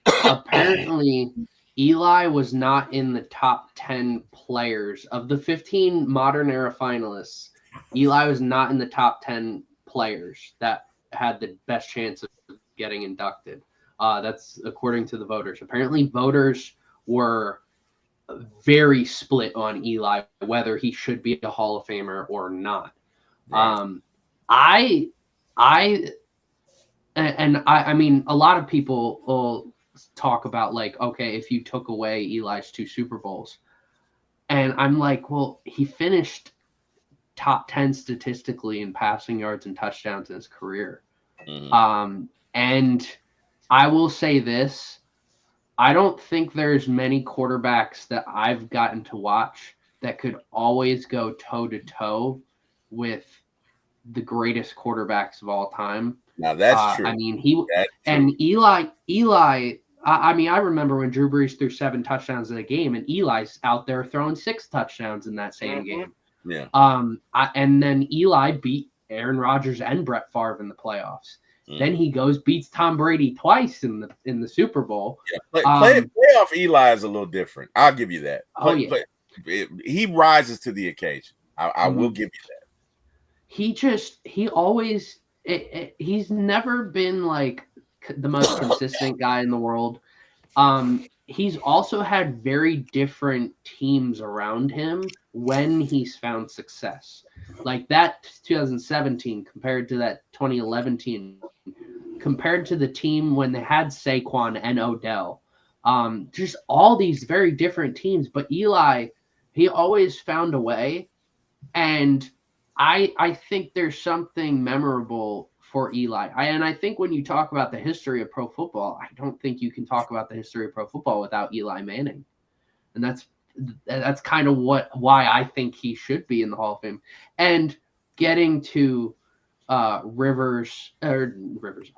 Apparently, Eli was not in the top 10 players of the 15 modern era finalists. Eli was not in the top 10 players that had the best chance of getting inducted. That's according to the voters. Apparently, voters were very split on Eli, whether he should be a Hall of Famer or not. Right. I mean, a lot of people will talk about like, okay, if you took away Eli's 2 Super Bowls, and I'm like, well, he finished top 10 statistically in passing yards and touchdowns in his career. Mm-hmm. And I will say this. I don't think there's many quarterbacks that I've gotten to watch that could always go toe-to-toe with the greatest quarterbacks of all time. Now that's true. I mean, Eli. I mean, I remember when Drew Brees threw 7 touchdowns in a game, and Eli's out there throwing 6 touchdowns in that same game. Yeah. And then Eli beat Aaron Rodgers and Brett Favre in the playoffs. Then he beats Tom Brady twice in the Super Bowl. Yeah, playoff Eli is a little different. I'll give you that. He rises to the occasion. I will give you that. He's never been like the most consistent guy in the world. He's also had very different teams around him when he's found success. Like that 2017 compared to that 2011 team, compared to the team when they had Saquon and Odell. Just all these very different teams. But Eli, he always found a way. And I think there's something memorable for Eli. I think when you talk about the history of pro football, I don't think you can talk about the history of pro football without Eli Manning. And that's kind of why I think he should be in the Hall of Fame. And getting to Rivers. I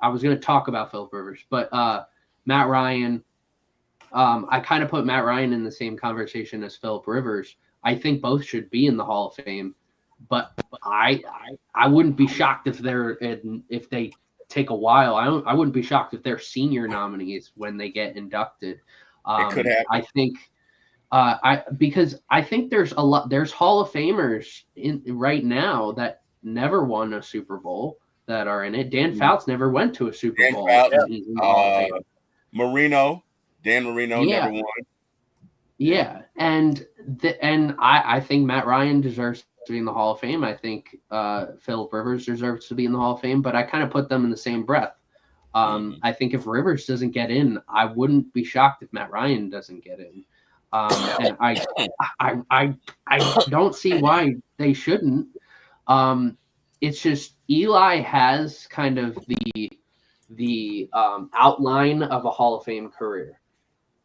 was going to talk about Philip Rivers, but Matt Ryan. I kind of put Matt Ryan in the same conversation as Philip Rivers. I think both should be in the Hall of Fame, but I wouldn't be shocked if they take a while. I wouldn't be shocked if they're senior nominees when they get inducted. It could happen. I think. Because I think there's Hall of Famers right now that never won a Super Bowl that are in it. Dan Fouts never went to a Super Bowl. He's in the Hall of Fame. Dan Marino never won. Yeah, and I think Matt Ryan deserves to be in the Hall of Fame. I think Philip Rivers deserves to be in the Hall of Fame, but I kind of put them in the same breath. I think if Rivers doesn't get in, I wouldn't be shocked if Matt Ryan doesn't get in. And I don't see why they shouldn't. It's just Eli has kind of the outline of a Hall of Fame career.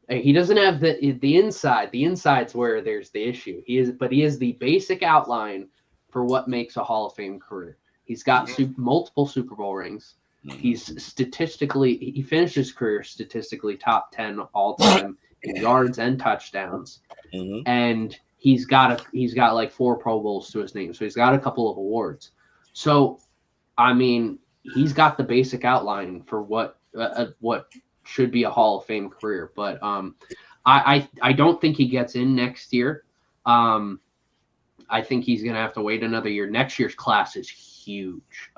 He doesn't have the inside. The inside's where there's the issue. He is the basic outline for what makes a Hall of Fame career. He's got multiple Super Bowl rings. He finished his career statistically top 10 all time in yards and touchdowns. And he's got like 4 Pro Bowls to his name. So he's got a couple of awards. So, I mean, he's got the basic outline for what should be a Hall of Fame career. But I don't think he gets in next year. I think he's going to have to wait another year. Next year's class is huge.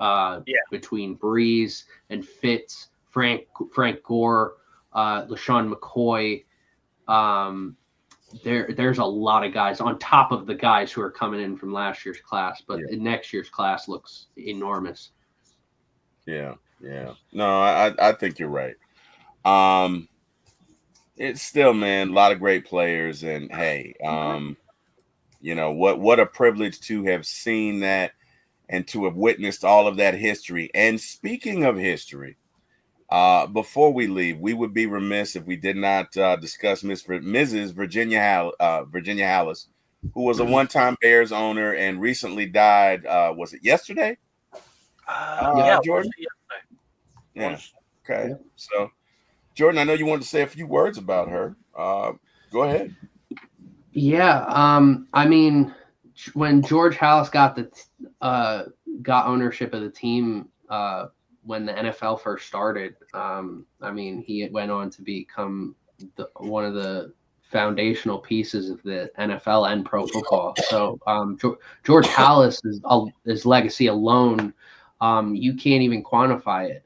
Between Breeze and Fitz, Frank Gore, LaShawn McCoy. There's a lot of guys on top of the guys who are coming in from last year's class, but next year's class looks enormous. Yeah. No, I think you're right. It's still, man, a lot of great players, and hey, you know what a privilege to have seen that and to have witnessed all of that history. And speaking of history, before we leave, we would be remiss if we did not discuss Mrs. Virginia Hallis, who was a one-time Bears owner and recently died. Was it yesterday? Jordan? Yeah. Okay. So, Jordan, I know you wanted to say a few words about her. Go ahead. Yeah. I mean, when George Halas got ownership of the team when the NFL first started, I mean, he went on to become one of the foundational pieces of the NFL and pro football. So George Halas his legacy alone, you can't even quantify it.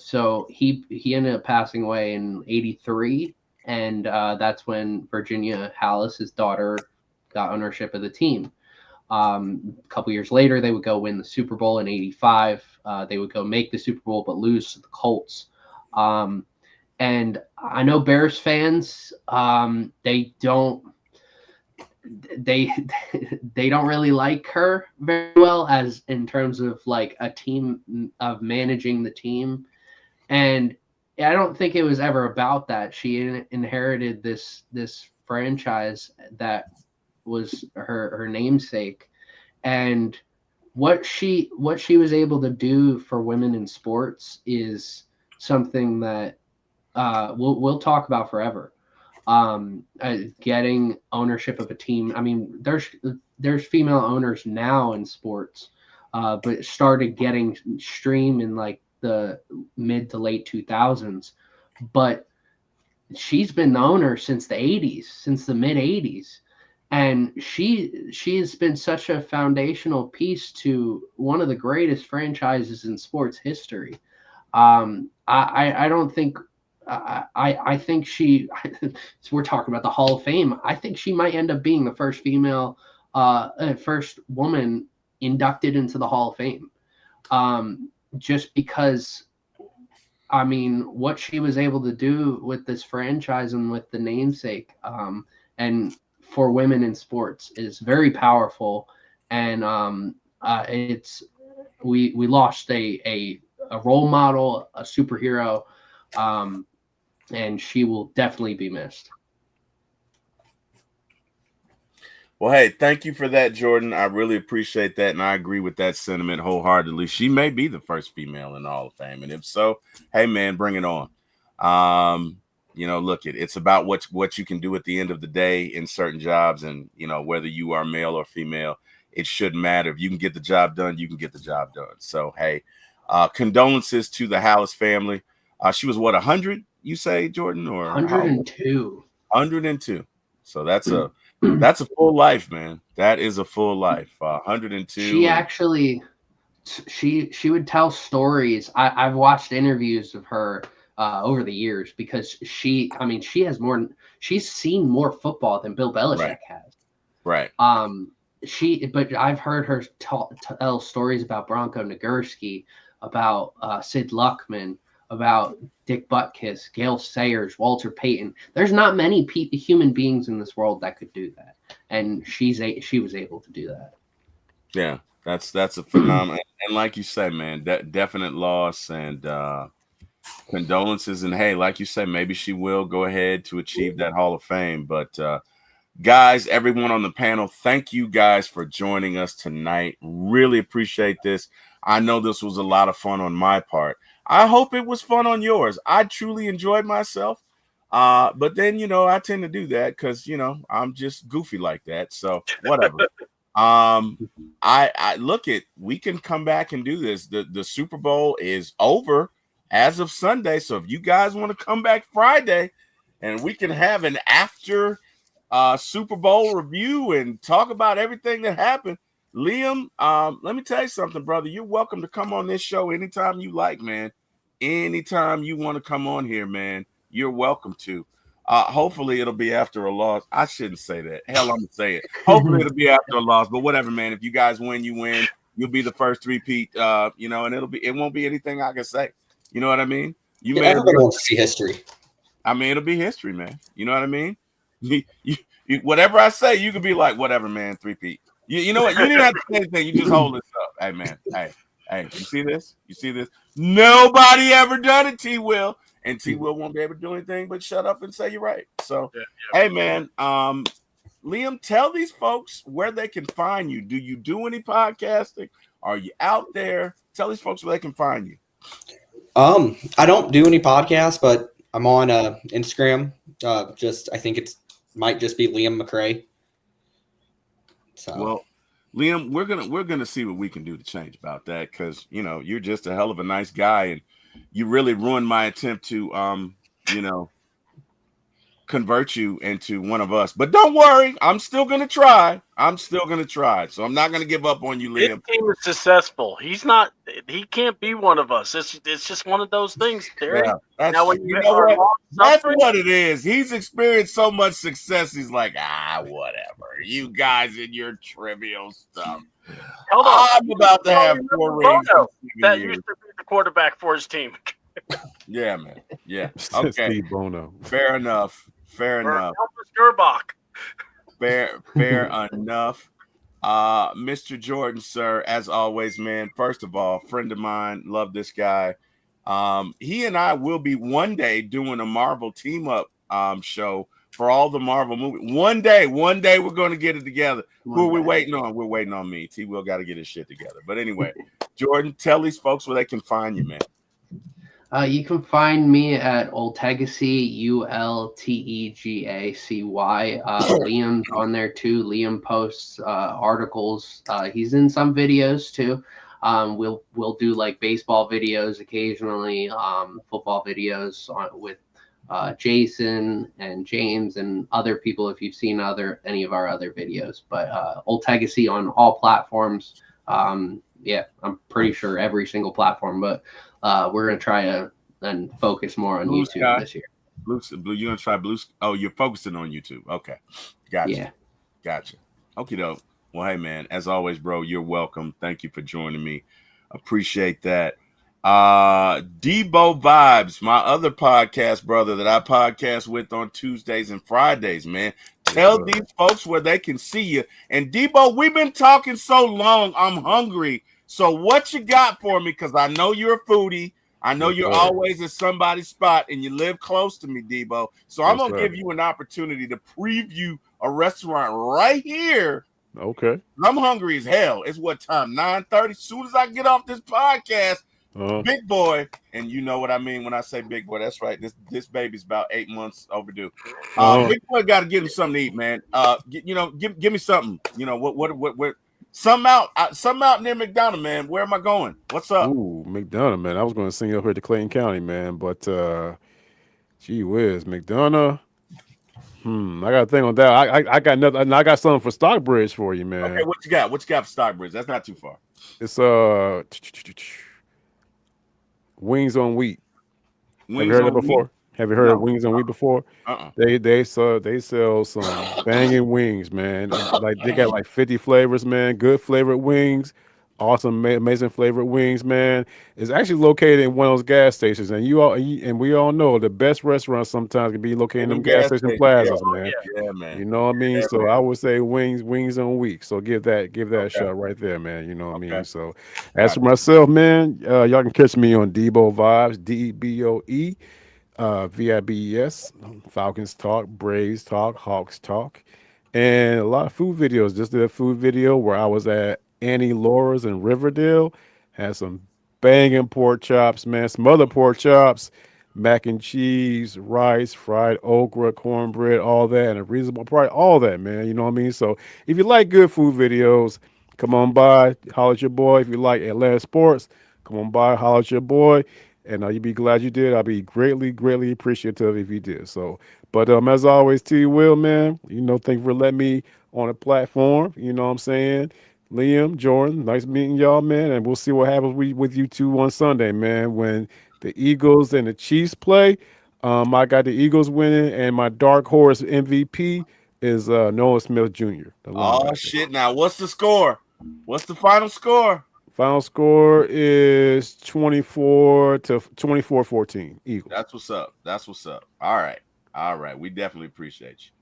So he ended up passing away in '83, and that's when Virginia Halas, his daughter, got ownership of the team. A couple years later, they would go win the Super Bowl in '85. They would go make the Super Bowl but lose to the Colts. And I know Bears fans, they don't really like her very well as in terms of like a team of managing the team. And I don't think it was ever about that. She inherited this franchise that was her namesake, and what she was able to do for women in sports is something that we'll talk about forever. Getting ownership of a team. I mean, there's female owners now in sports, but it started getting stream in like the mid to late 2000s. But she's been the owner since the 80s, since the mid 80s. And she has been such a foundational piece to one of the greatest franchises in sports history. I don't think I think she. So we're talking about the Hall of Fame. I think she might end up being the first female, first woman inducted into the Hall of Fame. Just because, I mean, what she was able to do with this franchise and with the namesake, and for women in sports is very powerful. And we lost a role model, a superhero. And she will definitely be missed. Well, hey, thank you for that, Jordan. I really appreciate that, and I agree with that sentiment wholeheartedly. She may be the first female in the Hall of Fame, and if so, hey, man, bring it on. You know, look, it's about what you can do at the end of the day in certain jobs, and you know, whether you are male or female, it shouldn't matter. If you can get the job done, you can get the job done. So, hey, condolences to the Hallis family. She was what, 100? You say, Jordan, or 102? 102. So that's a full life, man. That is a full life. 102. She actually, she would tell stories. I've watched interviews of her over the years because she's seen more football than Bill Belichick has. Right. But I've heard her tell stories about Bronco Nagurski, about Sid Luckman, about Dick Butkus, Gail Sayers, Walter Payton. There's not many human beings in this world that could do that, and she was able to do that. Yeah, that's a phenomenal. And like you said, man, definite loss and condolences. And hey, like you said, maybe she will go ahead to achieve that Hall of Fame. But guys, everyone on the panel, thank you guys for joining us tonight. Really appreciate this. I know this was a lot of fun on my part. I hope it was fun on yours. I truly enjoyed myself. But then, I tend to do that because, I'm just goofy like that. So whatever. I look at, we can come back and do this. The Super Bowl is over as of Sunday. So if you guys want to come back Friday and we can have an after Super Bowl review and talk about everything that happened. Liam, let me tell you something, brother. You're welcome to come on this show anytime you like, man. Anytime you want to come on here, man, you're welcome to. Hopefully it'll be after a loss. I shouldn't say that. Hell, I'm gonna say it. Hopefully it'll be after a loss, but whatever, man. If you guys win, you win. You'll be the first three-peat, and it won't be anything I can say. You know what I mean? Everybody wants to see history. I mean, it'll be history, man. You know what I mean? You, whatever I say, you could be like, whatever, man, three-peat. You know what? You didn't have to say anything. You just hold this up. Hey, man. Hey, you see this? You see this? Nobody ever done it, T-Will. And T-Will won't be able to do anything but shut up and say you're right. So, Hey, man, Liam, tell these folks where they can find you. Do you do any podcasting? Are you out there? Tell these folks where they can find you. I don't do any podcasts, but I'm on Instagram. I think it might just be Liam McRae. So. Well, Liam, we're gonna see what we can do to change about that because you're just a hell of a nice guy and you really ruined my attempt to convert you into one of us. But don't worry, I'm still gonna try. So I'm not gonna give up on you, Liam. His team is successful. He can't be one of us. It's just one of those things, Terry. Yeah, that's that's what it is. He's experienced so much success. He's like, whatever. You guys and your trivial stuff. Hold on. I'm about to have 4 rings. That used to be the quarterback for his team. Yeah, man. Yeah. Okay. Steve Bono. Fair enough. Fair enough. Mr. Jordan, sir, as always, man, first of all, friend of mine, love this guy. He and I will be one day doing a Marvel team up show for all the Marvel movies. One day we're going to get it together. Who are we waiting on? We're waiting on me. T-Will got to get his shit together. But anyway, Jordan, tell these folks where they can find you, man. You can find me at Ultegacy, Ultegacy. Liam's on there too. Liam posts articles. He's in some videos too. We'll do like baseball videos occasionally, football videos with Jason and James and other people if you've seen any of our other videos. But Ultegacy on all platforms. Yeah, I'm pretty sure every single platform, but we're going to try and focus more on Blue YouTube Sky. this year. Blue, you're going to try Blue. Oh, you're focusing on YouTube. Okay. Gotcha. Yeah. Gotcha. Okie doke. Well, hey, man, as always, bro, you're welcome. Thank you for joining me. Appreciate that. Debo Vibes, my other podcast brother that I podcast with on Tuesdays and Fridays, man. Tell these folks where they can see you. And Debo, we've been talking so long, I'm hungry. So what you got for me? Because I know you're a foodie. I know you're always at somebody's spot and you live close to me, Debo. So I'm going to give you an opportunity to preview a restaurant right here. Okay. I'm hungry as hell. It's what time? 9:30. As soon as I get off this podcast, big boy, and you know what I mean when I say big boy. That's right. This baby's about 8 months overdue. Big boy got to give him something to eat, man. Give me something. What? Something out near McDonough, man. Where am I going? What's up? Ooh, McDonough, man. I was going to send you up here to Clayton County, man, but gee whiz, McDonough. I got a thing on that. I got nothing. I got something for Stockbridge for you, man. Okay, what you got? What you got for Stockbridge? That's not too far. It's Wings on Wheat. Have you heard it before? Have you heard of Wings on Wheat before? They sell some banging wings, man. Like they got like 50 flavors, man. Good flavored wings. awesome, amazing flavored wings, man, is actually located in one of those gas stations. And we all know the best restaurants sometimes can be located in them gas station plazas, Oh man. yeah. Yeah, man. You know what I mean? Yeah, So man. I would say wings on week. So give that a Okay. shot right there, man. You know what I Okay. mean? So as for myself, man, y'all can catch me on Debo Vibes, DBOE, VIBES, Falcons Talk, Braves Talk, Hawks Talk, and a lot of food videos. Just did a food video where I was at Annie Laura's in Riverdale, had some banging pork chops, man, some other pork chops, mac and cheese, rice, fried okra, cornbread, all that, and a reasonable price, all that, man. You know what I mean? So if you like good food videos, come on by, holler at your boy. If you like Atlanta sports, come on by, holler at your boy. And you'd be glad you did. I'd be greatly appreciative if you did. So, but as always, to you, Will, man, thank you for letting me on a platform. You know what I'm saying? Liam, Jordan, nice meeting y'all, man. And we'll see what happens with you two on Sunday, man. When the Eagles and the Chiefs play, I got the Eagles winning, and my dark horse MVP is Noah Smith Jr., the Oh linebacker. shit! Now, what's the score? What's the final score? Final score is 24-14 Eagles. That's what's up. That's what's up. All right. All right. We definitely appreciate you.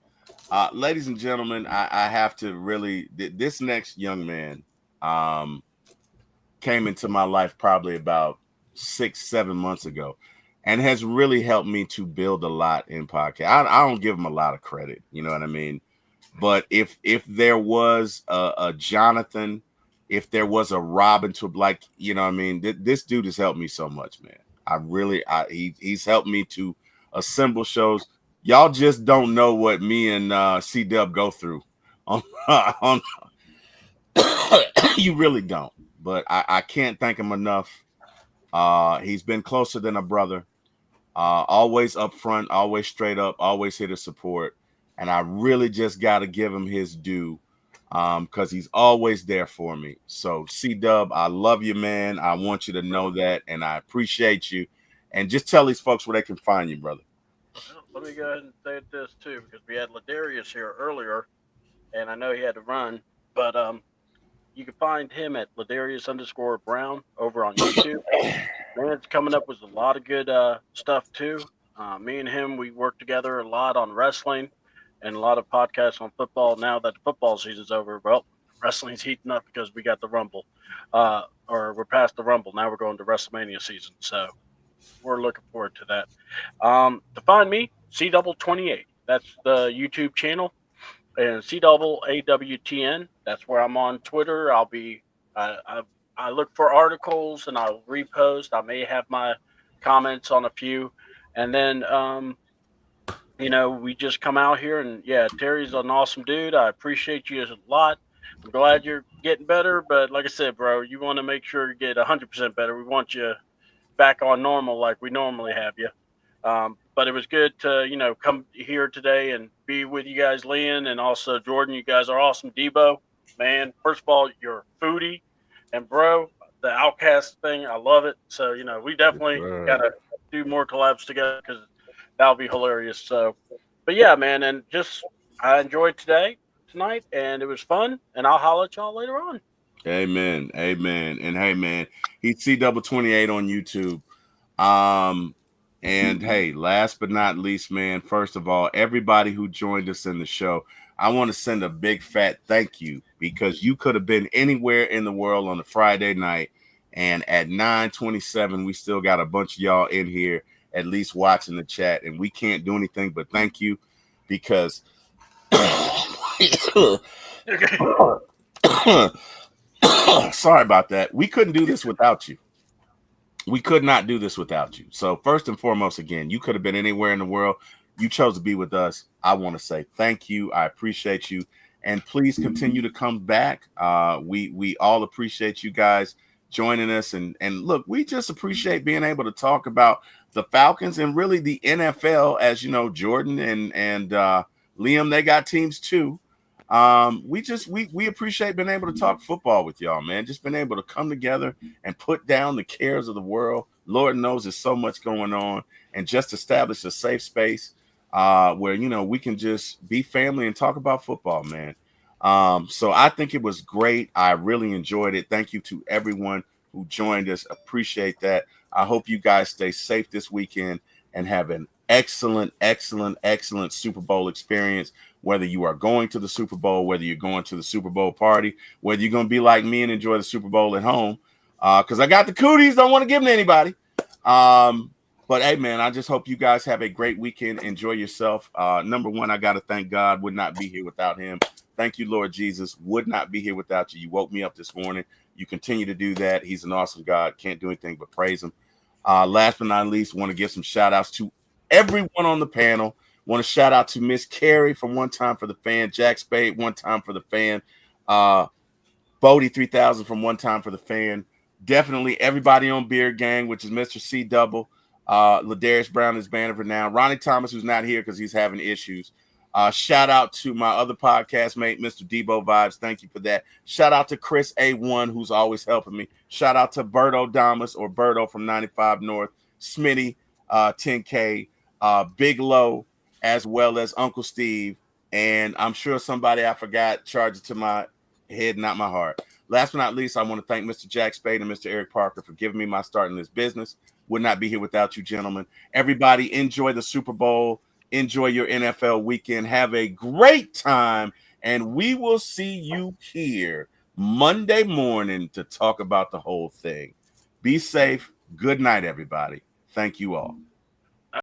Ladies and gentlemen, I have to really this next young man came into my life probably about 6-7 months ago and has really helped me to build a lot in podcast. I don't give him a lot of credit, you know what I mean? But if there was a Jonathan, if there was a Robin to like, you know what I mean, this dude has helped me so much, man. He's helped me to assemble shows. Y'all just don't know what me and C Dub go through on on you really don't. But I can't thank him enough. He's been closer than a brother. Always upfront, always straight up, always here to support. And I really just got to give him his due because he's always there for me. So, C-Dub, I love you, man. I want you to know that, and I appreciate you. And just tell these folks where they can find you, brother. Well, let me go ahead and say this too, because we had Ladarius here earlier, and I know he had to run, but you can find him at Ladarius_Brown over on YouTube. Man's coming up with a lot of good stuff too. Me and him, we work together a lot on wrestling and a lot of podcasts on football. Now that the football season's over, well, wrestling's heating up because we got the Rumble, or we're past the Rumble. Now we're going to WrestleMania season, so we're looking forward to that. To find me, C28. That's the YouTube channel, and CAAWTN. That's where I'm on Twitter. I'll be. I look for articles and I'll repost. I may have my comments on a few, and then we just come out here and yeah, Terry's an awesome dude. I appreciate you a lot. I'm glad you're getting better, but like I said, bro, you want to make sure you get 100% better. We want you back on normal like we normally have you. But it was good to, come here today and be with you guys, Leon, and also Jordan. You guys are awesome. Debo, man, first of all, you're a foodie. And, bro, the Outcast thing, I love it. So, we definitely got to do more collabs together because that'll be hilarious. So, but, yeah, man, and I enjoyed tonight, and it was fun. And I'll holler at y'all later on. Amen. Amen. And, hey, man, he's C28 on YouTube. And hey, last but not least, man, first of all, everybody who joined us in the show, I want to send a big fat thank you because you could have been anywhere in the world on a Friday night. And at 9:27, we still got a bunch of y'all in here at least watching the chat. And we can't do anything but thank you because sorry about that. We couldn't do this without you. We could not do this without you. So first and foremost, again, you could have been anywhere in the world. You chose to be with us. I want to say thank you. I appreciate you. And please continue to come back. We all appreciate you guys joining us. And look, we just appreciate being able to talk about the Falcons and really the NFL. As you know, Jordan and Liam, they got teams too. We appreciate being able to talk football with y'all, man. Just been able to come together and put down the cares of the world. Lord knows there's so much going on, and just establish a safe space where we can just be family and talk about football, man. So I think it was great. I really enjoyed it. Thank you to everyone who joined us. Appreciate that. I hope you guys stay safe this weekend and have an excellent Super Bowl experience. Whether you are going to the Super Bowl, whether you're going to the Super Bowl party, whether you're going to be like me and enjoy the Super Bowl at home, because I got the cooties, don't want to give them to anybody. But hey, man, I just hope you guys have a great weekend. Enjoy yourself. Number one, I got to thank God. Would not be here without him. Thank you, Lord Jesus. Would not be here without you. You woke me up this morning. You continue to do that. He's an awesome God. Can't do anything but praise him. Last but not least, want to give some shout outs to everyone on the panel. Want to shout out to Miss Carrie from One Time for the Fan, Jack Spade, One Time for the Fan, Bodie 3000 from One Time for the Fan. Definitely everybody on Beard Gang, which is Mr. C Double, Ladarius Brown, his band of renown, Ronnie Thomas, who's not here because he's having issues. Shout out to my other podcast mate, Mr. Debo Vibes. Thank you for that. Shout out to Chris A1, who's always helping me. Shout out to Berto Damas or Berto from 95 North, Smitty, 10K, Big Low, as well as Uncle Steve. And I'm sure somebody I forgot charged it to my head, not my heart. Last but not least, I want to thank Mr. Jack Spade and Mr. Eric Parker for giving me my start in this business. Would not be here without you, gentlemen. Everybody enjoy the Super Bowl. Enjoy your NFL weekend. Have a great time. And we will see you here Monday morning to talk about the whole thing. Be safe. Good night, everybody. Thank you all.